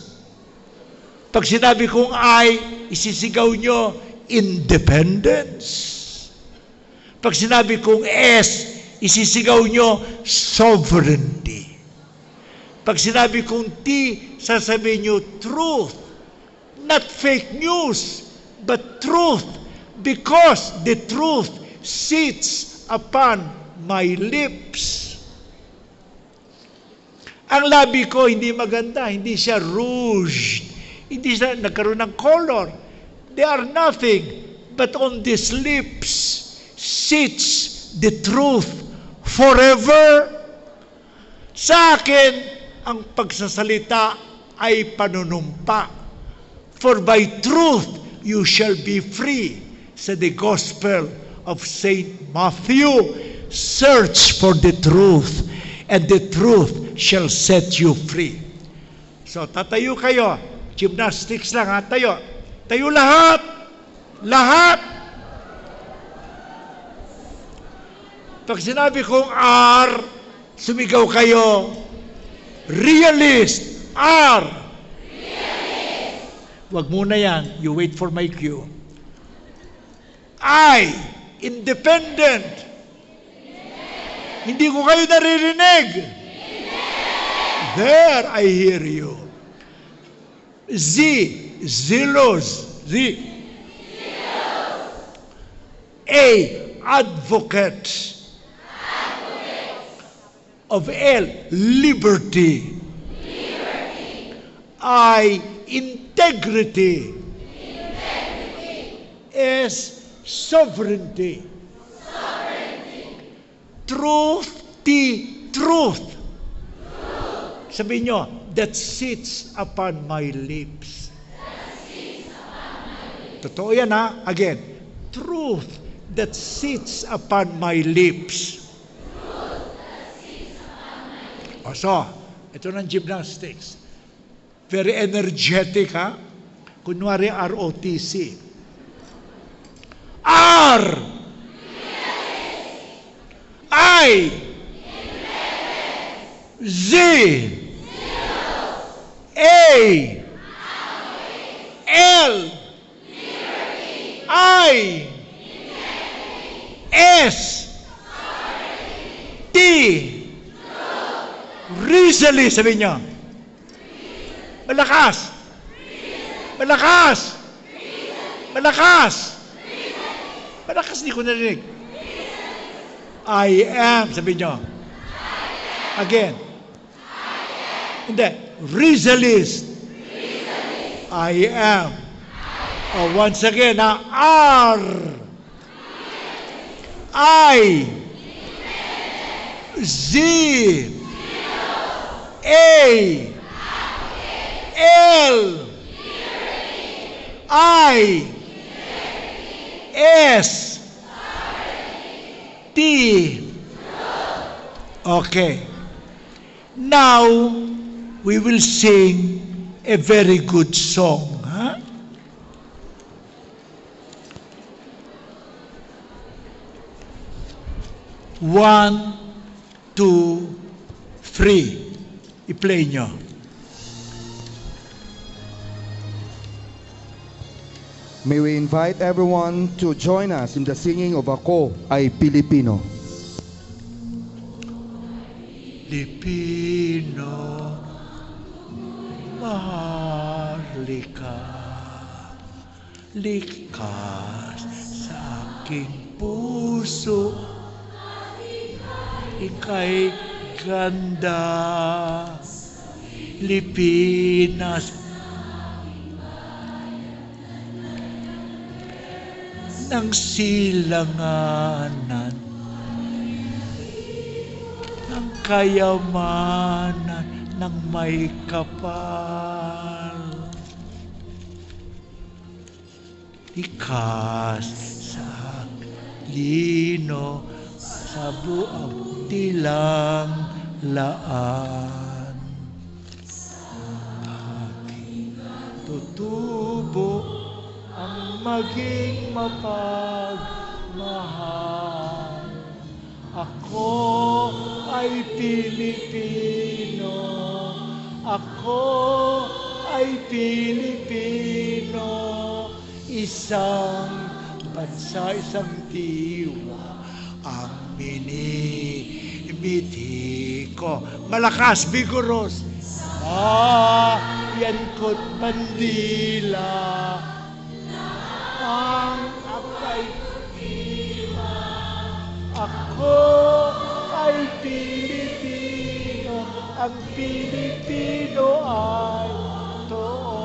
Pag sinabi kong I, isisigaw nyo, independence. Pag sinabi kong S, isisigaw nyo, sovereignty. Pag sinabi kong T, sasabihin nyo, truth. Not fake news, but truth. Because the truth sits upon my lips. Ang labi ko hindi maganda, hindi siya rouged, hindi siya nagkaroon ng color. They are nothing, but on these lips sits the truth forever. Sa akin, ang pagsasalita ay panunumpa. For by truth you shall be free. Sa the Gospel of St. Matthew, search for the truth, and the truth shall set you free. So, tatayo kayo. Gymnastics lang ha, tayo. Tayo lahat. Lahat. Pag sinabi kong R, sumigaw kayo, realist. R. Realist. Wag muna yan. You wait for my cue. I. Independent. Hindi ko kayo naririnig. There, I hear you. Z. Zealous. Z. A. Advocate. Of L. Liberty. I. Integrity. S. Sovereignty. Truth. T. Truth. Sabihin nyo, that sits upon my lips. Totoo yan ha? Again, truth that sits upon my lips. So, ito ng gymnastics. Very energetic ha? Kunwari ROTC. R. I. Z. A. L. I. S. T. Recently, sabi niyo. Malakas. Malakas. Malakas. Malakas, di ko narinig. I am, sabi niyo. Again. Hindi. Reasolist. I am. Once again, R. I. Z. A. L. I. S. T. Okay. Now, we will sing a very good song. Huh? One, two, three. I-play nyo. May we invite everyone to join us in the singing of Ako ay Pilipino. Pilipino, mahalika, likas sa aking puso, ika'y ganda, Pilipinas, ng silanganan ng kayamanan ng may kapal. Likas sa lino sa buong tilang laan. Aking tutubo ang maging mapagmahal. Ako ay Pilipino. Ako ay Pilipino. Isang bansa, isang diwa ang minimiti ko. Malakas, vigorous. Yan ko't bandila. Ang akay diwa. Ako ay Pilipino. Ang Pilipino ay totoo.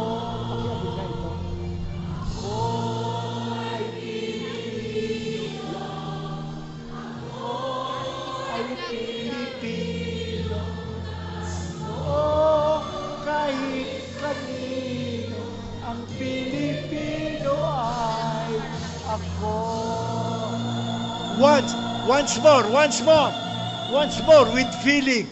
Pilipino, kahit kanino, ang Pilipino ay ako. Once more with feeling,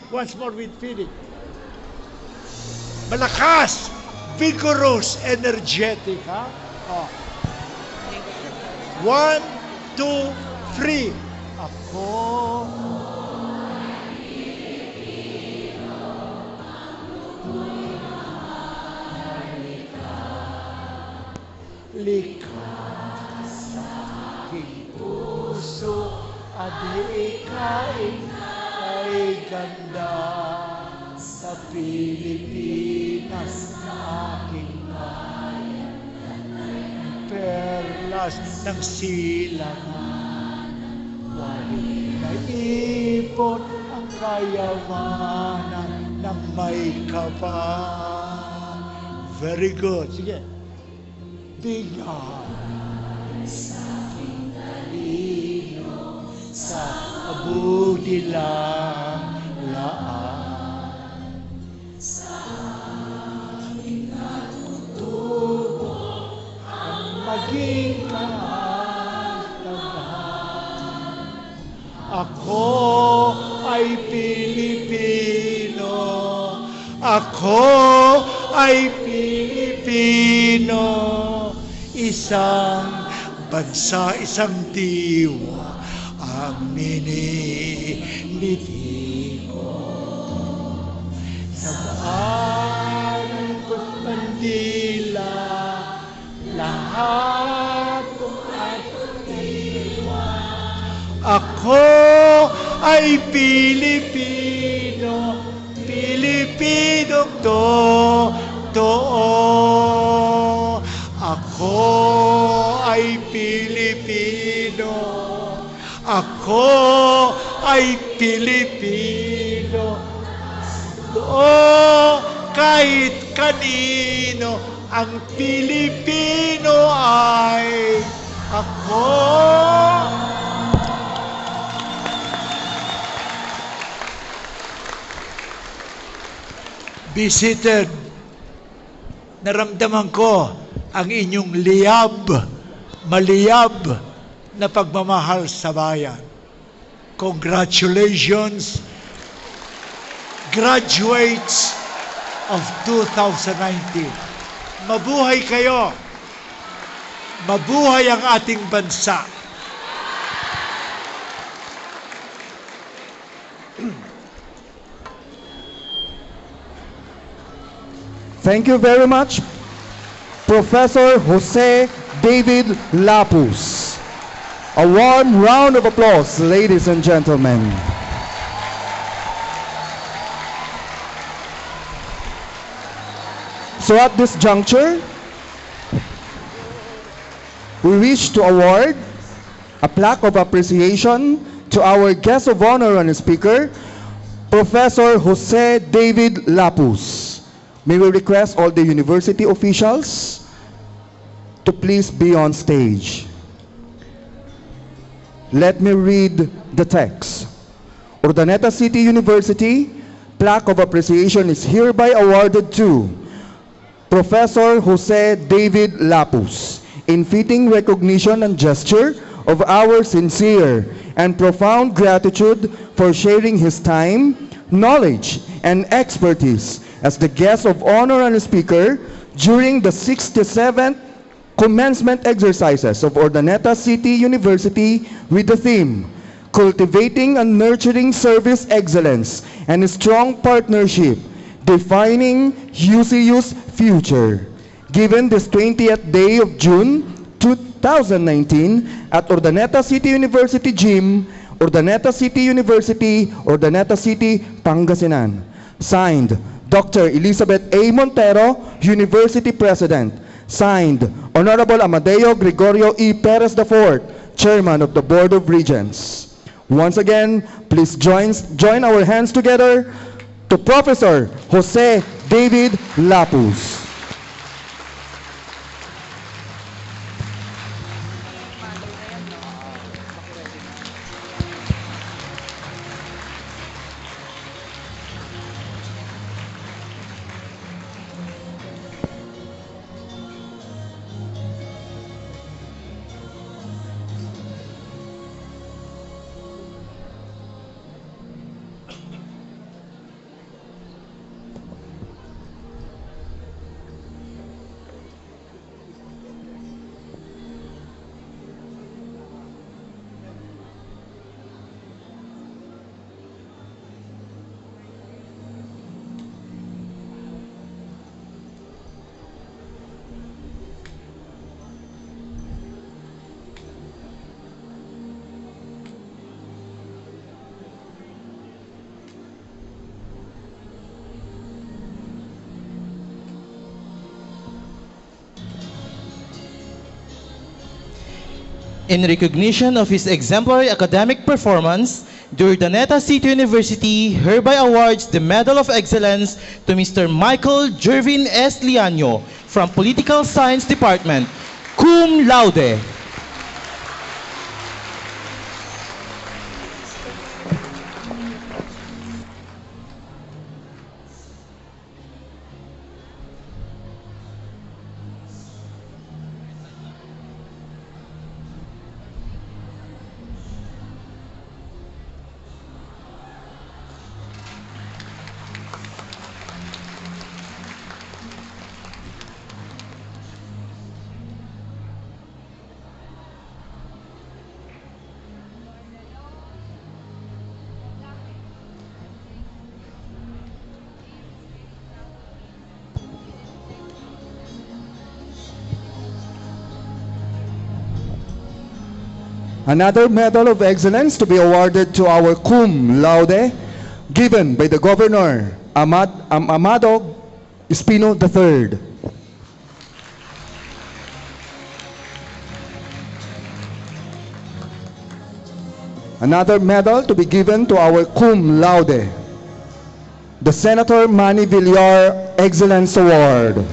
Malakas, vigorous, energetic, ha? 1, 2, 3. Ako. Likas sa aking puso at ikain ay ganda sa Pilipinas na aking bayan. Perlas ng silangan, walit na ipon ang kayamanan ng may kapal. Very good. Sige. Bigyan sa aking talino sa kabudilang laan. Sa aking natutubo ang maging kahandagan. Ako ay Pilipino. Ako ay Pilipino. Isang bansa, isang diwa ang minimiti ko. Sa bahay ko't bandila, lahat kong atiwan. Ako ay Pilipino, Pilipinong totoo. Ako ay Pilipino. Ako ay Pilipino. Kahit kanino, ang Pilipino ay ako. Be seated. Naramdaman ko ang inyong maliyab na pagmamahal sa bayan. Congratulations, graduates of 2019. Mabuhay kayo. Mabuhay ang ating bansa. Thank you very much, Professor Jose David Lapus. A warm round of applause, ladies and gentlemen. So at this juncture, we wish to award a plaque of appreciation to our guest of honor and speaker, Professor Jose David Lapus. May we request all the university officials to please be on stage. Let me read the text. Urdaneta City University, plaque of appreciation is hereby awarded to Professor Jose David Lapus, in fitting recognition and gesture of our sincere and profound gratitude for sharing his time, knowledge, and expertise as the guest of honor and speaker during the 67th commencement exercises of Urdaneta City University with the theme, Cultivating and Nurturing Service Excellence and Strong Partnership, Defining UCU's Future, given this 20th day of June 2019 at Urdaneta City University Gym, Urdaneta City University, Urdaneta City, Pangasinan. Signed, Dr. Elizabeth A. Montero, University President. Signed, Honorable Amadeo Gregorio E. Perez IV, Chairman of the Board of Regents. Once again, please join our hands together to Professor Jose David Lapus. In recognition of his exemplary academic performance, the Urdaneta City University hereby awards the Medal of Excellence to Mr. Michael Jervin S. Liano from Political Science Department, cum laude. Another Medal of Excellence to be awarded to our cum laude, given by the Governor Amado Espino III. Another medal to be given to our cum laude, the Senator Manny Villar Excellence Award.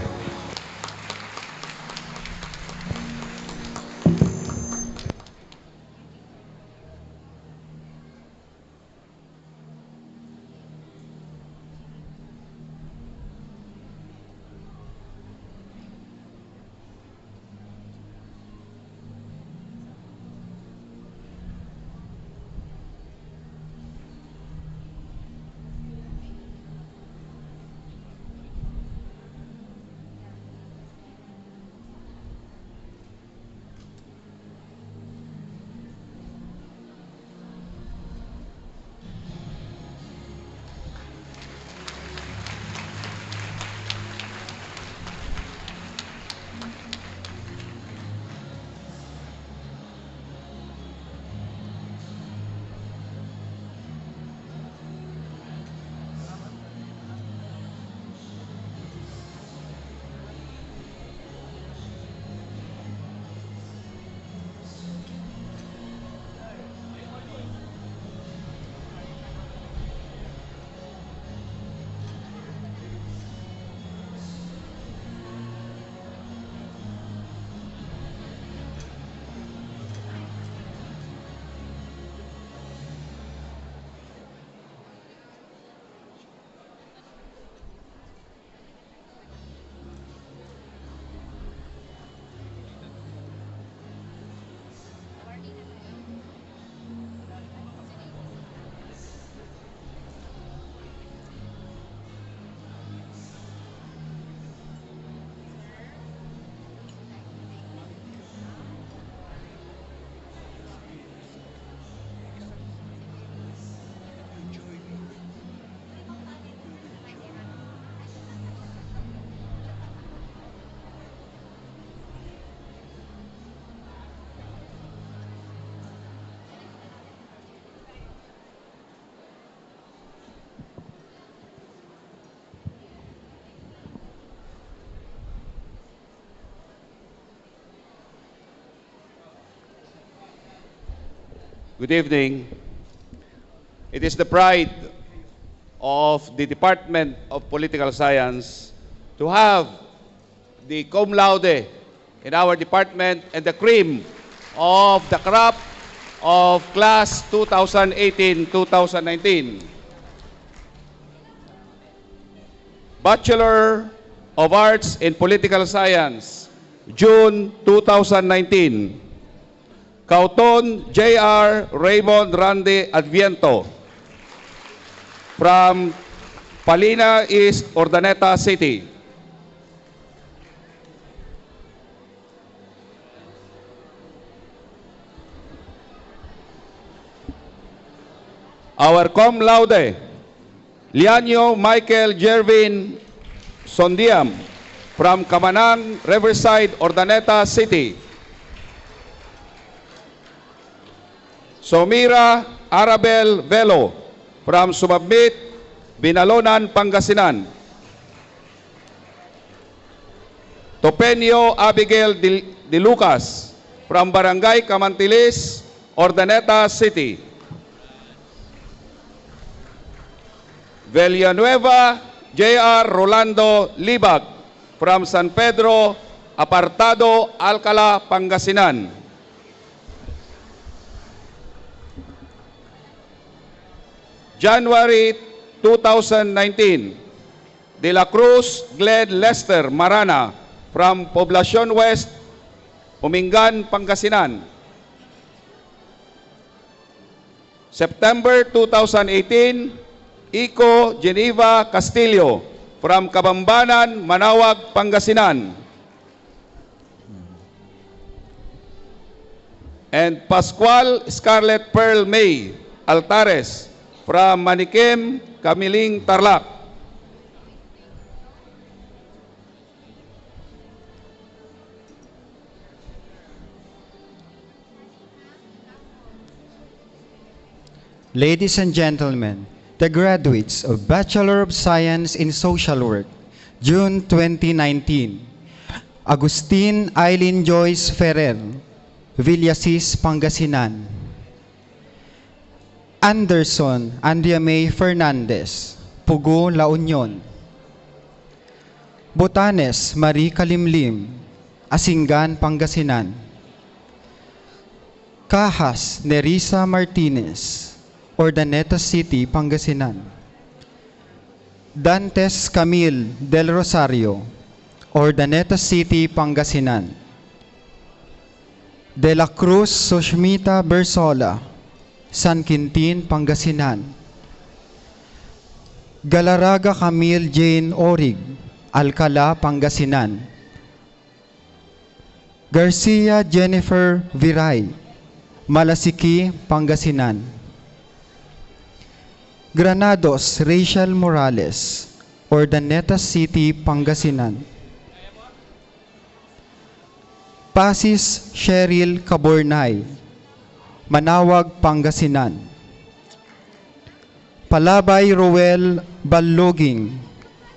Good evening. It is the pride of the Department of Political Science to have the cum laude in our department and the cream of the crop of class 2018-2019. Bachelor of Arts in Political Science, June 2019. Cauton J.R. Raymond Randy Adviento from Palina East, Urdaneta City. Our cum laude, Lianyo Michael Jervin Sondiam from Kamanang, Riverside, Urdaneta City. Somira Arabel Velo from Sumabmit, Binalonan, Pangasinan. Topenio Abigail de Lucas from Barangay Camantilis, Urdaneta City. Villanueva J.R. Rolando Libag from San Pedro, Apartado, Alcala, Pangasinan. January 2019, De La Cruz Glenn Lester Marana from Poblacion West, Umingan, Pangasinan. September 2018, Ico Geneva Castillo from Kabambanan, Manawag, Pangasinan. And Pascual Scarlett Pearl May Altares from Maniquem, Kamiling, Tarlac. Ladies and gentlemen, the graduates of Bachelor of Science in Social Work, June 2019, Agustin Eileen Joyce Ferrer, Villasis, Pangasinan. Anderson Andrea May Fernandez, Pugo, La Union. Botanes Marie Kalimlim, Asingan, Pangasinan. Cajas Nerissa Martinez, Urdaneta City, Pangasinan. Dantes Camille Del Rosario, Urdaneta City, Pangasinan. De La Cruz Soshmita Bersola, San Quintin, Pangasinan. Galaraga Camille Jane Orig, Alcala, Pangasinan. Garcia Jennifer Viray, Malasiki, Pangasinan. Granados Rachel Morales, Urdaneta City, Pangasinan. Pasis Cheryl Cabornay, Manawag, Pangasinan. Palabay Roel Balloging,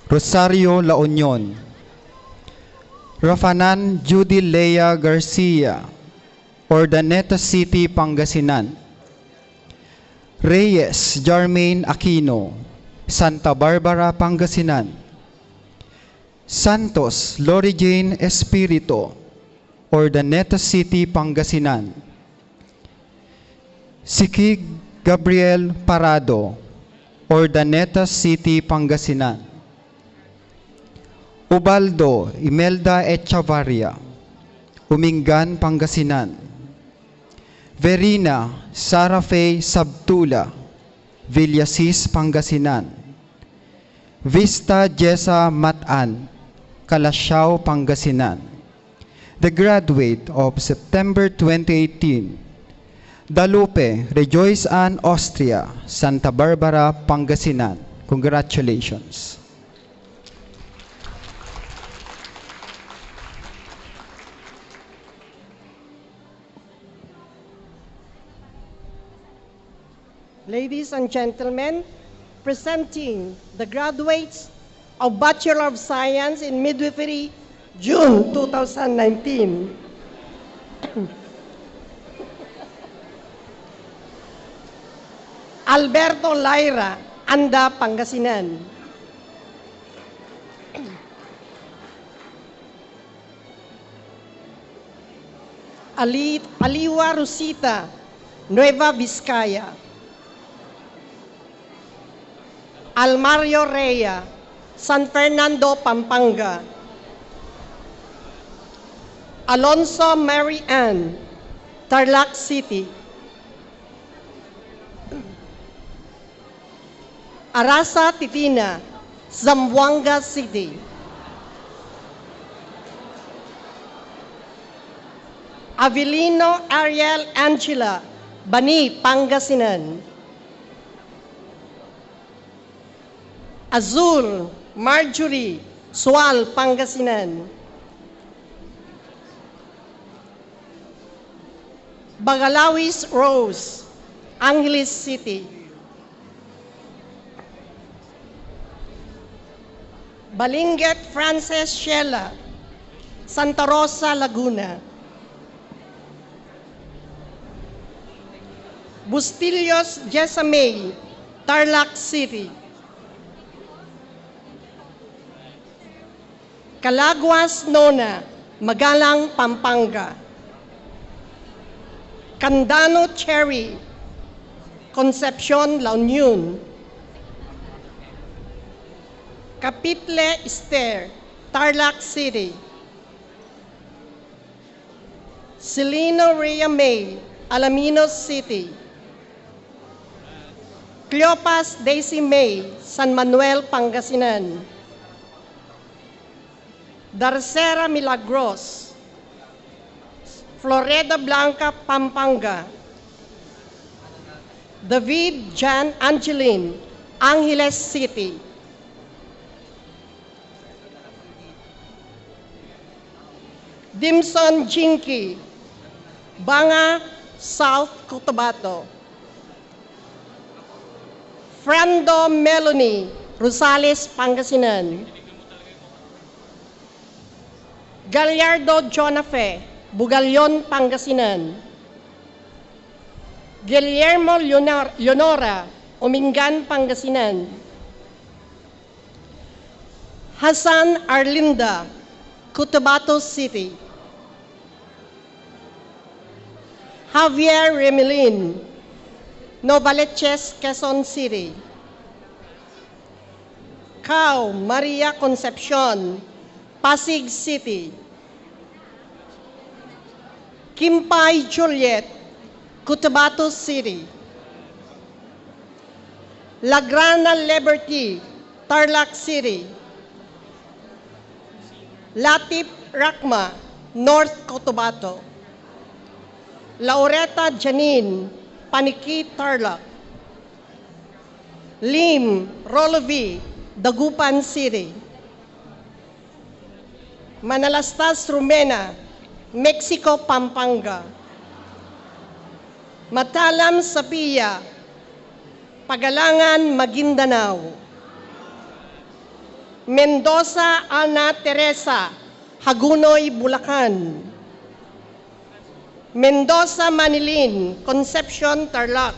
Rosario, La Union. Rafanan Judy Lea Garcia, Urdaneta City, Pangasinan. Reyes Jarmaine Aquino, Santa Barbara, Pangasinan. Santos Lori Jane Espirito, Urdaneta City, Pangasinan. Sikig Gabriel Parado, Urdaneta City, Pangasinan. Ubaldo Imelda Echavarria, Umingan, Pangasinan. Verina Sara Faye Sabtula, Villasis, Pangasinan. Vista Jessa Matan, Calasiao, Pangasinan. The graduate of September 2018, Dalupe Rejoice Ann Austria, Santa Barbara, Pangasinan. Congratulations. Ladies and gentlemen, presenting the graduates of Bachelor of Science in Midwifery, June 2019. Alberto Lyra, Anda, Pangasinan. Aliwa Rosita, Nueva Vizcaya. Almario Rhea, San Fernando, Pampanga. Alonso Mary Ann, Tarlac City. Arasa Titina, Zamboanga City. Avelino Ariel Angela, Bani, Pangasinan. Azul Marjorie, Sual, Pangasinan. Bagalawis Rose, Angeles City. Balinget Frances Sheila, Santa Rosa, Laguna. Bustillos Jessamay, Tarlac City. Calaguas Nona, Magalang, Pampanga. Candano Cherry, Concepcion, La Union. Capitle Esther, Tarlac City. Celino Rhea May, Alaminos City. Cleopas Daisy May, San Manuel, Pangasinan. Darcera Milagros, Florida Blanca, Pampanga. David Jan Angeline, Angeles City. Dimson Jinky, Banga, South Cotabato. Frando Melanie, Rosales, Pangasinan. Gallardo Jonafe, Bugalyon, Pangasinan. Guillermo Leonora, Umingan, Pangasinan. Hassan Arlinda, Cotabato City. Javier Remelin, Novaliches, Quezon City. Cao Maria Concepcion, Pasig City. Kimpay Juliet, Cotabato City. Lagrana Liberty, Tarlac City. Latif Rakma, North Cotabato. Laureta Janine, Paniki, Tarlac. Lim Rolovi, Dagupan City. Manalastas Rumena, Mexico, Pampanga. Matalam Sapia, Pagalangan, Maguindanao. Mendoza Ana Teresa, Hagunoy, Bulacan. Mendoza Manilin, Concepcion, Tarlac.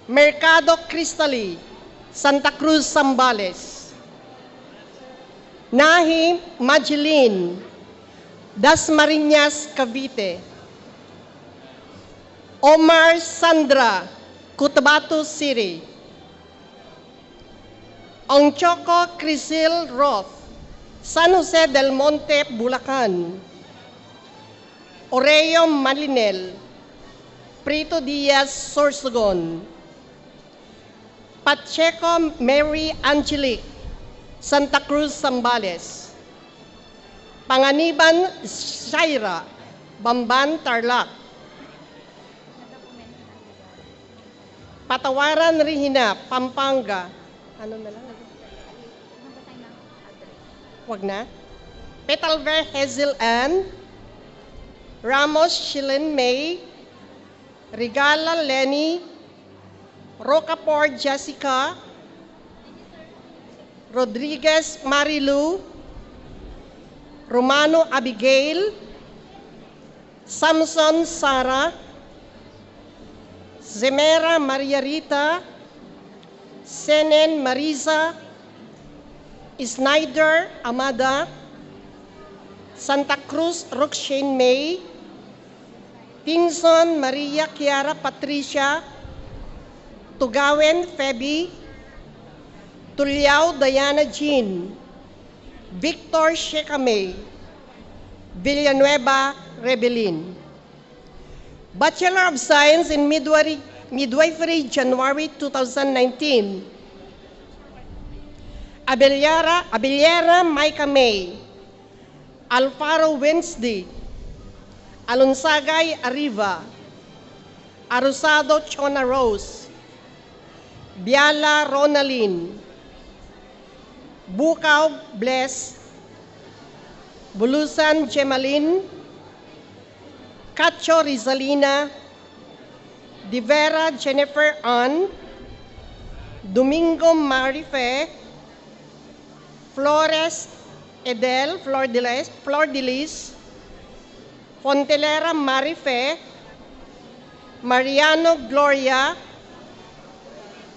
Mercado Cristali, Santa Cruz, Zambales. Nahi Magilin, Dasmariñas, Cavite. Omar Sandra, Cotabato City. Ongchoco Crisil Roth, San Jose del Monte, Bulacan. Oreo Malinel, Prito Diaz, Sorsogon. Pacheco Mary Angelique, Santa Cruz, Zambales. Panganiban Shaira, Bamban, Tarlac. Patawaran Rihina, Pampanga. Ano na lang? Wag na. Petalver Hazel Ann, Ramos Shilin May, Regala Lenny, Rocaport Jessica, Rodriguez Marilu, Romano Abigail, Samson Sara, Zemera Maria Rita, Senen Marisa, Snyder Amada, Santa Cruz Roxane May, Tinson Maria Chiara Patricia, Tugawen Feby, Tulyao Diana Jean, Victor Shekame, Villanueva Rebelin. Bachelor of Science in Midwifery, January 2019. Abellera Micah May, Alfaro Wednesday, Alonsagay Arriva, Arusado Chona Rose, Biala Ronalyn, Bukaw Bless, Bulusan Gemalin, Cacho Rizalina, Divera Jennifer Ann, Domingo Marife, Flores Edel Flor de Lis, Fontelera Marife, Mariano Gloria,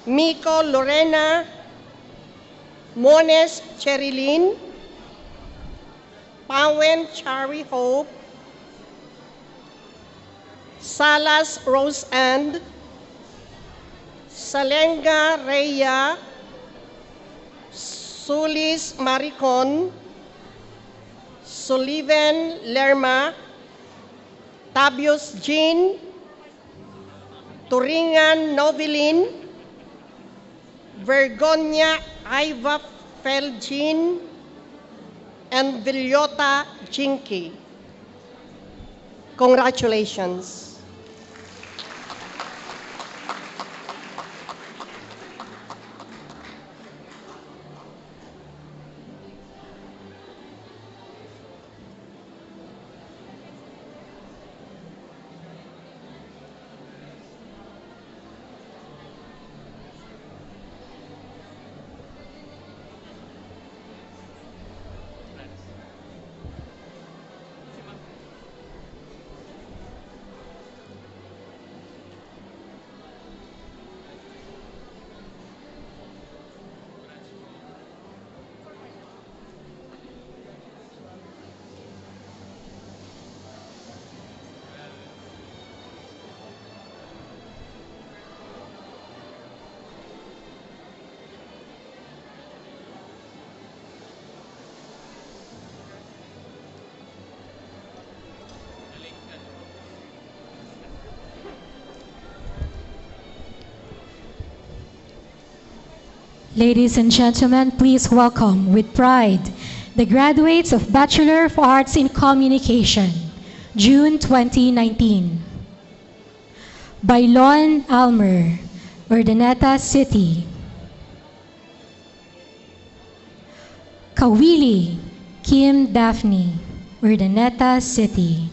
Miko Lorena, Mones Cherilyn, Pawen Chari Hope, Salas Rose and Salenga Rhea, Sulis Maricon, Sullivan Lerma, Tabius Jean, Turingan Novelin, Vergonia Iva Felgin, and Villota Jinky. Congratulations. Ladies and gentlemen, please welcome with pride the graduates of Bachelor of Arts in Communication, June 2019. Bailon Almer, Urdaneta City. Kawili Kim Daphne, Urdaneta City.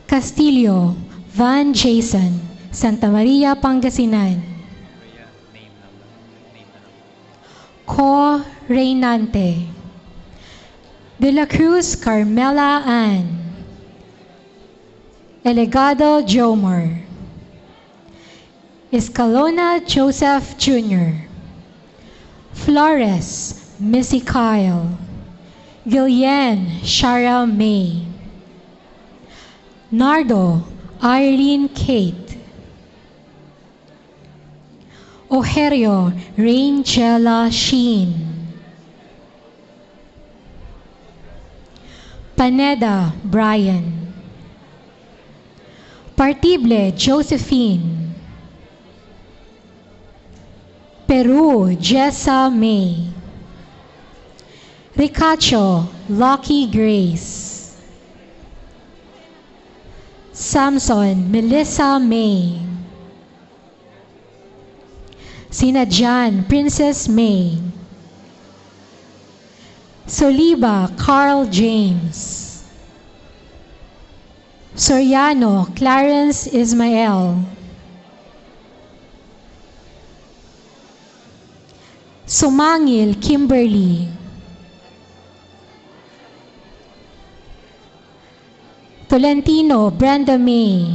Castillo Van Jason, Santa Maria, Pangasinan. Co Reynante. De la Cruz Carmela Ann. Elegado Jomar. Escalona Joseph Jr. Flores Missy Kyle. Gillian Shara May. Nardo Irene Kate. Ojerio Rangela Sheen. Paneda Brian. Partible Josephine. Peru Jessa May. Ricacho Lucky Grace. Samson Melissa May. Sinadjan Princess May. Soliba Carl James. Soriano Clarence Ismael. Sumangil Kimberly. Tolentino Brenda May.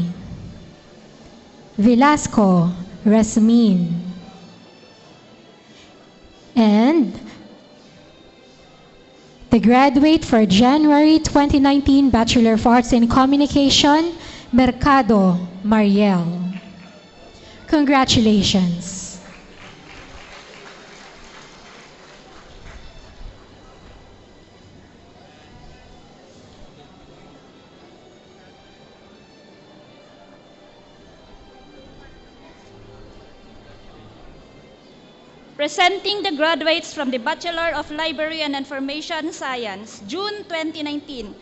Velasco Rasmin. And the graduate for January 2019 Bachelor of Arts in Communication, Mercado Mariel. Congratulations. Presenting the graduates from the Bachelor of Library and Information Science, June 2019,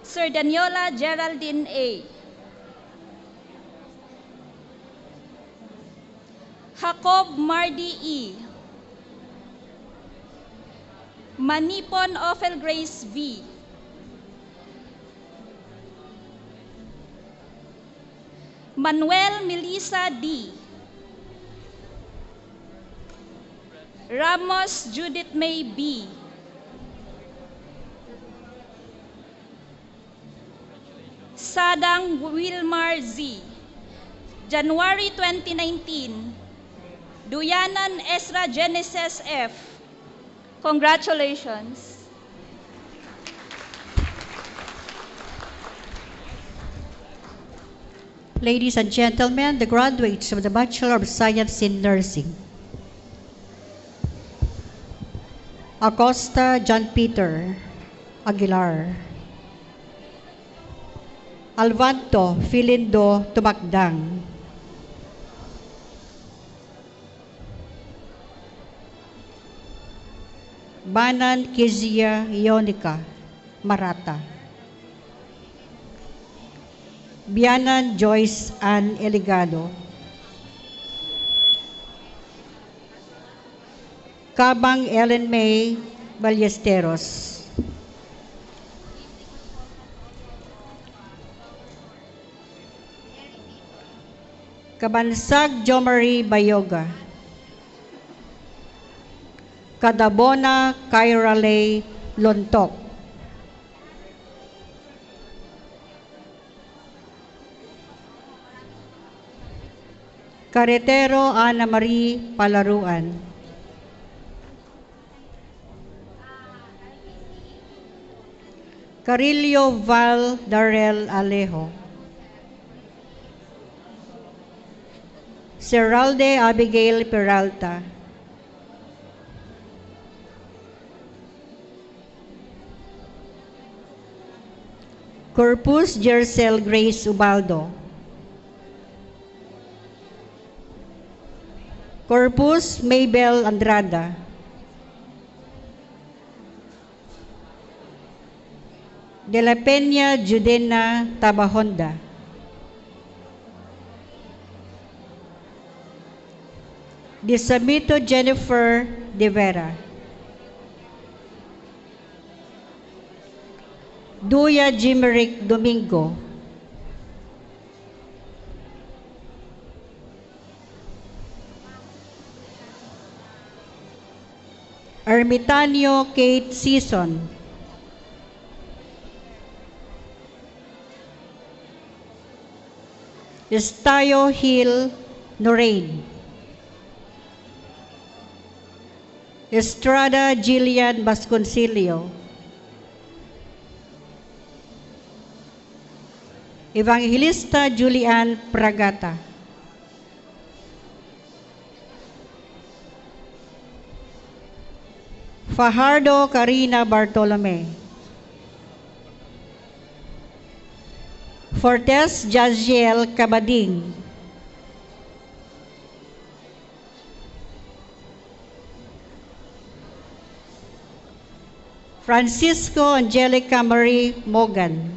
Sir Daniola Geraldine A. Jacob Mardi E. Manipon Ophel Grace V. Manuel Melissa D. Ramos Judith May B. Sadang Wilmar Z. January 2019, Duyanan Ezra Genesis F. Congratulations. Ladies and gentlemen, the graduates of the Bachelor of Science in Nursing. Acosta John Peter Aguilar. Alvanto Filindo Tumakdang. Banan Kizia Ionica Marata. Bianan Joyce Ann Eligado. Kabang Ellen May Ballesteros. Kabansag Jomari Bayoga. Kadabona Kairale Lontok. Carretero Ana Marie Palaruan. Carillo Val Darrell Alejo. Seralde Abigail Peralta. Corpus Jercel Grace Ubaldo. Corpus Maybel Andrada. De la Peña Judena Tabahonda. De Sabito Jennifer De Vera. Duya Jimerick Domingo. Ermitanio Kate Season. Estayo Hill Norain. Estrada Jillian Vasconcelio. Evangelista Julian Pragata. Fajardo Karina Bartolome. Fortes Jaziel Cabading. Francisco Angelica Marie Morgan.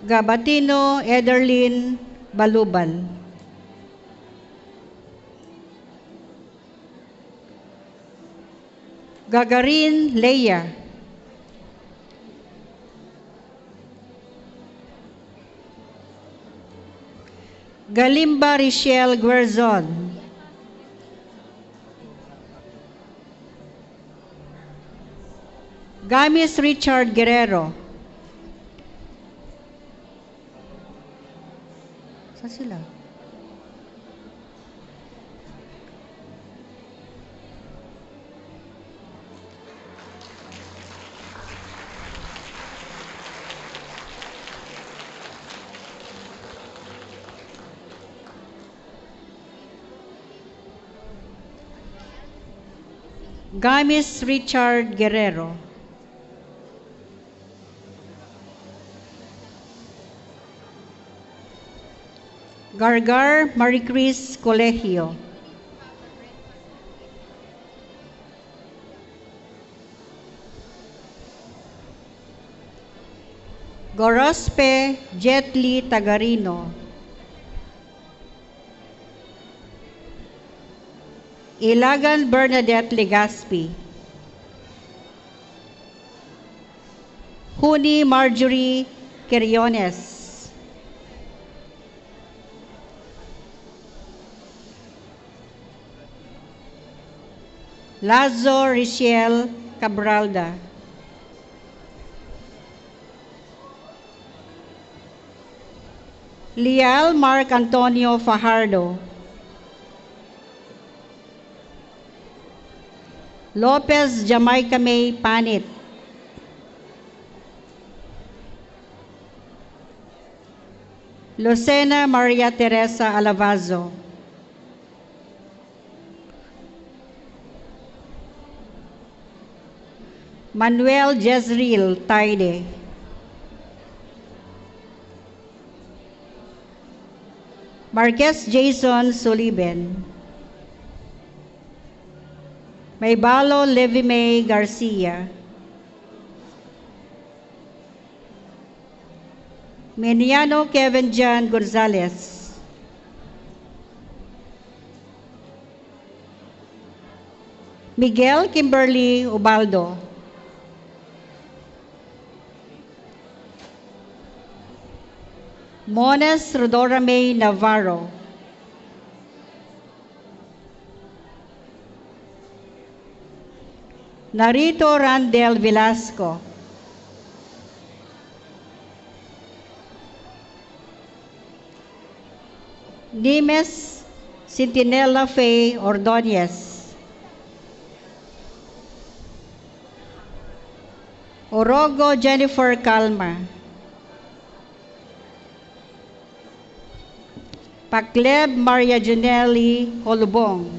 Gabatino Ederlyn Baluban. Gagarin Leia. Galimba Richelle Guerzon. Gamis Richard Guerrero. Saan sila? Gamis Richard Guerrero. Gargar Maricris Colegio. Gorospe Jetli Tagarino. Ilagan Bernadette Legaspi. Huni Marjorie Quiriones. Lazo Richelle Cabralda. Lial Mark Antonio Fajardo. Lopez Jamaica May Panit. Lucena Maria Teresa Alavazo. Manuel Jezreel Taide. Marquez Jason Sullivan. Maybalo Levi May Garcia. Meniano Kevin John Gonzalez. Miguel Kimberly Ubaldo. Mones Rodora May Navarro. Narito Randel Velasco. Nimes Centinela Faye Ordonez. Orogo Jennifer Calma. Pacleb Maria Junelli Holubong.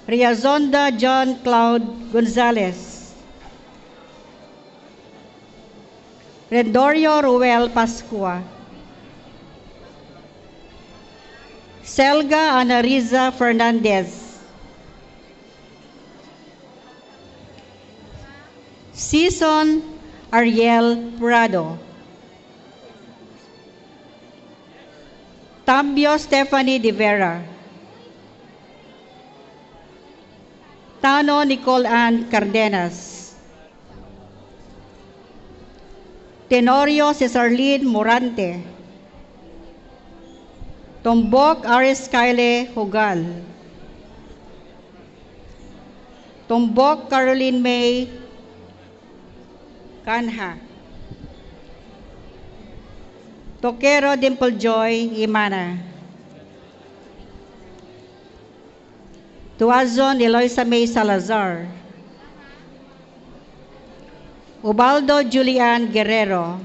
Riazonda John Cloud Gonzalez. Rendorio Ruel Pascua. Selga Anariza Fernandez. Season Ariel Prado. Tambio Stephanie De Vera. Tano Nicole Ann Cardenas. Tenorio Cesarlin Morante. Tombok Aris Kyle Hugal. Tombok Caroline May Kanha. Toquero Dimple Joy Imana. Tuazon Eloisa May Salazar. Ubaldo Julian Guerrero.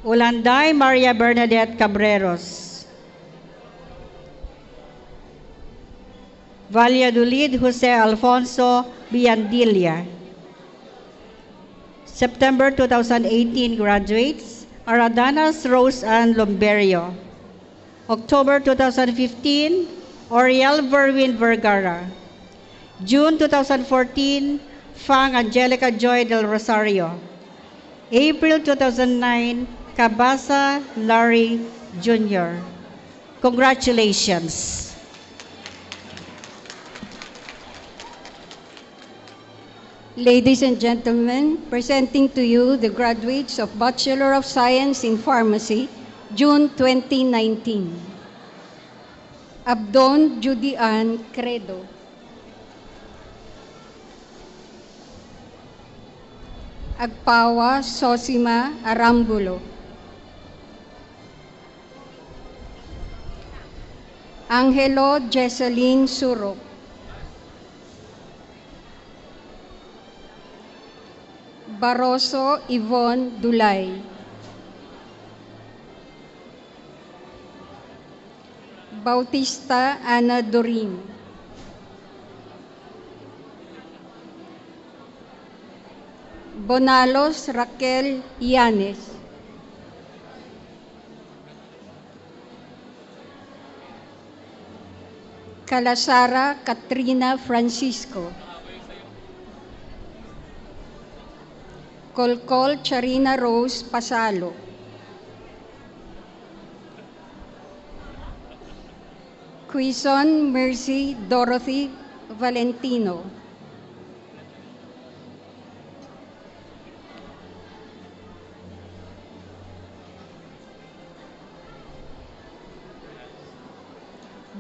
Ulanday Maria Bernadette Cabreros. Valladolid Jose Alfonso Biandilla. September 2018 graduates, Aradanas Rose Ann Lomberio. October 2015, Oriel Verwin Vergara. June 2014, Fang Angelica Joy del Rosario. April 2009, Cabasa Larry Jr. Congratulations. Ladies and gentlemen, presenting to you the graduates of Bachelor of Science in Pharmacy, June 2019. Abdon Judian Credo. Agpawa Sosima Arambulo. Angelo Jesseline Surok. Barroso Yvonne Dulay. Bautista Ana Dorin. Bonalos Raquel Yanes. Calasara Katrina Francisco. Colcol Charina Rose Pasalo. Quizon Mercy Dorothy Valentino.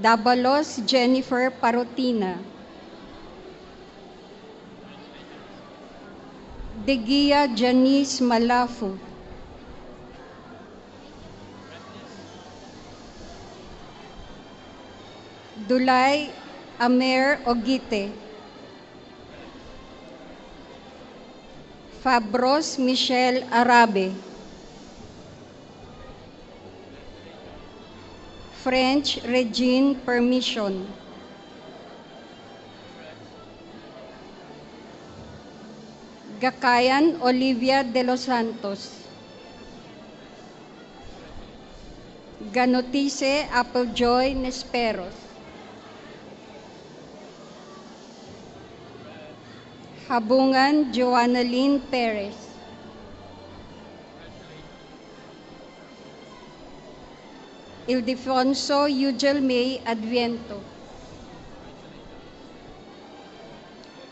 Dabalos Jennifer Parotina. Degia Janice Malafu. Dulay Amer Ogite. Fabros Michelle Arabe. French Regine Permission. Gakayan Olivia de los Santos. Ganotice Applejoy Nesperos. Habungan Joannaline Perez. Ildefonso Eugel May Adviento.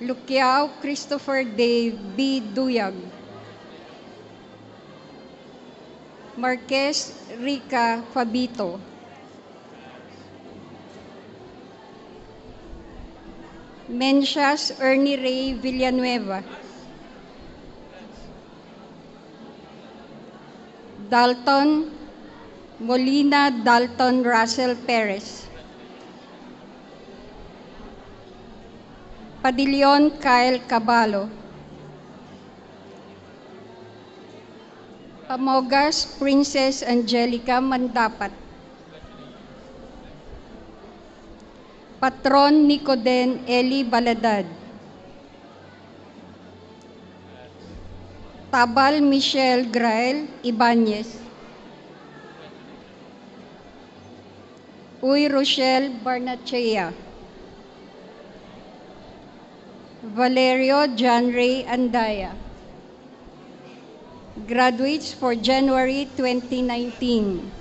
Luquiao Christopher Dave B. Duyag. Marquez Rica Fabito. Mencias Ernie Ray Villanueva. Dalton Molina Dalton Russell Perez. Padillon Kyle Caballo. Pamogas Princess Angelica Mandapat. Patron Nicoden Eli Baladad. Tabal Michelle Grael Ibanez. Uy Rochelle Barnachea. Valerio John Ray Andaya. Graduates for January 2019.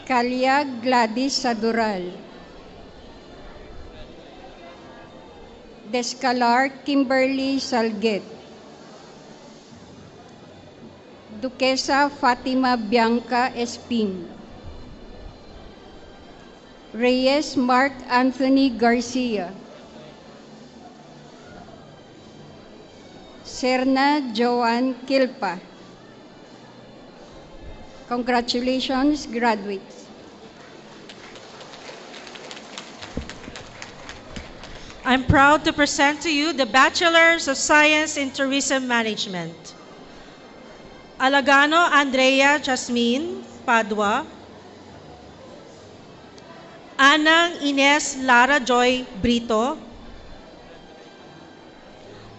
Kalia Gladys Sadural. Descalar Kimberly Salget. Duquesa Fatima Bianca Espin. Reyes Mark Anthony Garcia. Serna Joan Kilpa. Congratulations, graduates. I'm proud to present to you the Bachelors of Science in Tourism Management. Alagano Andrea Jasmine Padua. Anang Ines Lara Joy Brito.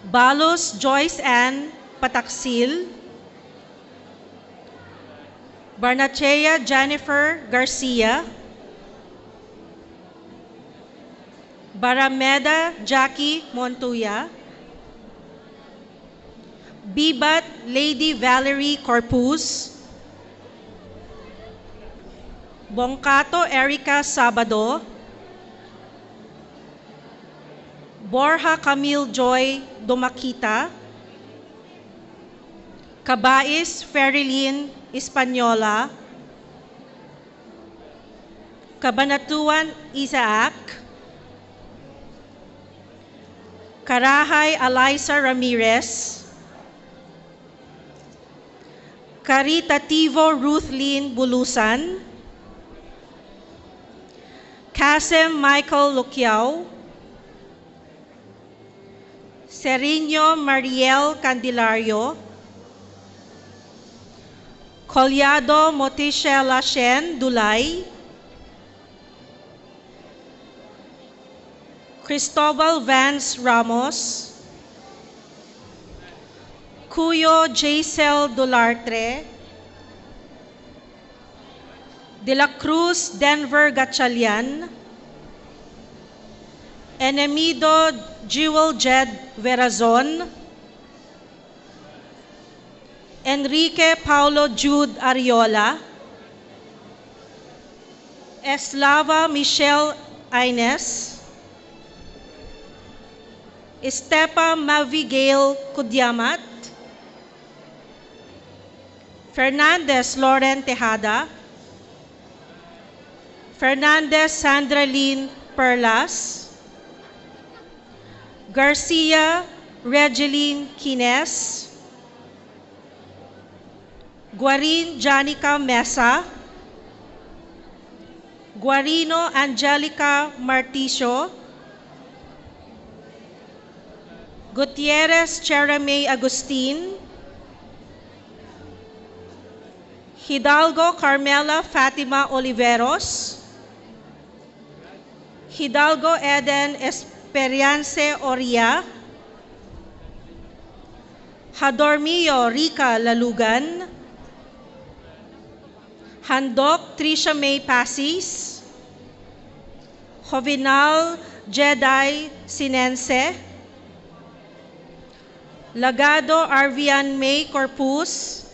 Balos Joyce Ann Pataksil. Barnachea Jennifer Garcia. Barameda Jackie Montuya. Bibat Lady Valerie Corpus. Bongkato Erica Sabado. Borja Camille Joy Domakita. Cabais Ferilyn Española. Cabanatuan Isaac, Karahay Eliza Ramirez, Caritativo Ruthlyn Bulusan, Kasem Michael Luquiao, Serino Mariel Candelario, Collado Motisela Shen Dulay, Cristobal Vance Ramos, Cuyo Jaisel Dulartre, De La Cruz Denver Gatchalian, Enemido Jewel Jed Verazon, Enrique Paulo Jude Ariola, Eslava Michelle Ines, Estepa Mavigale Kudiamat, Fernandez Loren Tejada, Fernandez Sandralyn Perlas, Garcia Regeline Kines, Guarin Janica Mesa, Guarino Angelica Marticio, Gutierrez Cherame Agustin, Hidalgo Carmela Fatima Oliveros, Hidalgo Eden Esperiance Oria, Hadormio Rica Lalugan, Handok Trisha May Pasis, Jovinal Jedi Sinense, Lagado Arvian May Corpus,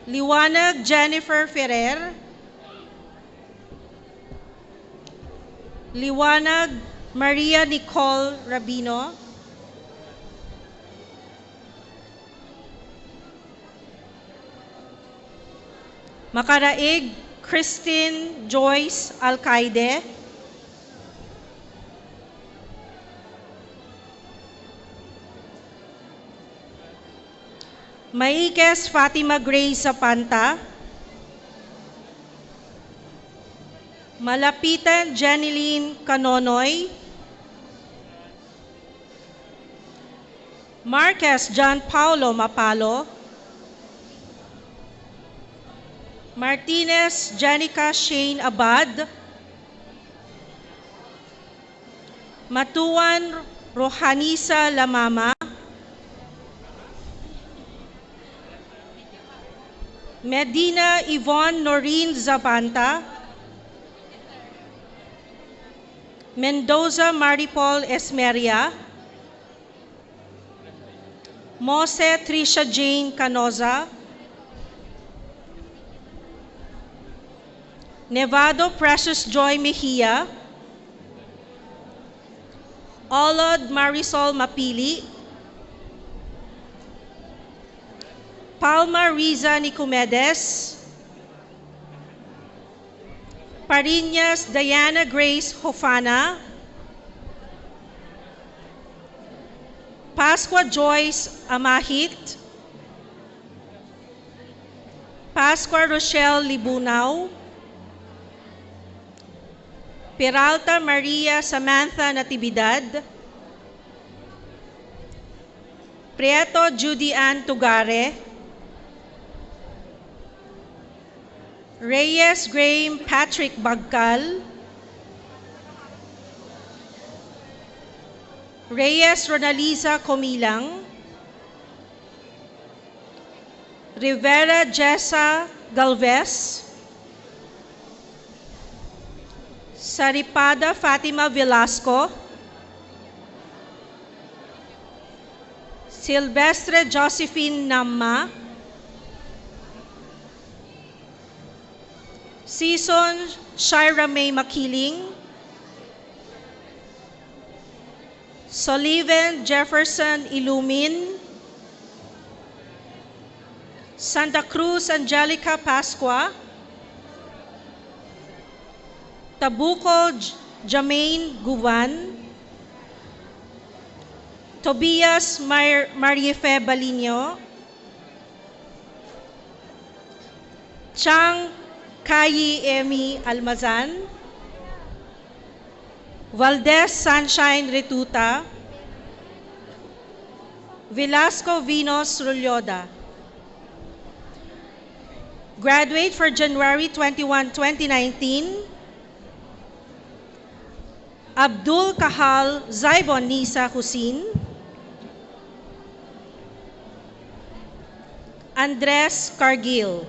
Liwanag Jennifer Ferrer, Liwanag Maria Nicole Rabino, Makaraig Christine Joyce Alcaide, Maikes Fatima Grace Zapanta, Malapitan Jeneline Canonoy, Marquez John Paulo Mapalo, Martinez Janica Shane Abad, Matuan Rohanisa Lamama, Medina Yvonne Noreen Zapanta, Mendoza Maripol Esmeria, Mose Trisha Jane Canoza, Nevado Precious Joy Mejia, Olod Marisol Mapili, Palma Riza Nicomedes, Parinas Diana Grace Hofana, Pascua Joyce Amahit, Pascua Rochelle Libunaw, Peralta Maria Samantha Natividad, Prieto Judy Ann Tugare, Reyes Graham Patrick Bagcal, Reyes Ronaliza Comilang, Rivera Jessa Galvez, Saripada Fatima Velasco, Silvestre Josephine Namma, Season Shira May Makiling, Sullivan Jefferson Ilumin, Santa Cruz Angelica Pasqua, Tabuco Jamaine Guvan, Tobias Mariefe Balino, Chang Kayi Emi Almazan, Valdez Sunshine Retuta, Velasco Vinos Rulyoda. Graduate for January 21, 2019, Abdul Kahal Zaibon Nisa Husin, Andres Cargill.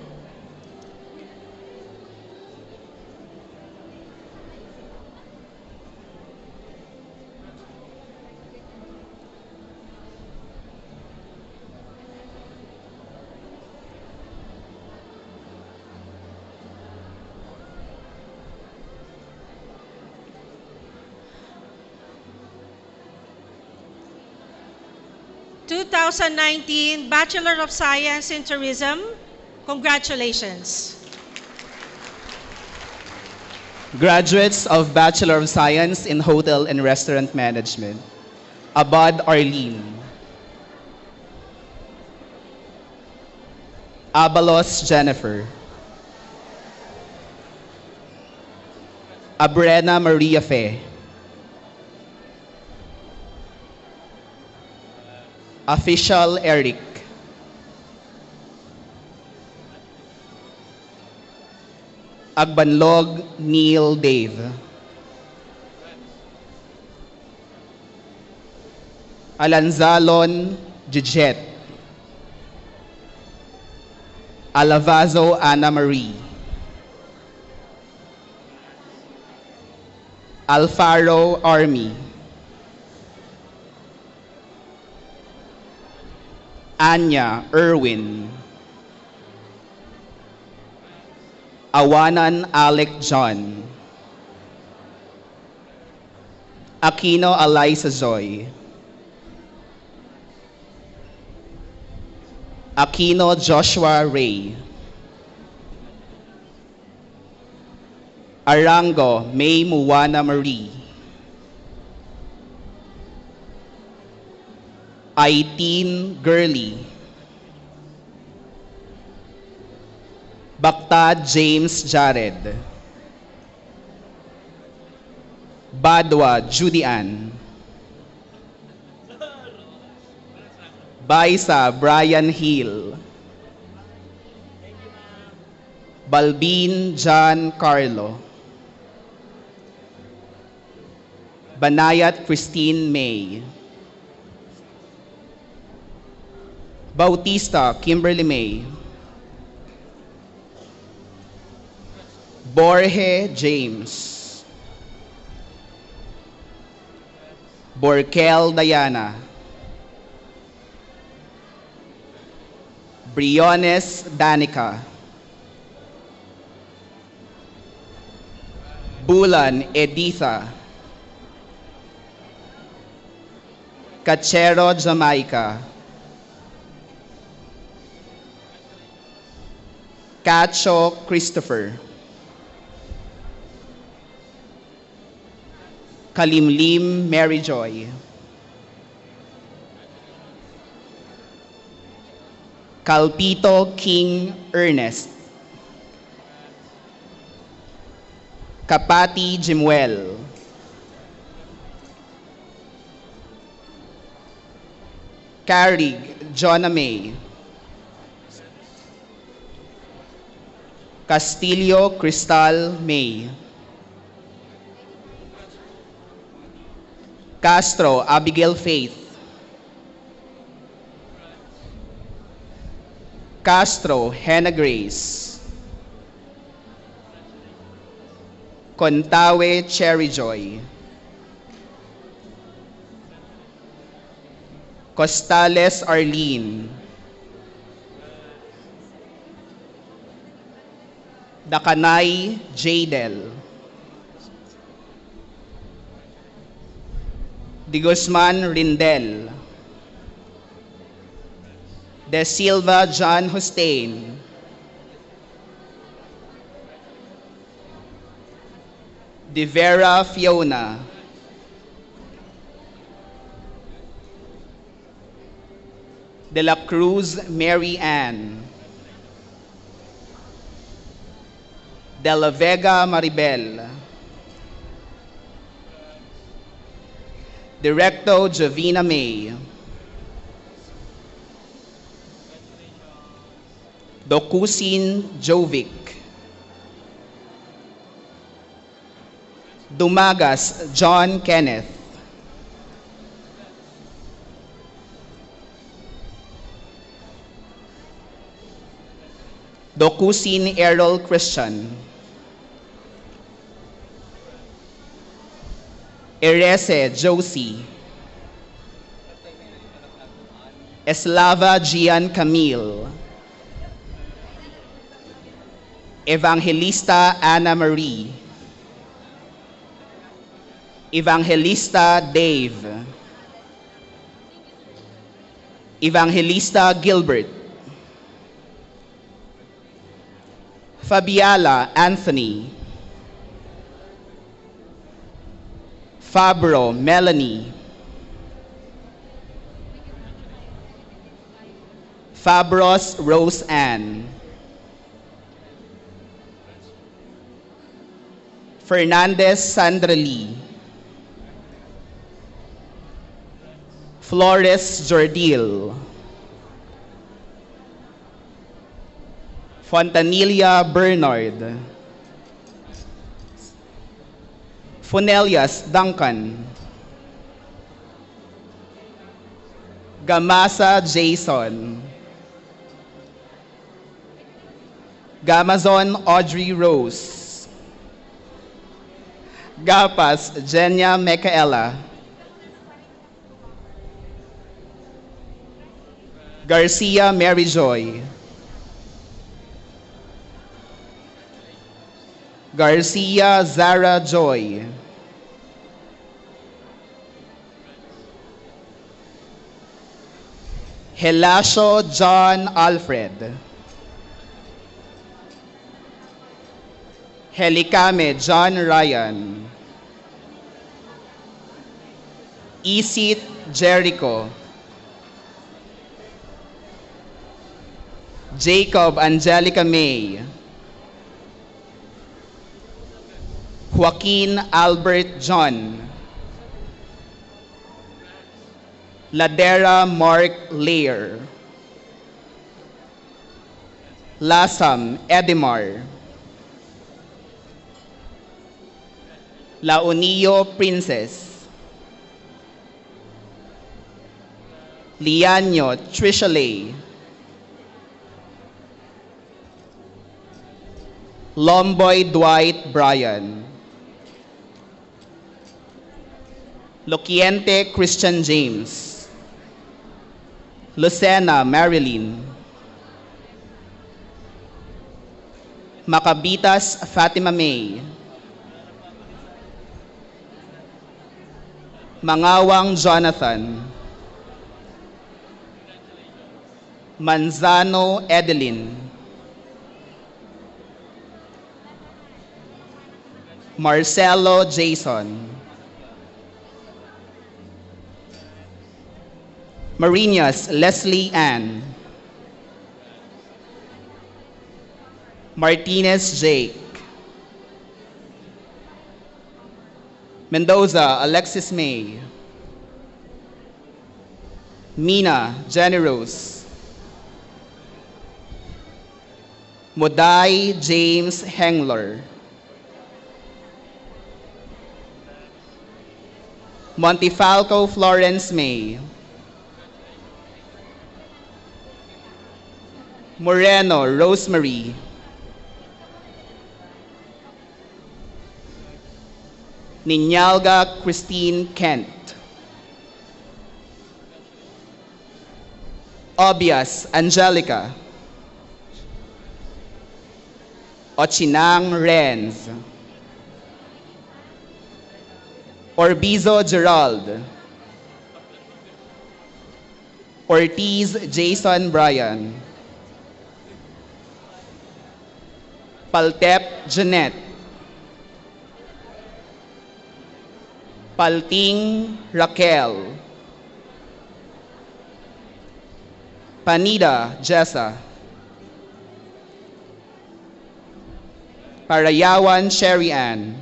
(2019) Bachelor of Science in Tourism. Congratulations. Graduates of Bachelor of Science in Hotel and Restaurant Management. Abad Arlene. Abalos Jennifer. Abrena Maria Fe. Official Eric. Agbanlog Neil Dave. Alanzalon Jijet. Alavazo Ana Marie. Alfaro Army. Anya Erwin. Awanan Alec John. Aquino Eliza Zoy. Aquino Joshua Ray. Arango May Muwana Marie. Aiteen Gurley. Baktad James Jared. Badwa Judy Ann. Baisa Brian Hill. Balbin John Carlo. Banayat Christine May. Bautista Kimberly May. Borge James. Borkel Diana. Briones Danica. Bulan Editha. Cachero Jamaica. Cacho Christopher. Kalimlim Mary Joy. Calpito King Ernest. Kapati Jimuel. Carig Jonna May. Castillo Cristal May. Castro Abigail Faith. Castro Hannah Grace. Contawe Cherry Joy. Costales Arlene. Dakanay Jadel. Di Guzman Rindel. De Silva John Hustain, De Vera Fiona, De la Cruz Mary Ann, De la Vega Maribel, Directo Jovina May, Dokusin Jovic, Dumagas John Kenneth, Dokusin Errol Christian, Erese Josie, Eslava Gian Camille, Evangelista Ana Marie, Evangelista Dave, Evangelista Gilbert, Fabiala Anthony, Fabro Melanie, Fabros Rose Ann, Fernandez Sandra Lee, Flores Jordil, Fontanilla Bernard, Funelias Duncan, Gamasa Jason, Gamazon Audrey Rose, Gapas Jenya Micaela, Garcia Mary Joy, Garcia Zara Joy, Helasio John Alfred, Helicame John Ryan, Isit Jericho, Jacob Angelica May, Joaquin Albert John, Ladera Mark Lair, Lasam Edimar, Launillo Princess, Lianyo Trishalay, Lomboy Dwight Bryan, Loquiente Christian James, Lucena Marilyn, Macabitas Fatima May, Mangawang Jonathan, Manzano Edeline, Marcelo Jason, Marinas Leslie Ann, Martinez Jake, Mendoza Alexis May, Mina Jenny Rose, Moday James Hengler, Montifalco Florence May, Moreno Rosemary, Ninyalga Christine Kent, Obias Angelica, Ochinang Renz, Orbizo Gerald, Ortiz Jason Brian. Paltep Jeanette. Palting Raquel. Panida Jessa. Parayawan Sherry Ann.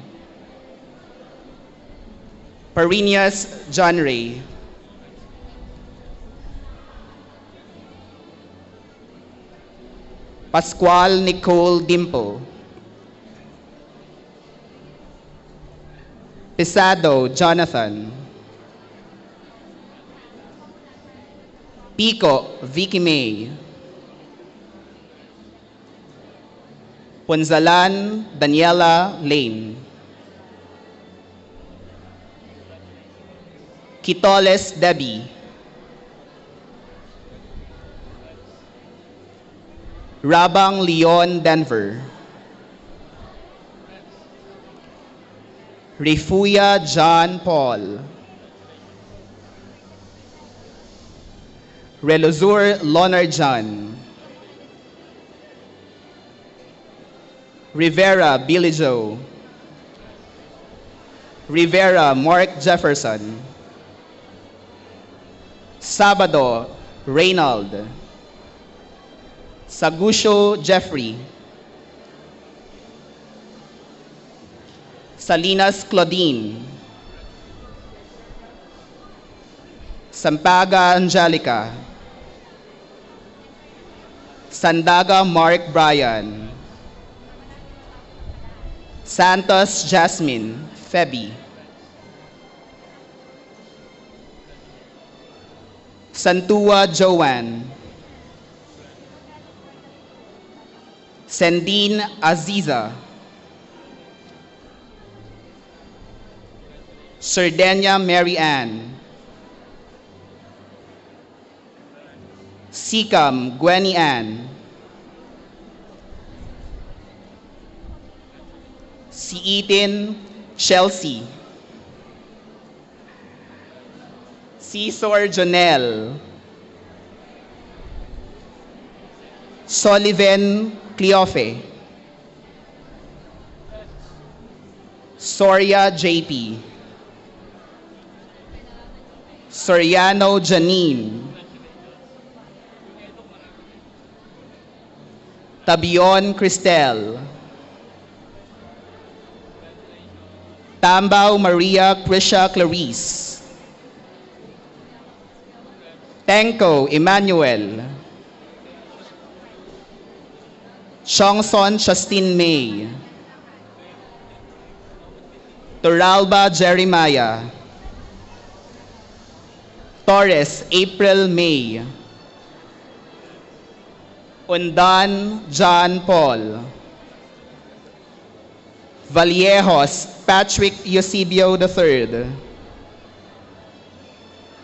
Parinias John Ray. Pascual Nicole Dimple. Pisado Jonathan. Pico Vicky May. Ponzalan Daniela Lane. Quitoles Debbie. Rabang Leon Denver. Rifuya John Paul. Reluzur Lonar John. Rivera Billy Joe. Rivera Mark Jefferson. Sabado Reynald. Sagusho Jeffrey. Salinas Claudine. Sampaga Angelica. Sandaga Mark Brian. Santos Jasmine Feby. Santua Joanne. Sendine Aziza. Sardenia Mary Ann. Sikam Gwenny Ann. Siitin Chelsea. Cesar Jonel. Sullivan Cleofe. Soria JP. Soriano Janine. Tabion Cristel. Tambao Maria Krisha Clarice. Tenko Emmanuel. Chongson Justin May. Turalba Jeremiah. Torres April May. Undan John Paul. Vallejos Patrick Eusebio III.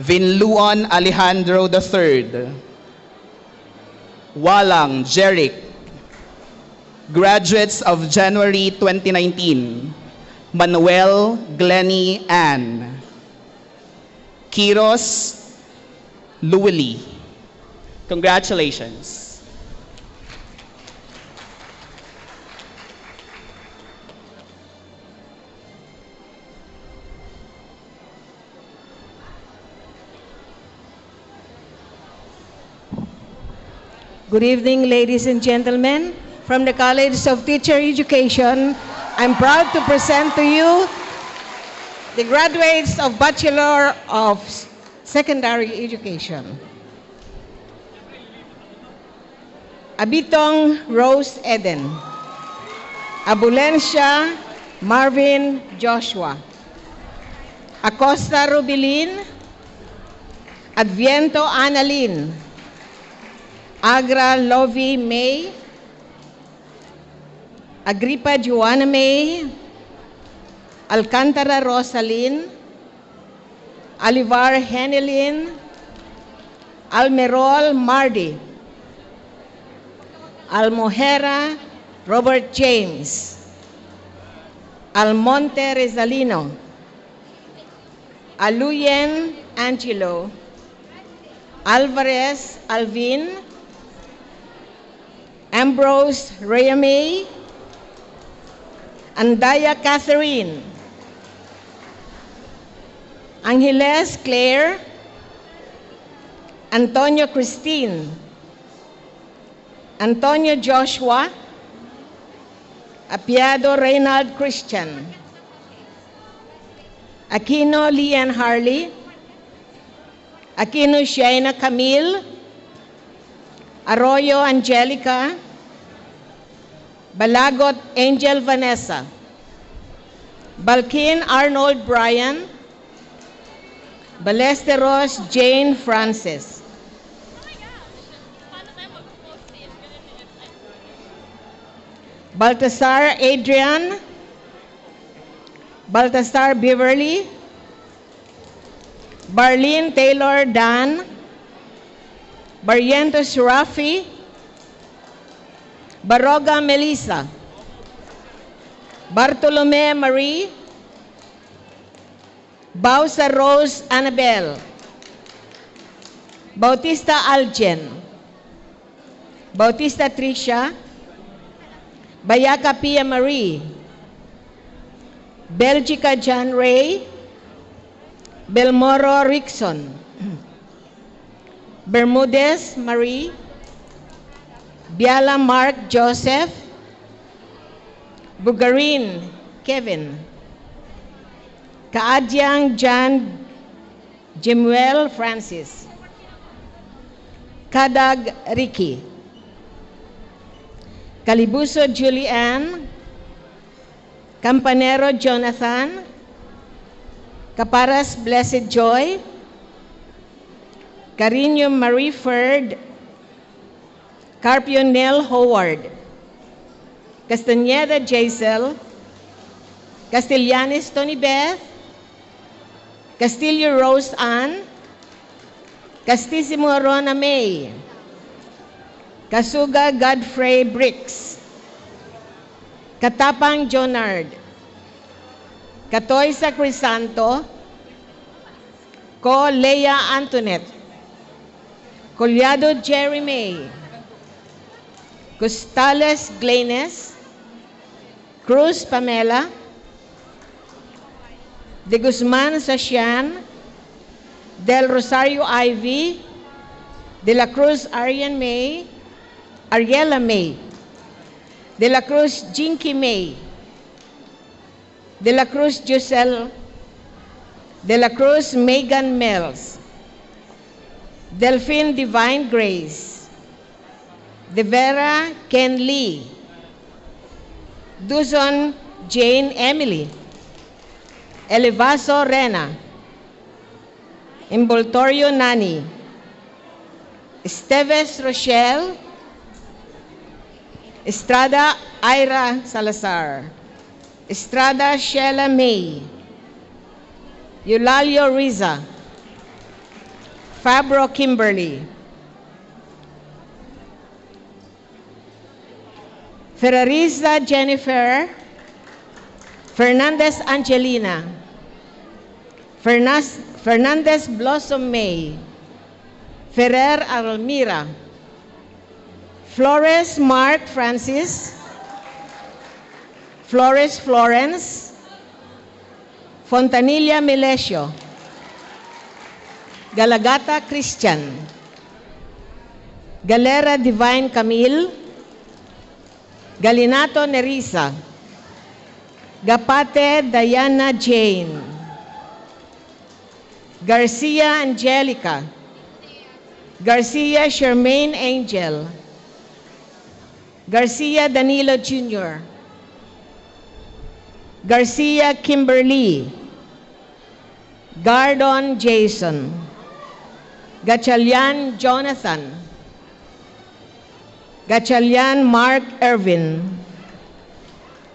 Vinluon Alejandro III. Walang Jeric. Graduates of January 2019. Manuel Glenny Ann. Kiros Luwili. Congratulations. Good evening, ladies and gentlemen. From the College of Teacher Education, I'm proud to present to you the graduates of Bachelor of Secondary Education. Abitong Rose Eden. Abulencia Marvin Joshua. Acosta Rubilin. Adviento Annalyn. Agra Lovie May. Agripa Joanna May. Alcantara Rosalyn. Alivar Henelin. Almerol Mardi. Almohera Robert James. Almonte Rezalino. Aluyen Angelo. Alvarez Alvin, Ambrose Reyame, Andaya Catherine, Angeles Claire, Antonio Christine, Antonio Joshua, Apiado Reynald Christian, Aquino Lian Harley, Aquino Shaina Camille, Arroyo Angelica, Balagot Angel Vanessa, Balkin Arnold Brian, Balesteros Jane Francis, Baltasar Adrian, Baltasar Beverly, Barlene Taylor Dan, Barrientos Rafi, Baroga Melissa, Bartolome Marie, Bausa Rose Annabel, Bautista Algen, Bautista Tricia, Bayaka Pia Marie, Belgica John Ray, Belmoro Rickson, Bermudez Marie, Biala Mark Joseph, Bugarin Kevin, Kaadyang John Jimuel Francis, Kadag Ricky, Calibuso Julianne, Campanero Jonathan, Caparas Blessed Joy, Carino Marie Ferd, Carpio Nell Howard, Castañeda Jaisel, Castellanes Tony Beth, Castillo Rose Ann, Castísimo Rona May, Kasuga Godfrey Bricks, Katapang Jonard, Katoy Crisanto, Ko Leia Antoinette, Collado Jerry May, Costales Gleines, Cruz Pamela, De Guzman Sashian, Del Rosario Ivy, De la Cruz Ariana May, De la Cruz Jinky May, De la Cruz Giselle, De la Cruz Megan Mills, Delphine Divine Grace, De Vera Ken Lee, Duzon Jane Emily, Elevaso Rena, Envoltorio Nani, Esteves Rochelle, Estrada Ira Salazar, Estrada Sheila May, Eulalio Riza, Fabro Kimberly, Ferrariza Jennifer, Fernandez Angelina, Fernandez Blossom May, Ferrer Almira, Flores Mark Francis, Flores Florence, Fontanilla Melesio, Galagata Christian, Galera Divine Camille, Galinato Nerissa, Gapate Diana Jane, Garcia Angelica, Garcia Charmaine Angel, Garcia Danilo Jr., Garcia Kimberly, Gardon Jason, Gachalian Jonathan, Gachalian Mark Irvin,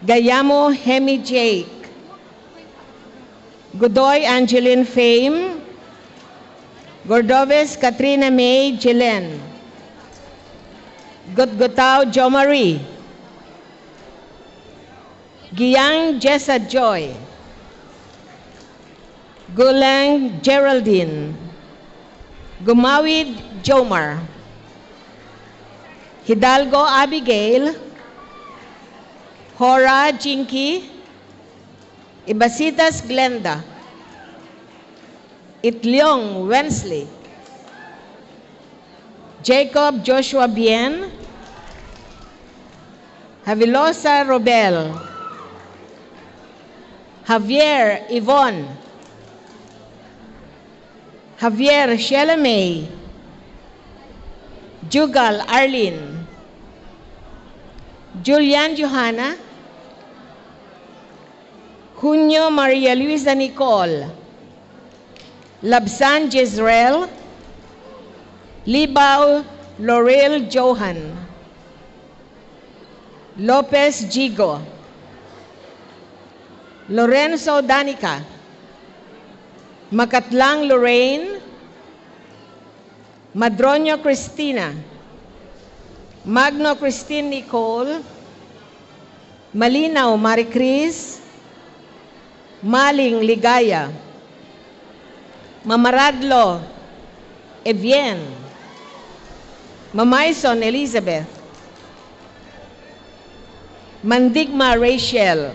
Gayamo Hemi Jake, Godoy Angeline Fame, Gordoves Katrina May Jilen, Gutgutao Jo Marie, Giyang Jessa Joy, Gulang Geraldine, Gumawid Jomar, Hidalgo Abigail, Hora Jinky, Ibasitas Glenda, Itliong Wensley, Jacob Joshua Bien, Havilosa Robel, Javier Yvonne, Javier Shelamay, Jugal Arlene, Julian Johanna, Junio Maria Luisa Nicole, Labsan Jezreel, Libao Laurel Johan, Lopez Jigo, Lorenzo Danica, Makatlang Lorraine, Madroño Cristina, Magno Christine Nicole, Malinaw Maricris, Maling Ligaya, Mamaradlo Evian, Mamaison Elizabeth, Mandigma Rachel,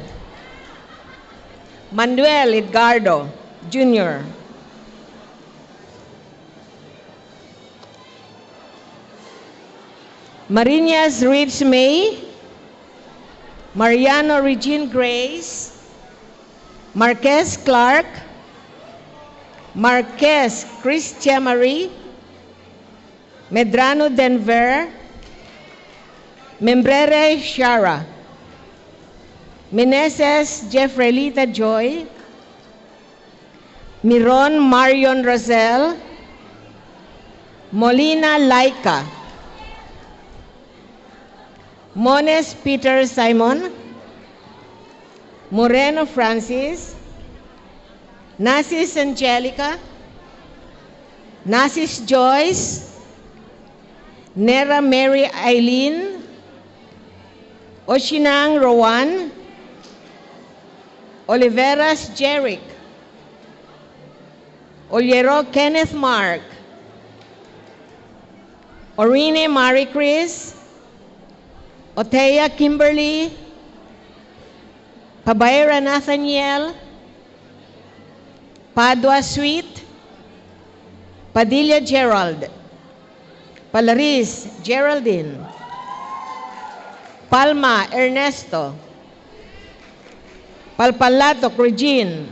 Manuel Edgardo Jr., Marinas Rich May, Mariano Regine Grace, Marquez Clark, Marquez Christia Marie, Medrano Denver, Membrere Shara, Meneses Jeffrelita Joy, Miron Marion Rosel, Molina Laika, Mones Peter Simon, Moreno Francis, Nasis Angelica, Nasis Joyce, Nera Mary Eileen, Oshinang Rowan, Oliveras Jeric, Oliero Kenneth Mark, Orine Marie Chris, Otea Kimberly, Pabayra Nathaniel, Padua Sweet, Padilla Gerald, Palaris Geraldine, Palma Ernesto, Palpalatok Regine,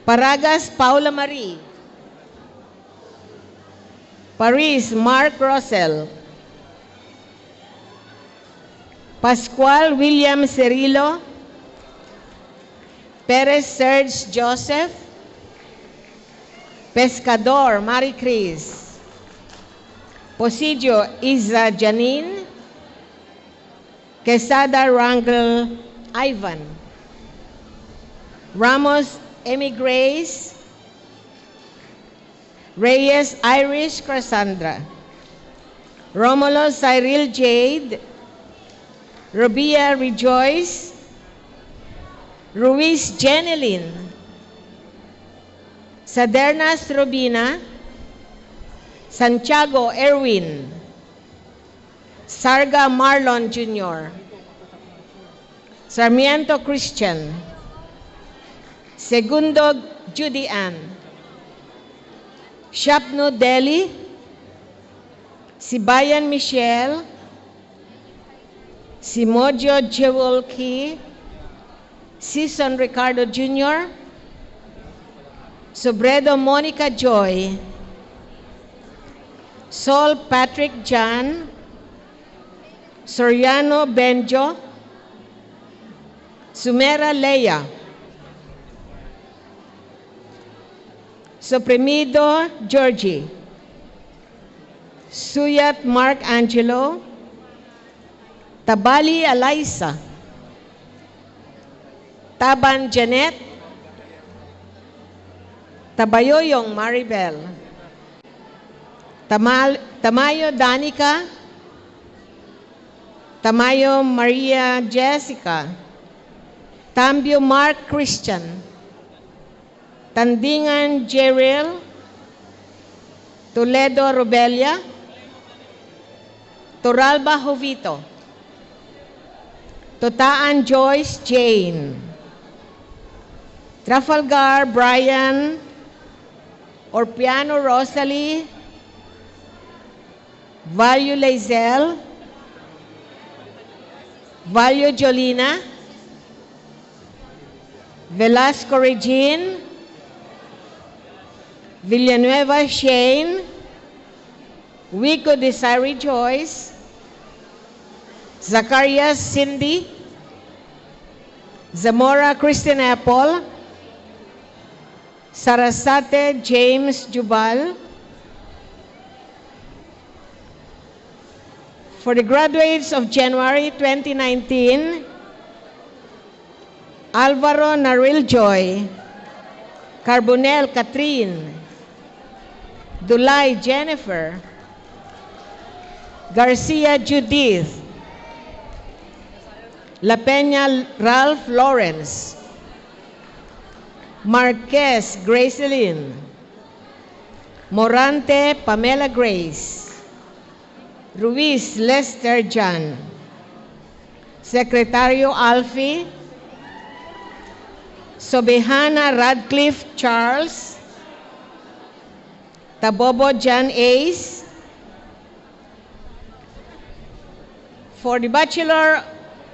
Paragas Paula Marie, Paris Mark Russell, Pascual William Cerilo, Perez Serge Joseph, Pescador Marie Cris, Posidio Isa Janine, Quesada Rangel Ivan, Ramos Emi Grace, Reyes Irish Cassandra, Romulo Cyril Jade, Robia Rejoice, Ruiz Jeneline, Sadernas Robina, Santiago Erwin, Sarga Marlon Jr., Sarmiento Christian, Segundo Judy Ann, Shapno Deli, Sibayan Michelle, Simojo Jewel Key, Season Ricardo Jr., Sobredo Monica Joy, Sol Patrick John, Soriano Benjo, Sumera Leia, Supremido Georgie, Suyat Mark Angelo, Tabali Alaisa, Taban Janet, Tabayoyong Maribel, Tamayo Danica, Tamayo Maria Jessica, Tambio Mark Christian, Tandingan Jeril, Toledo Rubelia, Toralba Jovito, Totaan Joyce Jane, Trafalgar Brian, Orpiano Rosalie, Value Lazel, Value Jolina, Velasco Regine, Villanueva Shane, Wico Desiree Joyce, Zacharias Cindy, Zamora Christian Apple, Sarasate James Jubal. For the graduates of January 2019, Alvaro Naril Joy, Carbonel Catherine, Dulay Jennifer, Garcia Judith, La Peña Ralph Lawrence, Marquez Graceline, Morante Pamela Grace, Ruiz Lester Jan, Secretario Alfie, Sobehana Radcliffe Charles, Tabobo Jan Ace. For the Bachelor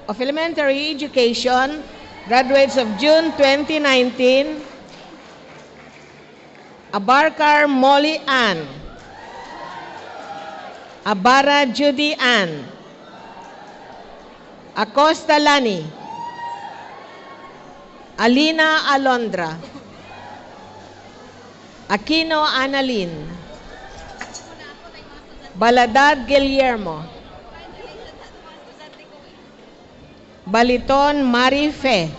of Elementary Education, graduates of June 2019, Abarkar Molly Ann, Abara Judy Ann, Acosta Lani, Alina Alondra, Aquino Annalyn, Baladad Guillermo, Baliton Mari Fe,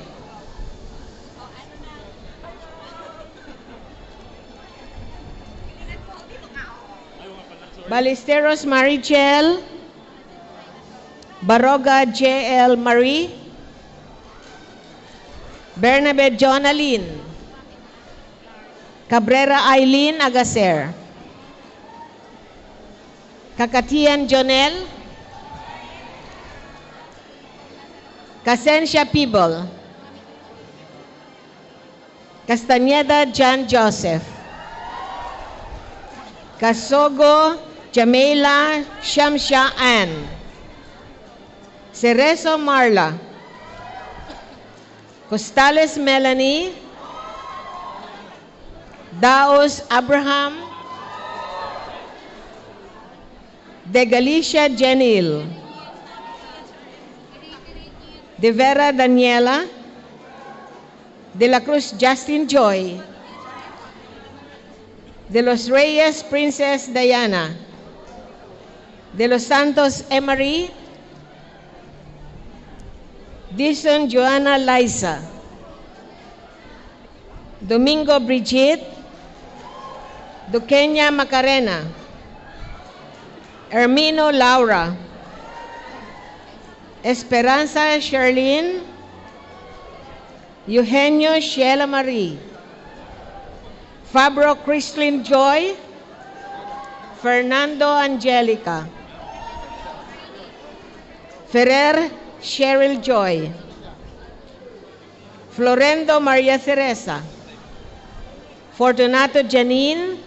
Ballesteros Marichel, Baroga J.L. Marie, Bernabe Jonaline, Cabrera Eileen Agacer, Kakatian Jonel, Casencia Pibol, Castañeda John Joseph, Kasogo Jamela Shamsha Ann, Cerezo Marla, Costales Melanie, Daos Abraham, De Galicia Genil, De Vera Daniela, De la Cruz Justin Joy, De los Reyes Princess Diana, De los Santos Emery, Dison Joanna Liza, Domingo Brigitte, Duqueña Macarena, Hermino Laura, Esperanza Sherlyn, Eugenio Sheila Marie, Fabro Christine Joy, Fernando Angelica, Ferrer Cheryl Joy, Florendo Maria Teresa, Fortunato Janine,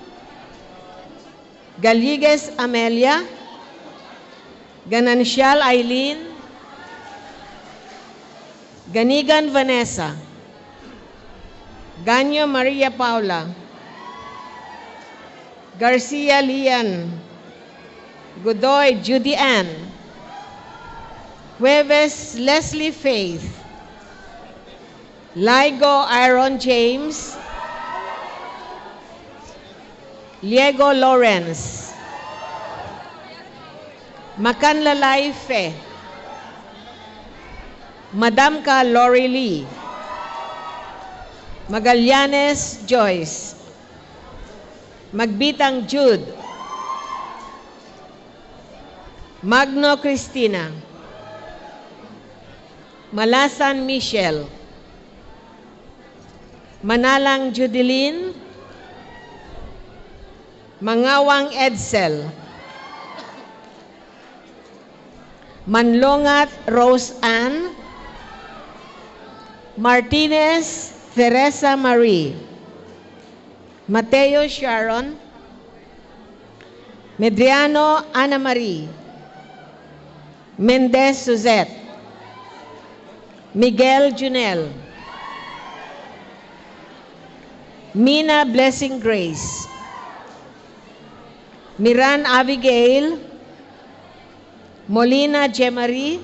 Galigues Amelia, Ganancial Eileen, Ganigan Vanessa, Ganyo Maria Paula, Garcia Lian, Godoy Judy Ann, Jueves Leslie Faith, Ligo Aaron James, Liego Lawrence, Makanlalay Fe, Madam Ka Lori Lee, Magallanes Joyce, Magbitang Jude, Magno Cristina, Malasan Michelle, Manalang Judeline, Mangawang Edsel, Manlongat Rose Ann, Martinez Teresa Marie, Mateo Sharon, Medriano Ana Marie, Mendez Suzette, Miguel Junel, Mina Blessing Grace, Miran Abigail, Molina Jemarie,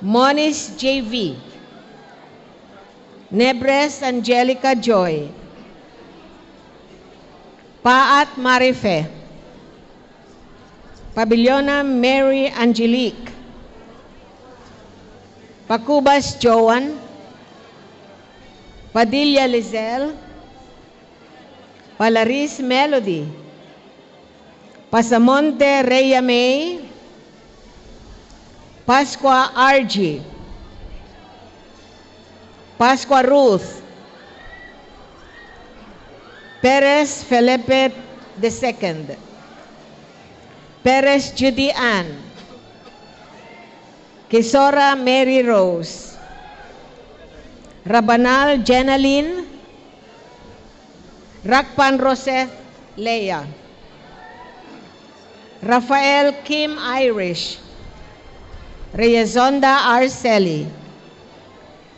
Monis JV, Nebres Angelica Joy, Paat Marife, Pabiliona Mary Angelique, Pacubas Joan, Padilla Lizelle, Palaris Melody, Pasamonte Rhea May, Pascua RG, Pascua Ruth, Perez Felipe II, Perez Judy Ann, Kisora Mary Rose, Rabanal Jenaline, Rakpan Roseth Leah, Rafael Kim Irish, Reyesonda Arceli,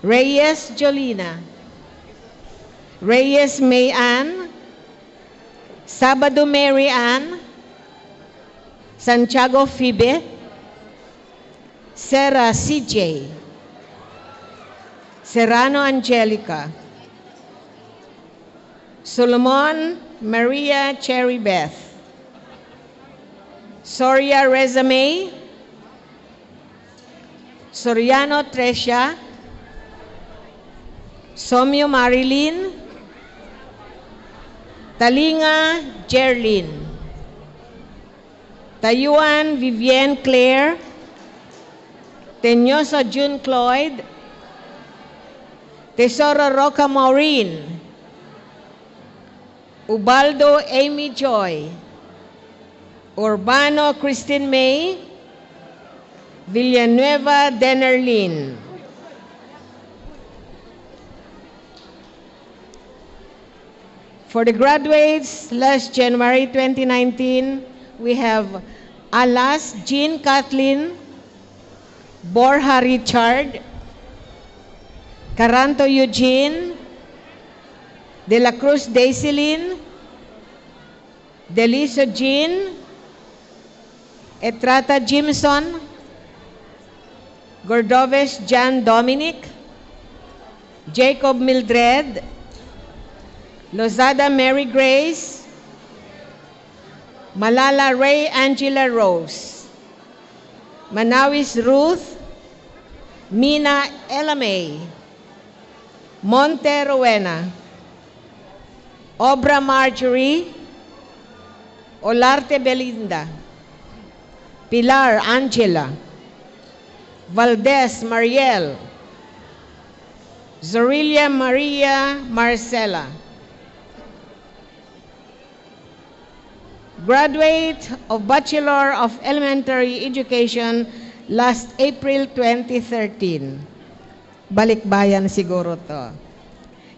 Reyes Jolina, Reyes May Ann, Sabado Mary Ann, Santiago Phoebe, Sarah CJ, Serrano Angelica, Solomon Maria Cherry Beth, Soria Resume, Soriano Trecia, Somyo Marilyn, Talinga Jerlyn, Tayuan Vivienne Claire, Teñoso June Cloyd, Tesoro Roca Maureen, Ubaldo Amy Joy, Urbano Christine May, Villanueva Denerlin. For the graduates last January 2019, we have Alas Jean Kathleen, Borja Richard, Caranto Eugene, De la Cruz Daisilin, Deliso Jean, Etrata Jimson, Gordoves Jan Dominic, Jacob Mildred, Lozada Mary Grace, Malala Ray Angela Rose, Manawis Ruth, Mina Elamay, Monte Rowena, Obra Marjorie, Olarte Belinda, Pilar Angela, Valdez Mariel, Zorilia Maria Marcela. Graduate of Bachelor of Elementary Education last April 2013. Balikbayan siguro to.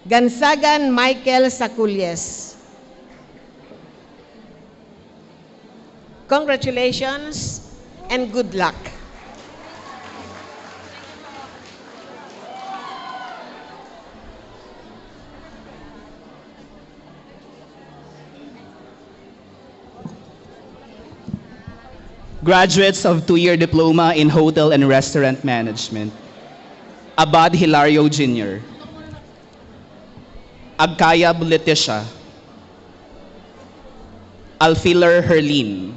Gansagan Michael Saculyes. Congratulations and good luck. Graduates of 2-year diploma in Hotel and Restaurant Management. Abad Hilario Jr. Agkayab Leticia. Alfiler Herlin.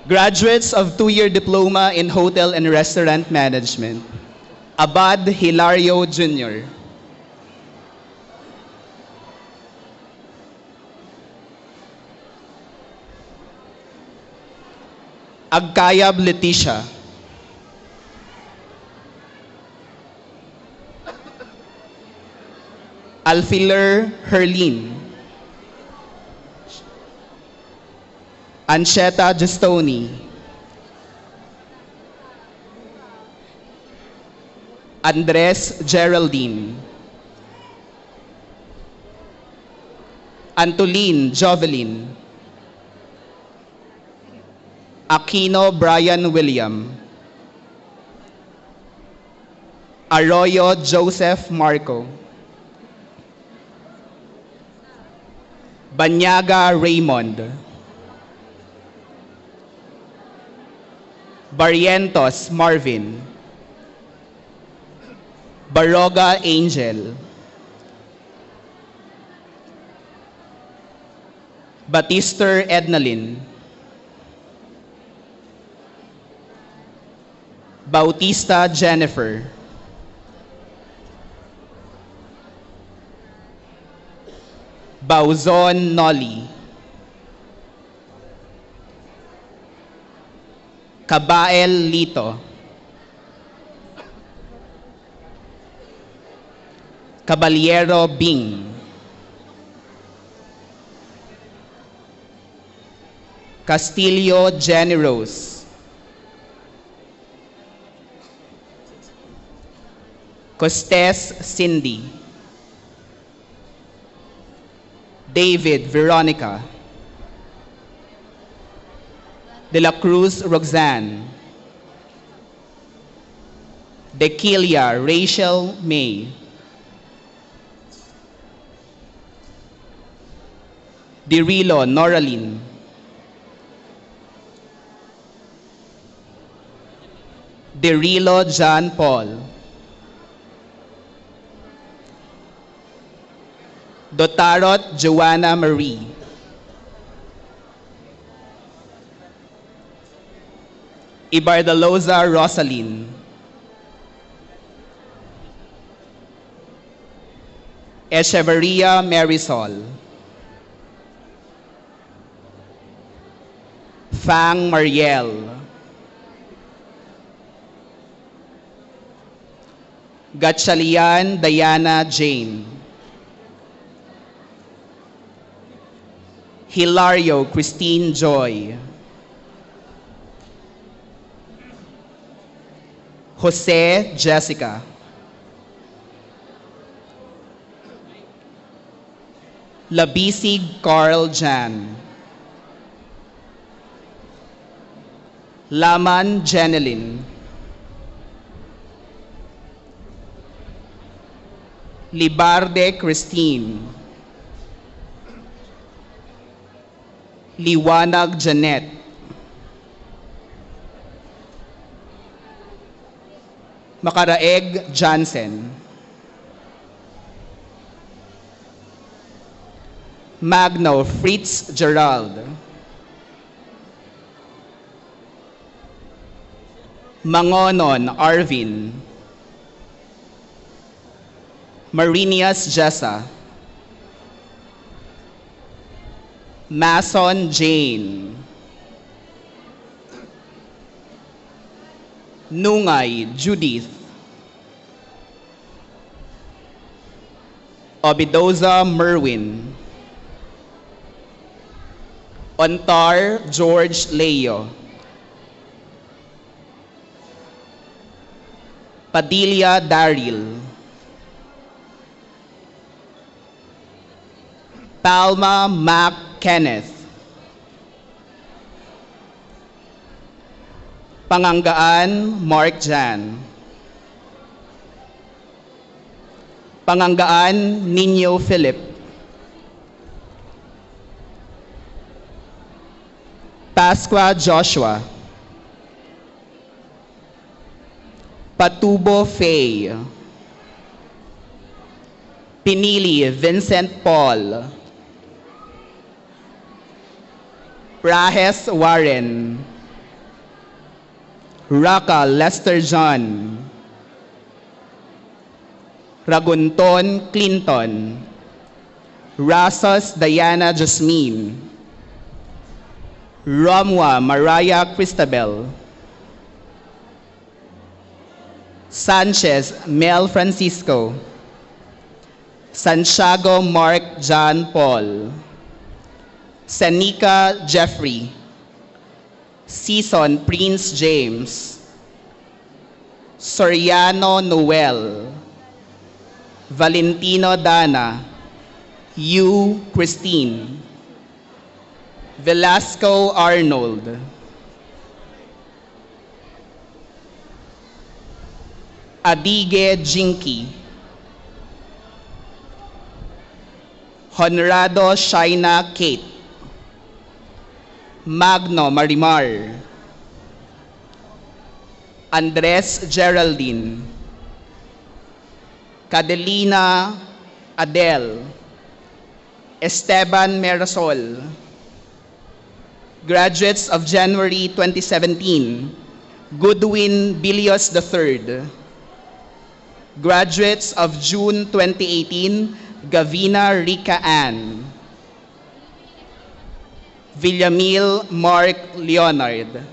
Graduates of 2-year diploma in Hotel and Restaurant Management, Abad Hilario Jr. Agkayab Leticia. Alfiler Herlin. Ancheta Gestoni. Andres Geraldine. Antolin Jovelyn. Aquino Brian William. Arroyo Joseph Marco. Banyaga Raymond. Barrientos Marvin. Baroga Angel. Batister Ednalyn. Bautista Jennifer. Bauzon Nolly. Kabael Lito. Caballero Bing. Castillo Jenny Rose. Costes Cindy. David Veronica. De la Cruz Roxanne. Dequilia Rachel May. Dirilo Noraline. Dirilo John Paul. Dotarot Joanna Marie. Ibardaloza Rosaline. Echeverria Marisol. Fang Mariel. Gatchalian Diana Jane. Hilario Christine Joy. Jose Jessica. Labisig Carl Jan. Laman Jeneline. Libarde Christine. Liwanag Janet. Makaraeg Johnson. Magno Fritz Gerald. Mangonon Arvin. Marinias Jessa. Mason Jane. Nungay Judith. Obidoza Merwin. Ontar George Leo. Padilla Daryl. Palma Mac Kenneth. Panganggaan Mark Jan. Panganggaan Nino Philip. Pasqua Joshua. Patubo Faye. Pinili Vincent Paul. Prahes Warren. Raka Lester John, Ragunton Clinton, Rasos Diana Jasmine, Romwa Mariah Cristabel, Sanchez Mel Francisco, Santiago Mark John Paul, Senica Jeffrey, Season Prince James, Soriano Noel, Valentino Dana, Yu Christine, Velasco Arnold, Adige Jinky, Honrado Shaina Kate, Magno Marimar, Andres Geraldine, Cadelina Adele, Esteban Merasol, graduates of January 2017, Goodwin Bilios III, graduates of June 2018, Gavina Rica Ann, Villamil Mark Leonard.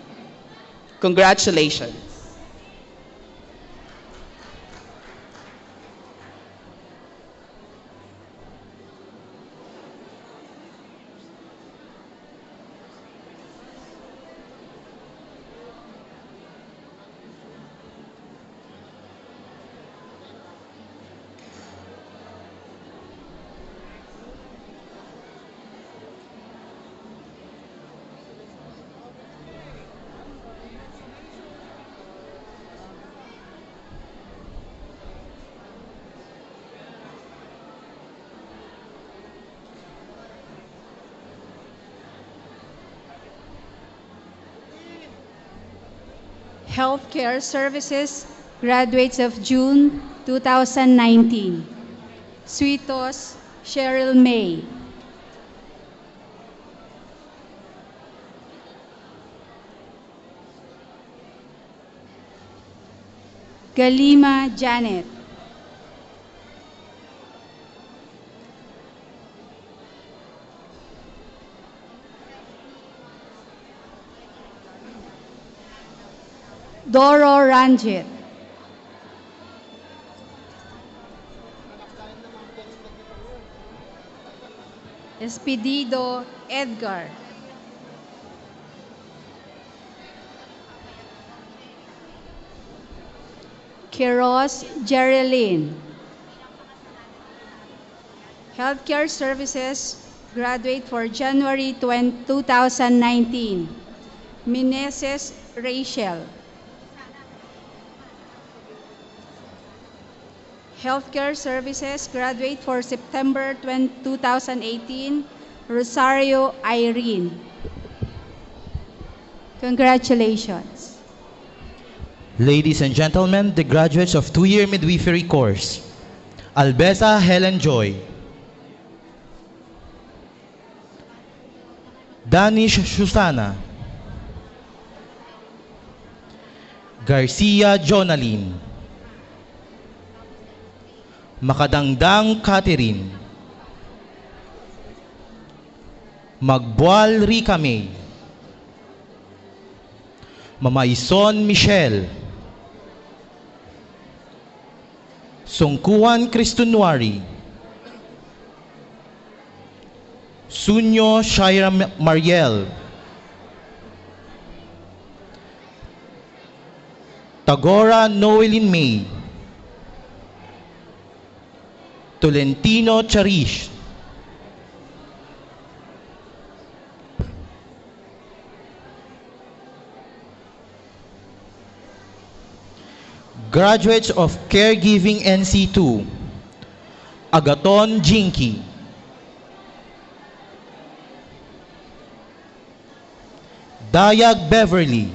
Congratulations. Healthcare Services, graduates of June 2019. Suitos Cheryl May. Galima Janet. Doro Ranjit. Espedido Edgar. Quiroz Jerilyn. Healthcare Services, graduate for January 2019. Meneses Rachel. Healthcare Services, graduate for September 2018, Rosario Irene. Congratulations. Ladies and gentlemen, the graduates of two-year midwifery course, Albesa Helen Joy, Danish Susana, Garcia Jonaline, Makadangdang Catherine, Magbual Rica May, Mamaison Michelle, Sungkuan Cristunuari, Sunyo Shaira Mariel, Tagora Noelin May, Tolentino Charish, graduates of Caregiving NC2, Agaton Jinky, Dayag Beverly,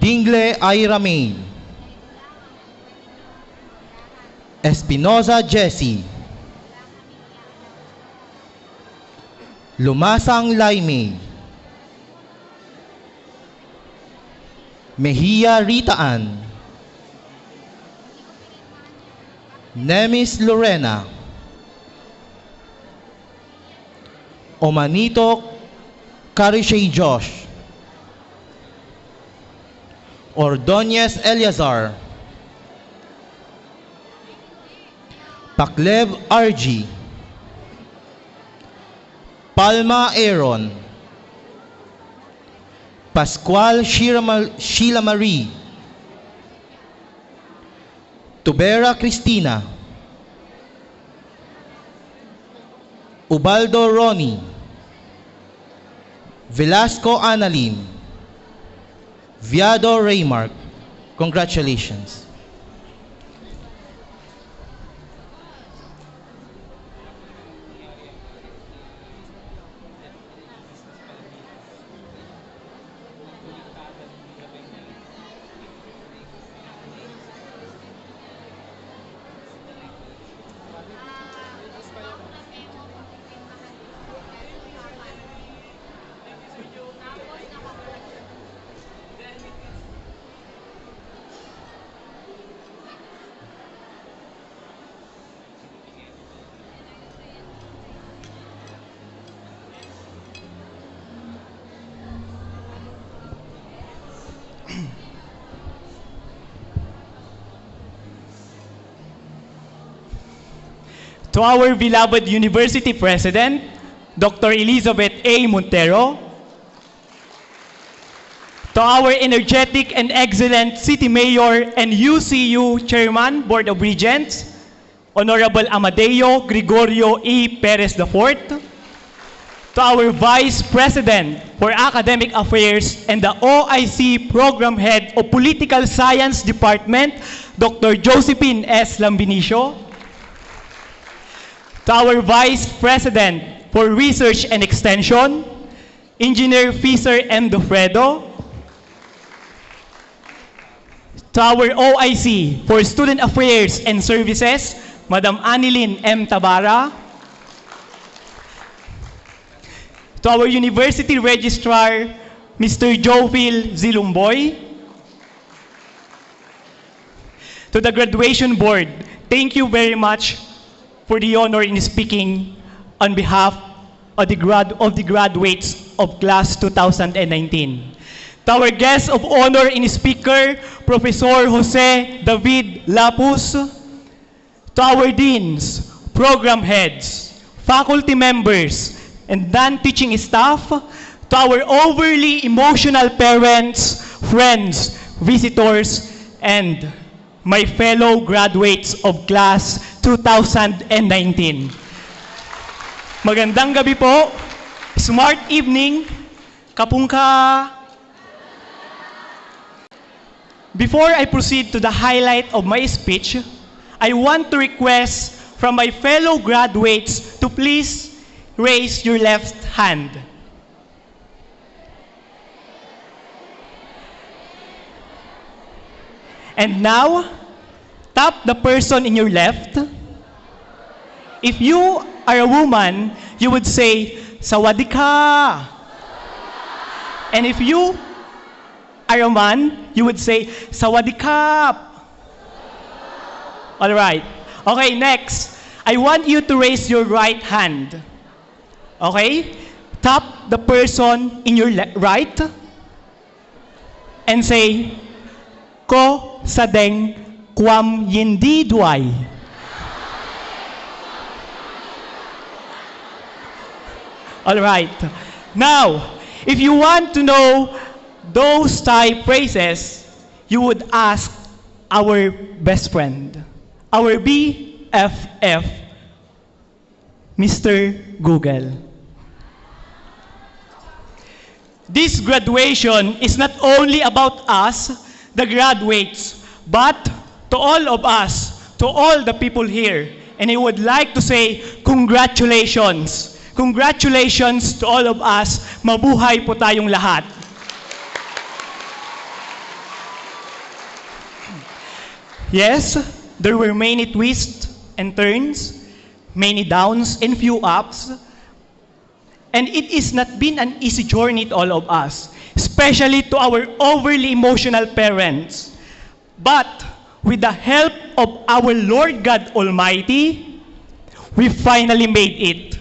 Dingle Ira May, Espinoza Jessie, Lumasang Laimay, Mejia Ritaan, Nemis Lorena, Omanito Carishay Josh, Ordonez Eliazar, Paklev RG, Palma Aaron, Pascual Sheila Marie, Tubera Cristina, Ubaldo Ronnie, Velasco Annalyn, Viado Raymark. Congratulations. To our beloved University President, Dr. Elizabeth A. Montero, to our energetic and excellent City Mayor and UCU Chairman, Board of Regents, Honorable Amadeo Gregorio E. Perez IV, to our Vice President for Academic Affairs and the OIC Program Head of Political Science Department, Dr. Josephine S. Lambinicio, to our Vice President for Research and Extension, Engineer Fisher M. Dofredo, to our OIC for Student Affairs and Services, Madam Anilin M. Tabara, to our University Registrar, Mr. Jovil Zilumboy, to the Graduation Board, thank you very much for the honor in speaking on behalf of the graduates of Class 2019. To our guest of honor in speaker, Professor Jose David Lapus, to our deans, program heads, faculty members, and non-teaching staff, to our overly emotional parents, friends, visitors, and my fellow graduates of Class 2019. Magandang gabi po, smart evening, kapungka. Before I proceed to the highlight of my speech, I want to request from my fellow graduates to please raise your left hand. And now, tap the person in your left. If you are a woman, you would say, Sawadika. And if you are a man, you would say, Sawadikap. All right. Okay, next. I want you to raise your right hand. Okay? Tap the person in your right and say, Ko sadeng kwam yindi duay. All right. Now, if you want to know those type phrases, you would ask our best friend, our BFF, Mr. Google. This graduation is not only about us, the graduates, but to all of us, to all the people here. And I would like to say, congratulations. Congratulations to all of us. Mabuhay po tayong lahat. Yes, there were many twists and turns, many downs and few ups. And it is not been an easy journey to all of us. especially to our overly emotional parents. But with the help of our Lord God Almighty, we finally made it.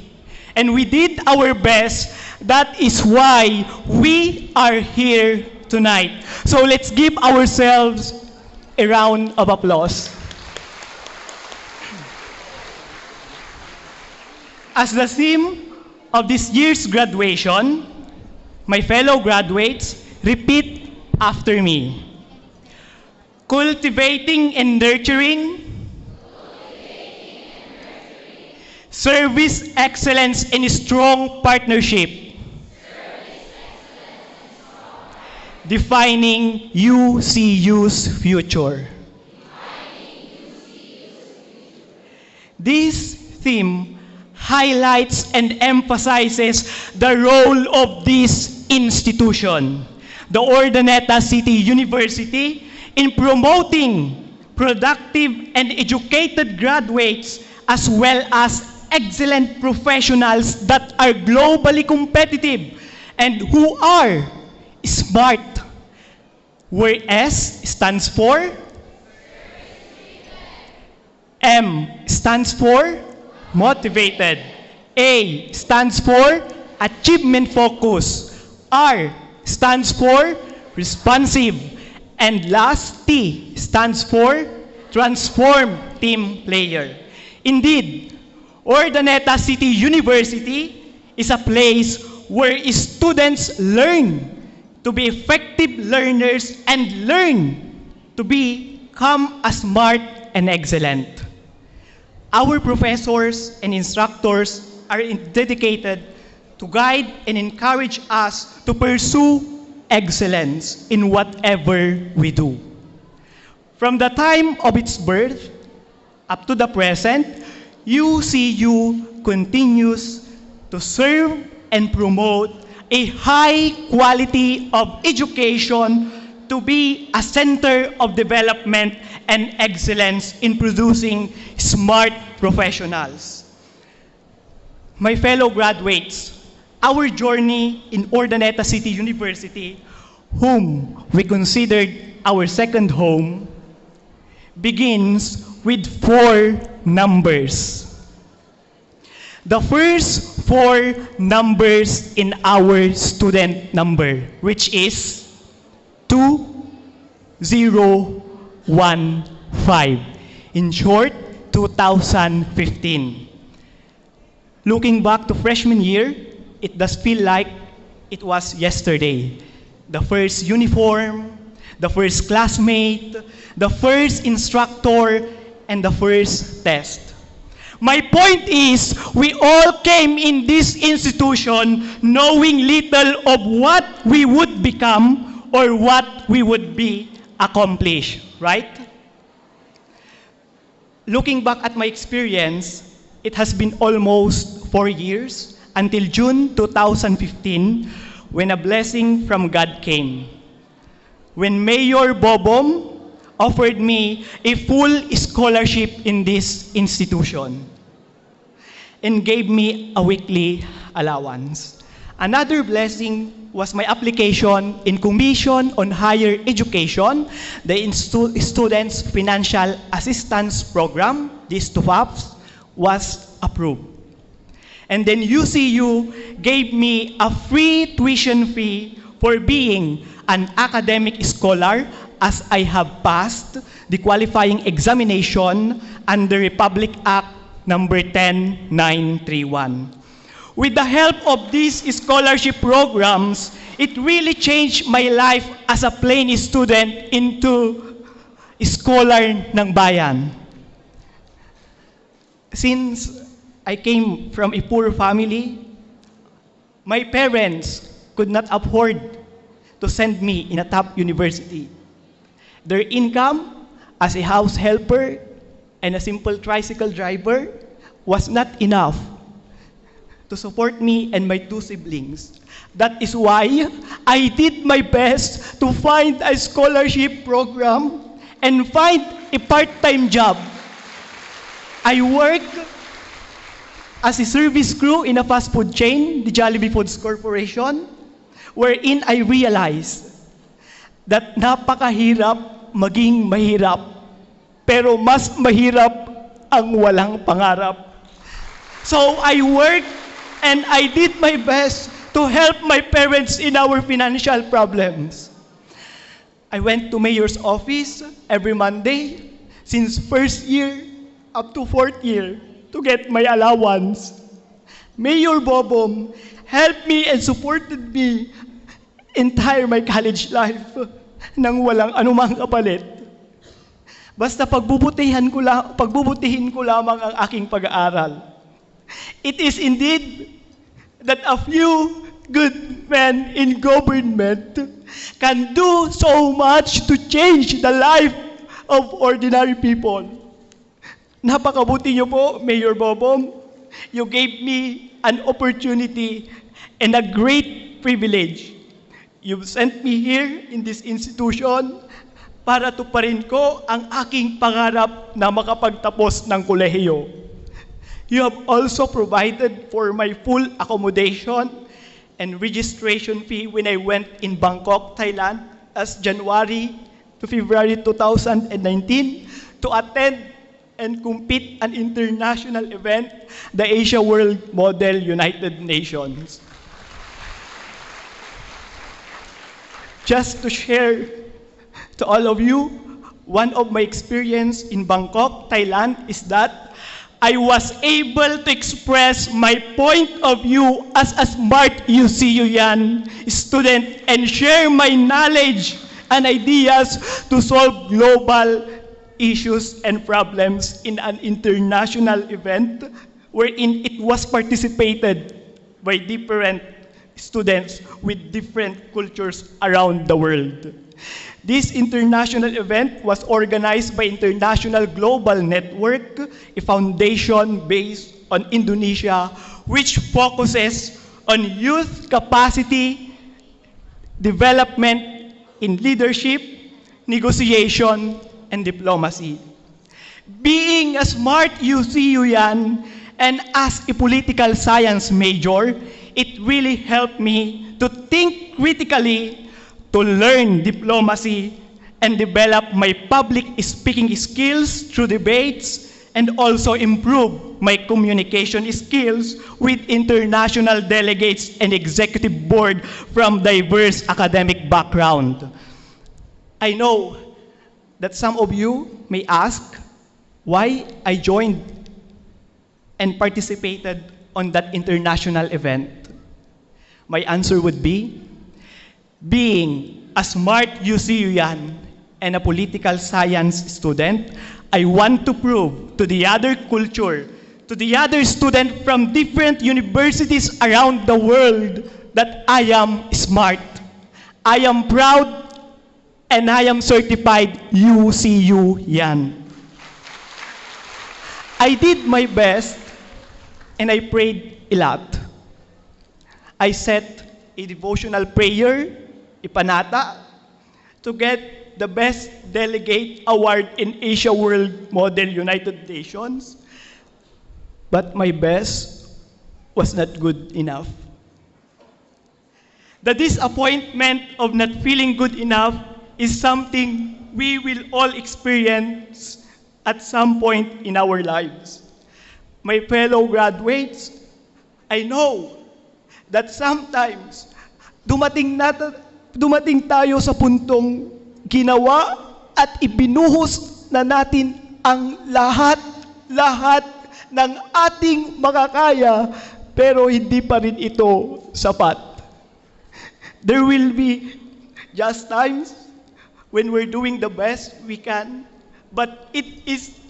And we did our best. That is why we are here tonight. So let's give ourselves a round of applause. As the theme of this year's graduation, my fellow graduates, repeat after me. Cultivating and nurturing, service excellence and strong partnership, defining UCU's future. This theme highlights and emphasizes the role of this institution, the Urdaneta City University, in promoting productive and educated graduates as well as excellent professionals that are globally competitive and who are smart, where S stands for M stands for motivated, A stands for achievement focus, R stands for responsive, and last T stands for transform team player. Indeed, Urdaneta City University is a place where students learn to be effective learners and learn to become smart and excellent. Our professors and instructors are dedicated to guide and encourage us to pursue excellence in whatever we do. From the time of its birth up to the present, UCU continues to serve and promote a high quality of education to be a center of development and excellence in producing smart professionals. My fellow graduates, our journey in Urdaneta City University, whom we considered our second home, begins with 4 numbers. The first 4 numbers in our student number, which is 2015. In short, 2015. Looking back to freshman year, it does feel like it was yesterday. The first uniform, the first classmate, the first instructor, and the first test. My point is, we all came in this institution knowing little of what we would become or what we would be accomplished, right? Looking back at my experience, it has been almost 4 years until June 2015 when a blessing from God came. When Mayor Bobom offered me a full scholarship in this institution and gave me a weekly allowance. Another blessing was my application in Commission on Higher Education, the Students Financial Assistance Program, this TUFAPS, was approved. And then UCU gave me a free tuition fee for being an academic scholar as I have passed the qualifying examination under Republic Act number 10931. With the help of these scholarship programs, it really changed my life as a plain student into scholar ng bayan. Since I came from a poor family, my parents could not afford to send me in a top university. Their income as a house helper and a simple tricycle driver was not enough to support me and my 2 siblings. That is why I did my best to find a scholarship program and find a part-time job. I work as a service crew in a fast food chain, the Jollibee Foods Corporation, wherein I realized that napakahirap maging mahirap, pero mas mahirap ang walang pangarap. So I worked and I did my best to help my parents in our financial problems. I went to mayor's office every Monday since first year up to fourth year to get my allowance. Mayor Bobom helped me and supported me entire my college life nang walang anumang kapalit. Basta pagbubutihin ko lamang ang aking pag-aaral. It is indeed that a few good men in government can do so much to change the life of ordinary people. Napakabuti niyo po, Mayor Bobom. You gave me an opportunity and a great privilege. You've sent me here in this institution para tuparin ko ang aking pangarap na makapagtapos ng kolehiyo. You have also provided for my full accommodation and registration fee when I went in Bangkok, Thailand, as January to February 2019 to attend and compete an international event, the Asia World Model United Nations. Just to share to all of you, one of my experience in Bangkok, Thailand, is that I was able to express my point of view as a smart UCUyan student and share my knowledge and ideas to solve global issues and problems in an international event wherein it was participated by different students with different cultures around the world. This international event was organized by International Global Network, a foundation based on Indonesia, which focuses on youth capacity development in leadership, negotiation, and diplomacy. Being a smart UCUyan and as a political science major, it really helped me to think critically, to learn diplomacy, and develop my public speaking skills through debates, and also improve my communication skills with international delegates and executive board from diverse academic background. I know that some of you may ask why I joined and participated on that international event. My answer would be, being a smart UCUyan and a political science student, I want to prove to the other culture, to the other student from different universities around the world that I am smart. I am proud and I am certified UCUyan. I did my best and I prayed a lot. I said a devotional prayer, ipanata, to get the Best Delegate Award in Asia World Model United Nations. But my best was not good enough. The disappointment of not feeling good enough is something we will all experience at some point in our lives. My fellow graduates, I know that sometimes dumating tayo sa puntong ginawa at ibinuhos na natin ang lahat ng ating makakaya, pero hindi pa rin ito sapat. There will be just times when we're doing the best we can, but it is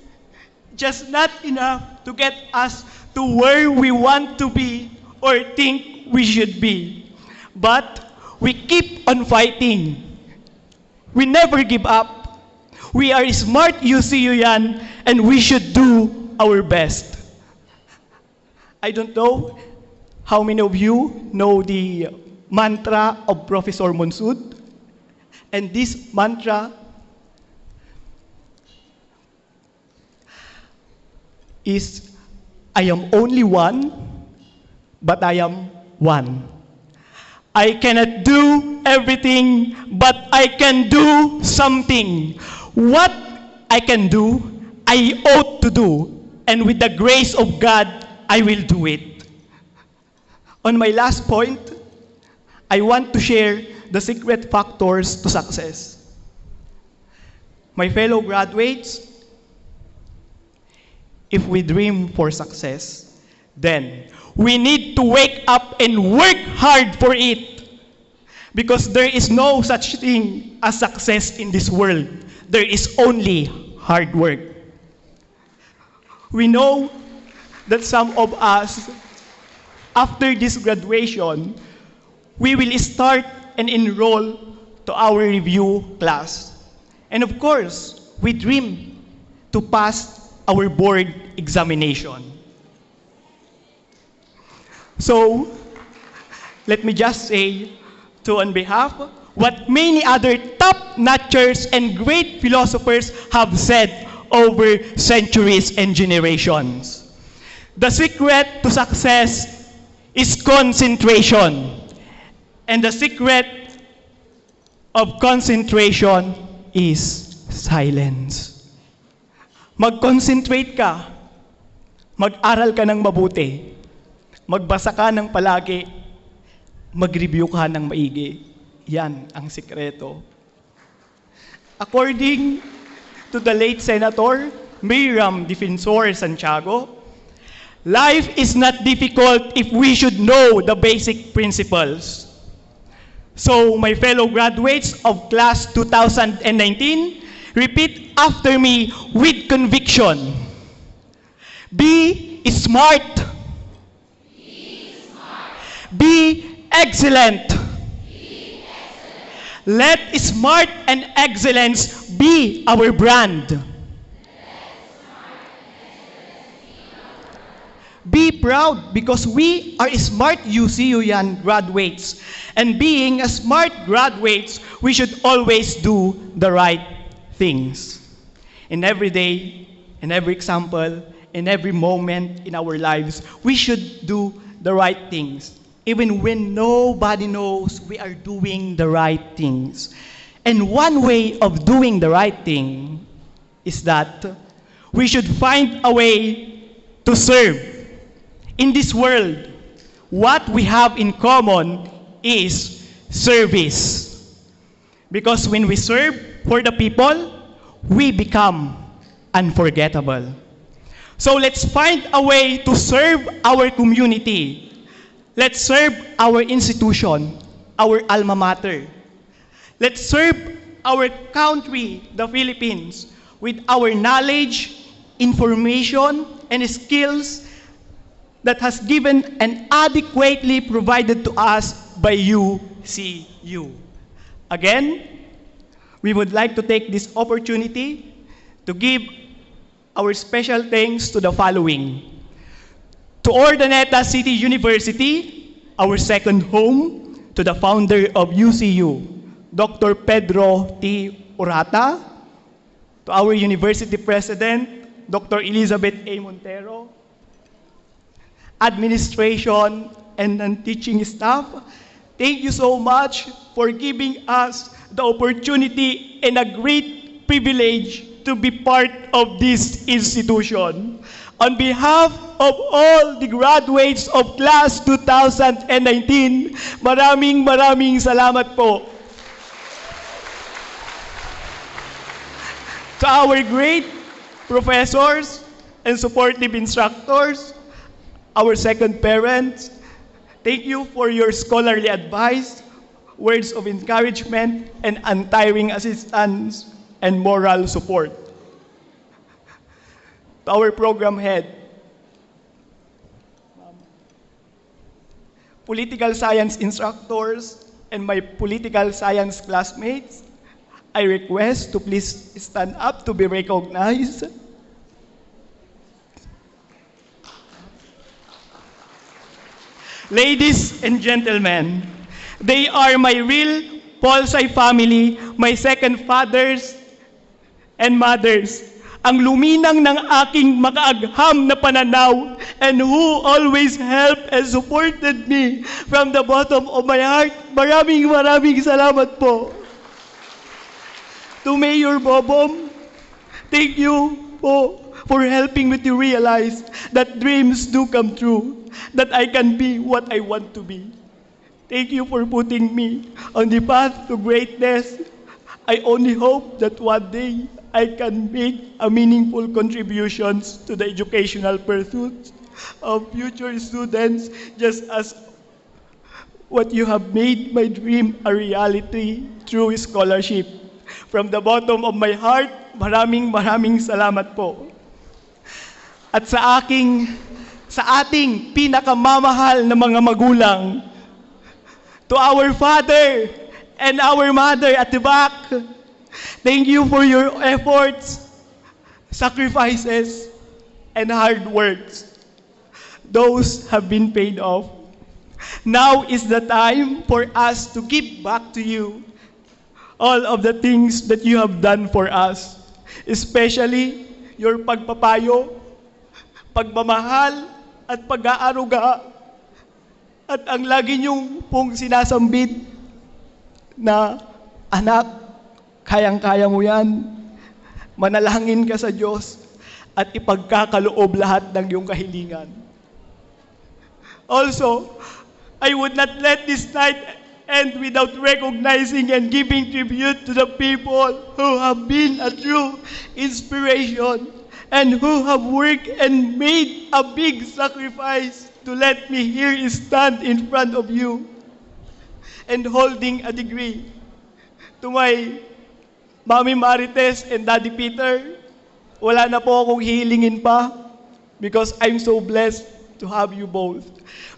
just not enough to get us to where we want to be or think we should be. But we keep on fighting. We never give up. We are smart UCUyan and we should do our best. I don't know how many of you know the mantra of Professor Monsud. And this mantra is, I am only one, but I am one. I cannot do everything, but I can do something. What I can do, I ought to do, and with the grace of God, I will do it. On my last point, I want to share the secret factors to success. My fellow graduates, if we dream for success, then we need to wake up and work hard for it. Because there is no such thing as success in this world. There is only hard work. We know that some of us, after this graduation, we will start and enroll to our review class. And of course, we dream to pass our board examination. So, let me just say, on behalf, what many other top-notchers and great philosophers have said over centuries and generations. The secret to success is concentration. And the secret of concentration is silence. Mag-concentrate ka. Mag-aral ka ng mabuti. Magbasa ka ng palagi. Mag-review ka ng maigi. Yan ang sikreto. According to the late Senator Miriam Defensor Santiago, life is not difficult if we should know the basic principles. So, my fellow graduates of class 2019, repeat after me with conviction. Be smart. Be excellent. Let smart and excellence be our brand. Be proud because we are smart UCU yan graduates. And being a smart graduates, we should always do the right things. In every day, in every example, in every moment in our lives, we should do the right things. Even when nobody knows we are doing the right things. And one way of doing the right thing is that we should find a way to serve. In this world, what we have in common is service. Because when we serve for the people, we become unforgettable. So let's find a way to serve our community. Let's serve our institution, our alma mater. Let's serve our country, the Philippines, with our knowledge, information, and skills that has given and adequately provided to us by UCU. Again, we would like to take this opportunity to give our special thanks to the following. To Urdaneta City University, our second home, to the founder of UCU, Dr. Pedro T. Urata, to our university president, Dr. Elizabeth A. Montero, administration and teaching staff, thank you so much for giving us the opportunity and a great privilege to be part of this institution. On behalf of all the graduates of class 2019, maraming salamat po. To our great professors and supportive instructors, our second parents, thank you for your scholarly advice, words of encouragement, and untiring assistance and moral support. To our program head, political science instructors, and my political science classmates, I request to please stand up to be recognized. Ladies and gentlemen, they are my real Paulsay family, my second fathers and mothers. ang luminang ng aking makaagham na pananaw, and who always helped and supported me from the bottom of my heart. Maraming salamat po. To Mayor Bobom, thank you po for helping me to realize that dreams do come true, that I can be what I want to be. Thank you for putting me on the path to greatness. I only hope that one day I can make a meaningful contributions to the educational pursuits of future students, just as what you have made my dream a reality through scholarship. From the bottom of my heart, maraming salamat po. At sa ating pinakamamahal na mga magulang, to our father and our mother at the back, thank you for your efforts, sacrifices, and hard works. Those have been paid off. Now is the time for us to give back to you all of the things that you have done for us, especially your pagpapayo, pagmamahal, at pag-aaruga, at ang lagi niyong pong sinasambit na, anak, kayang-kaya mo yan. Manalangin ka sa Diyos at ipagkakaloob lahat ng iyong kahilingan. Also, I would not let this night end without recognizing and giving tribute to the people who have been a true inspiration and who have worked and made a big sacrifice to let me here stand in front of you and holding a degree. To my Mami Marites and Daddy Peter, wala na po akong hihilingin pa because I'm so blessed to have you both.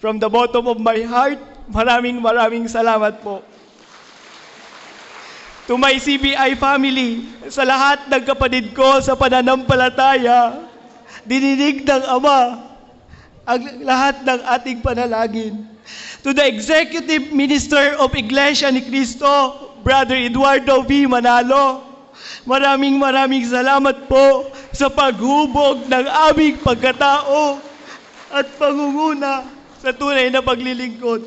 From the bottom of my heart, maraming salamat po. To my CBI family, sa lahat ng kapatid ko sa pananampalataya, dinidig ng Ama ang lahat ng ating panalangin. To the Executive Minister of Iglesia ni Cristo, Brother Eduardo V. Manalo, maraming salamat po sa paghubog ng aming pagkatao at pangunguna sa tunay na paglilingkod.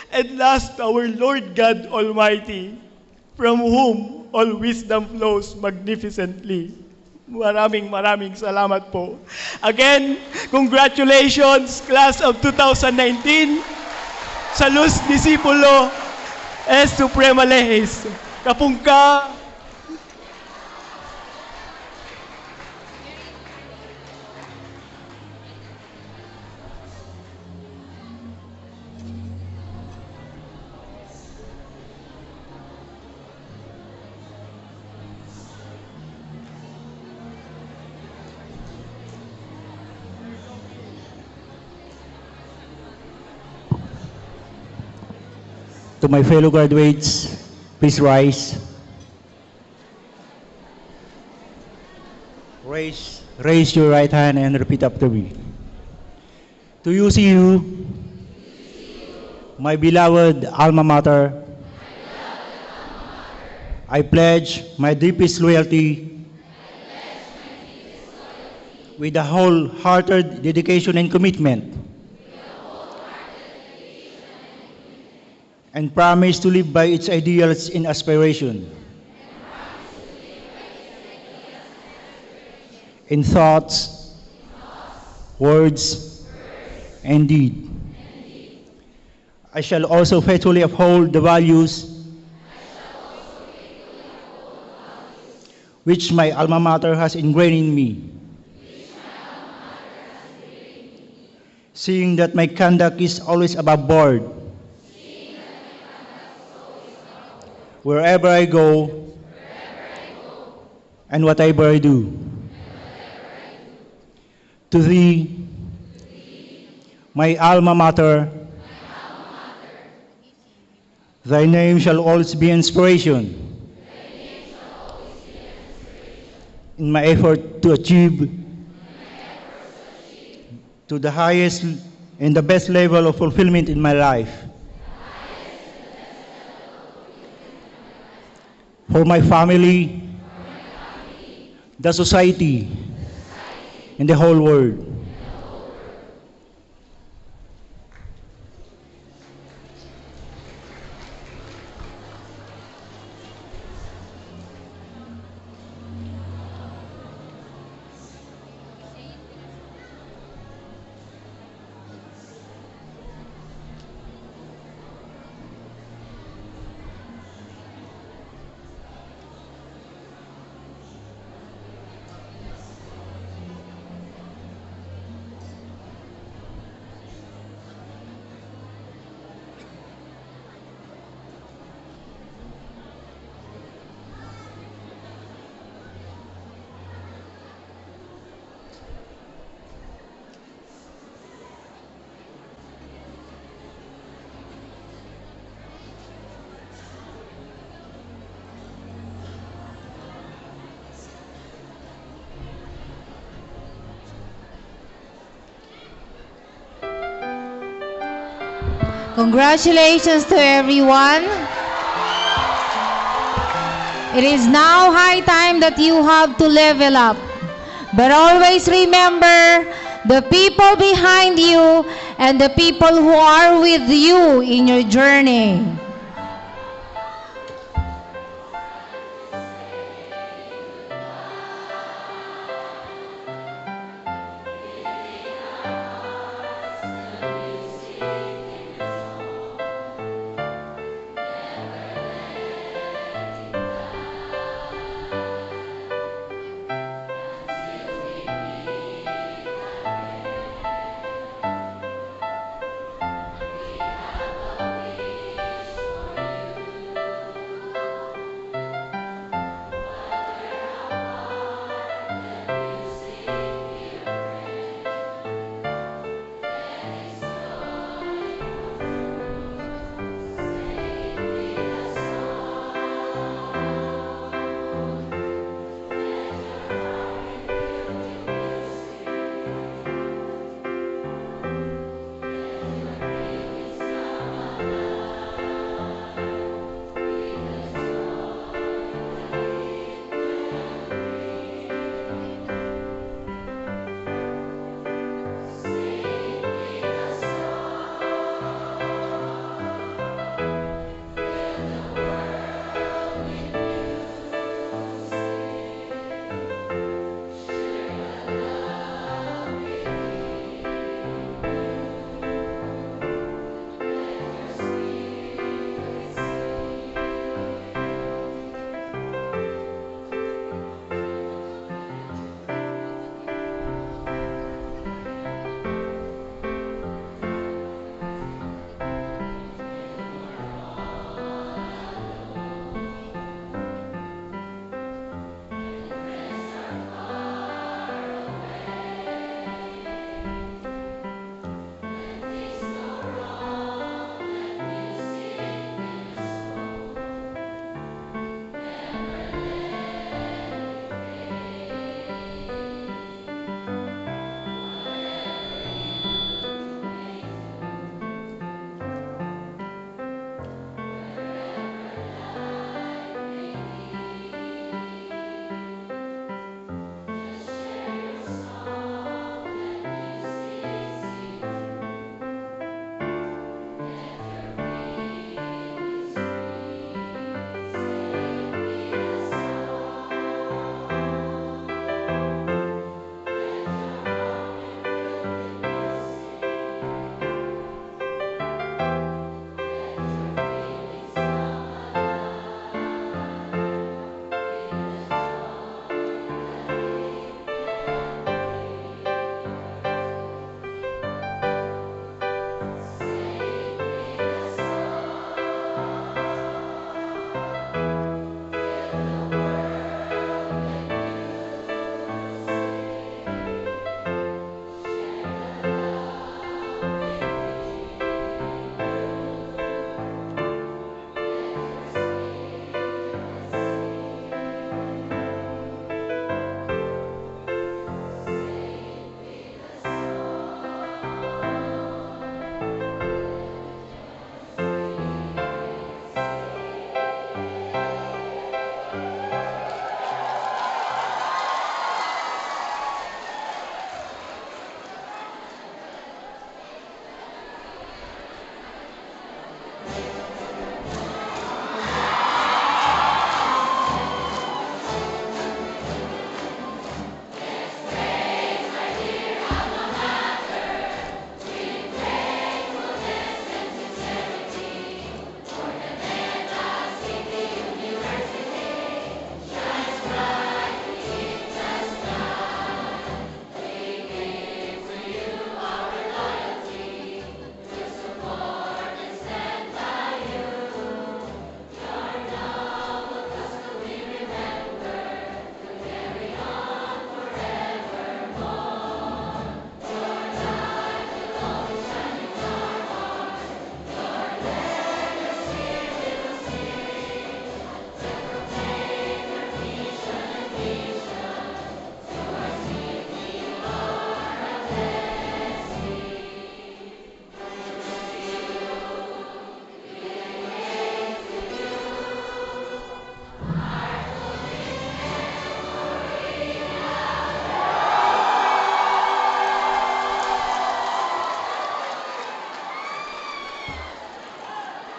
And last, our Lord God Almighty, from whom all wisdom flows magnificently. Maraming salamat po. Again, congratulations, class of 2019, Salus Discipulo es Suprema Leges. Kapungka, to my fellow graduates, please rise. Raise your right hand and repeat after me. To UCU, my beloved alma mater, I pledge my deepest loyalty with a wholehearted dedication and commitment, and promise to live by its ideals and aspiration, in thoughts, words, and deed. I shall also faithfully uphold the values which my alma mater has ingrained in me, seeing that my conduct is always above board, wherever I go, and whatever I do. To thee, my alma mater, thy name shall always be inspiration in my effort to achieve to the highest and the best level of fulfillment in my life. For my family, the society, and the whole world. Congratulations to everyone. It is now high time that you have to level up. But always remember the people behind you and the people who are with you in your journey.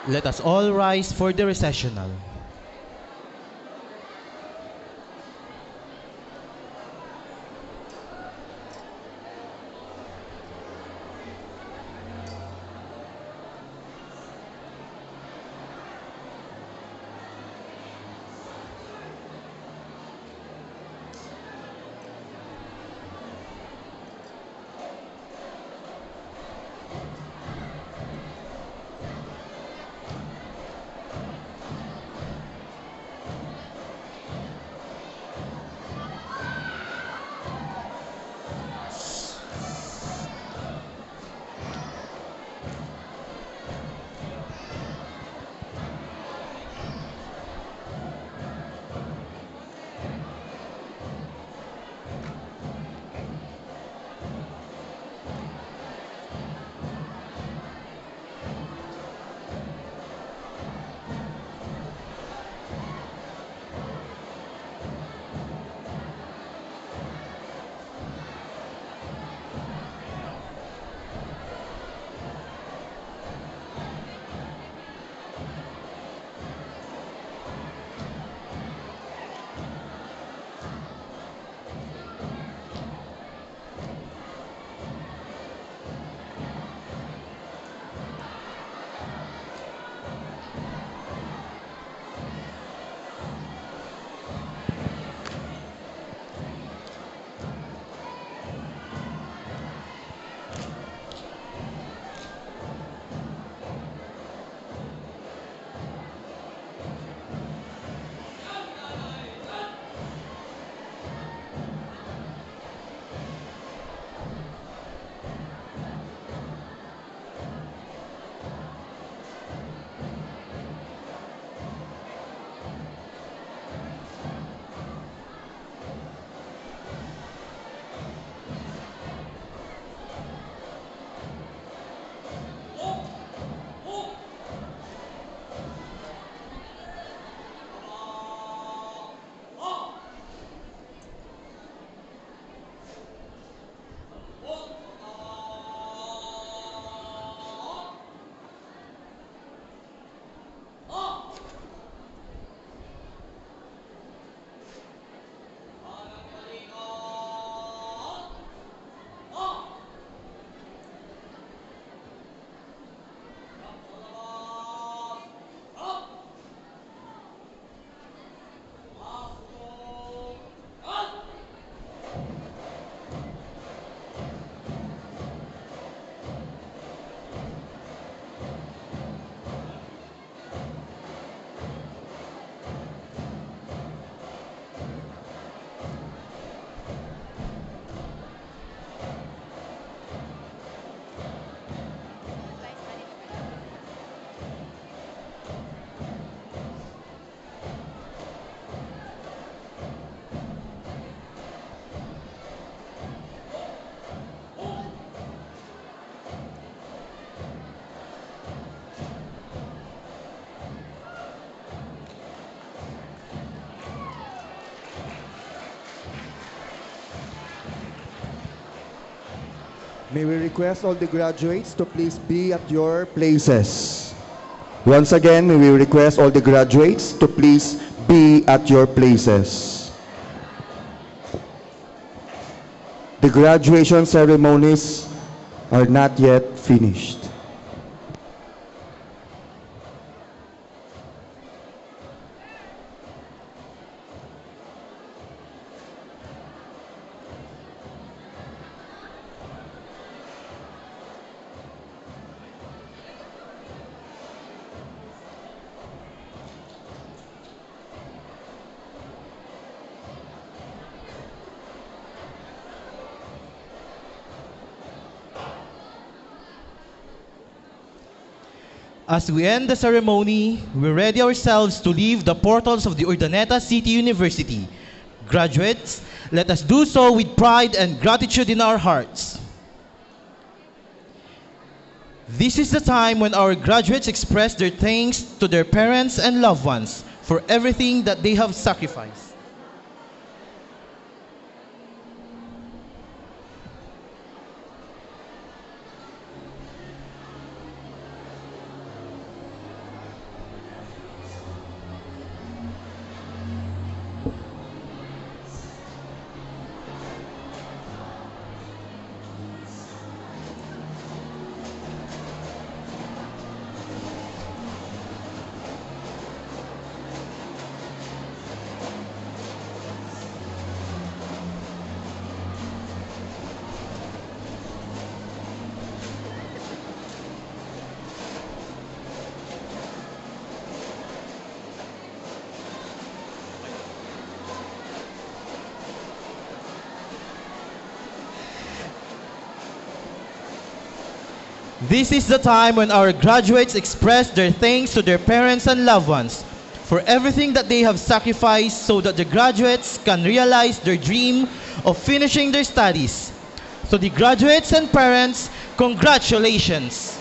Let us all rise for the recessional. May we request all the graduates to please be at your places. Once again, may we request all the graduates to please be at your places. The graduation ceremonies are not yet finished. As we end the ceremony, we ready ourselves to leave the portals of the Urdaneta City University. Graduates, let us do so with pride and gratitude in our hearts. This is the time when our graduates express their thanks to their parents and loved ones for everything that they have sacrificed. This is the time when our graduates express their thanks to their parents and loved ones for everything that they have sacrificed so that the graduates can realize their dream of finishing their studies. So the graduates and parents, congratulations!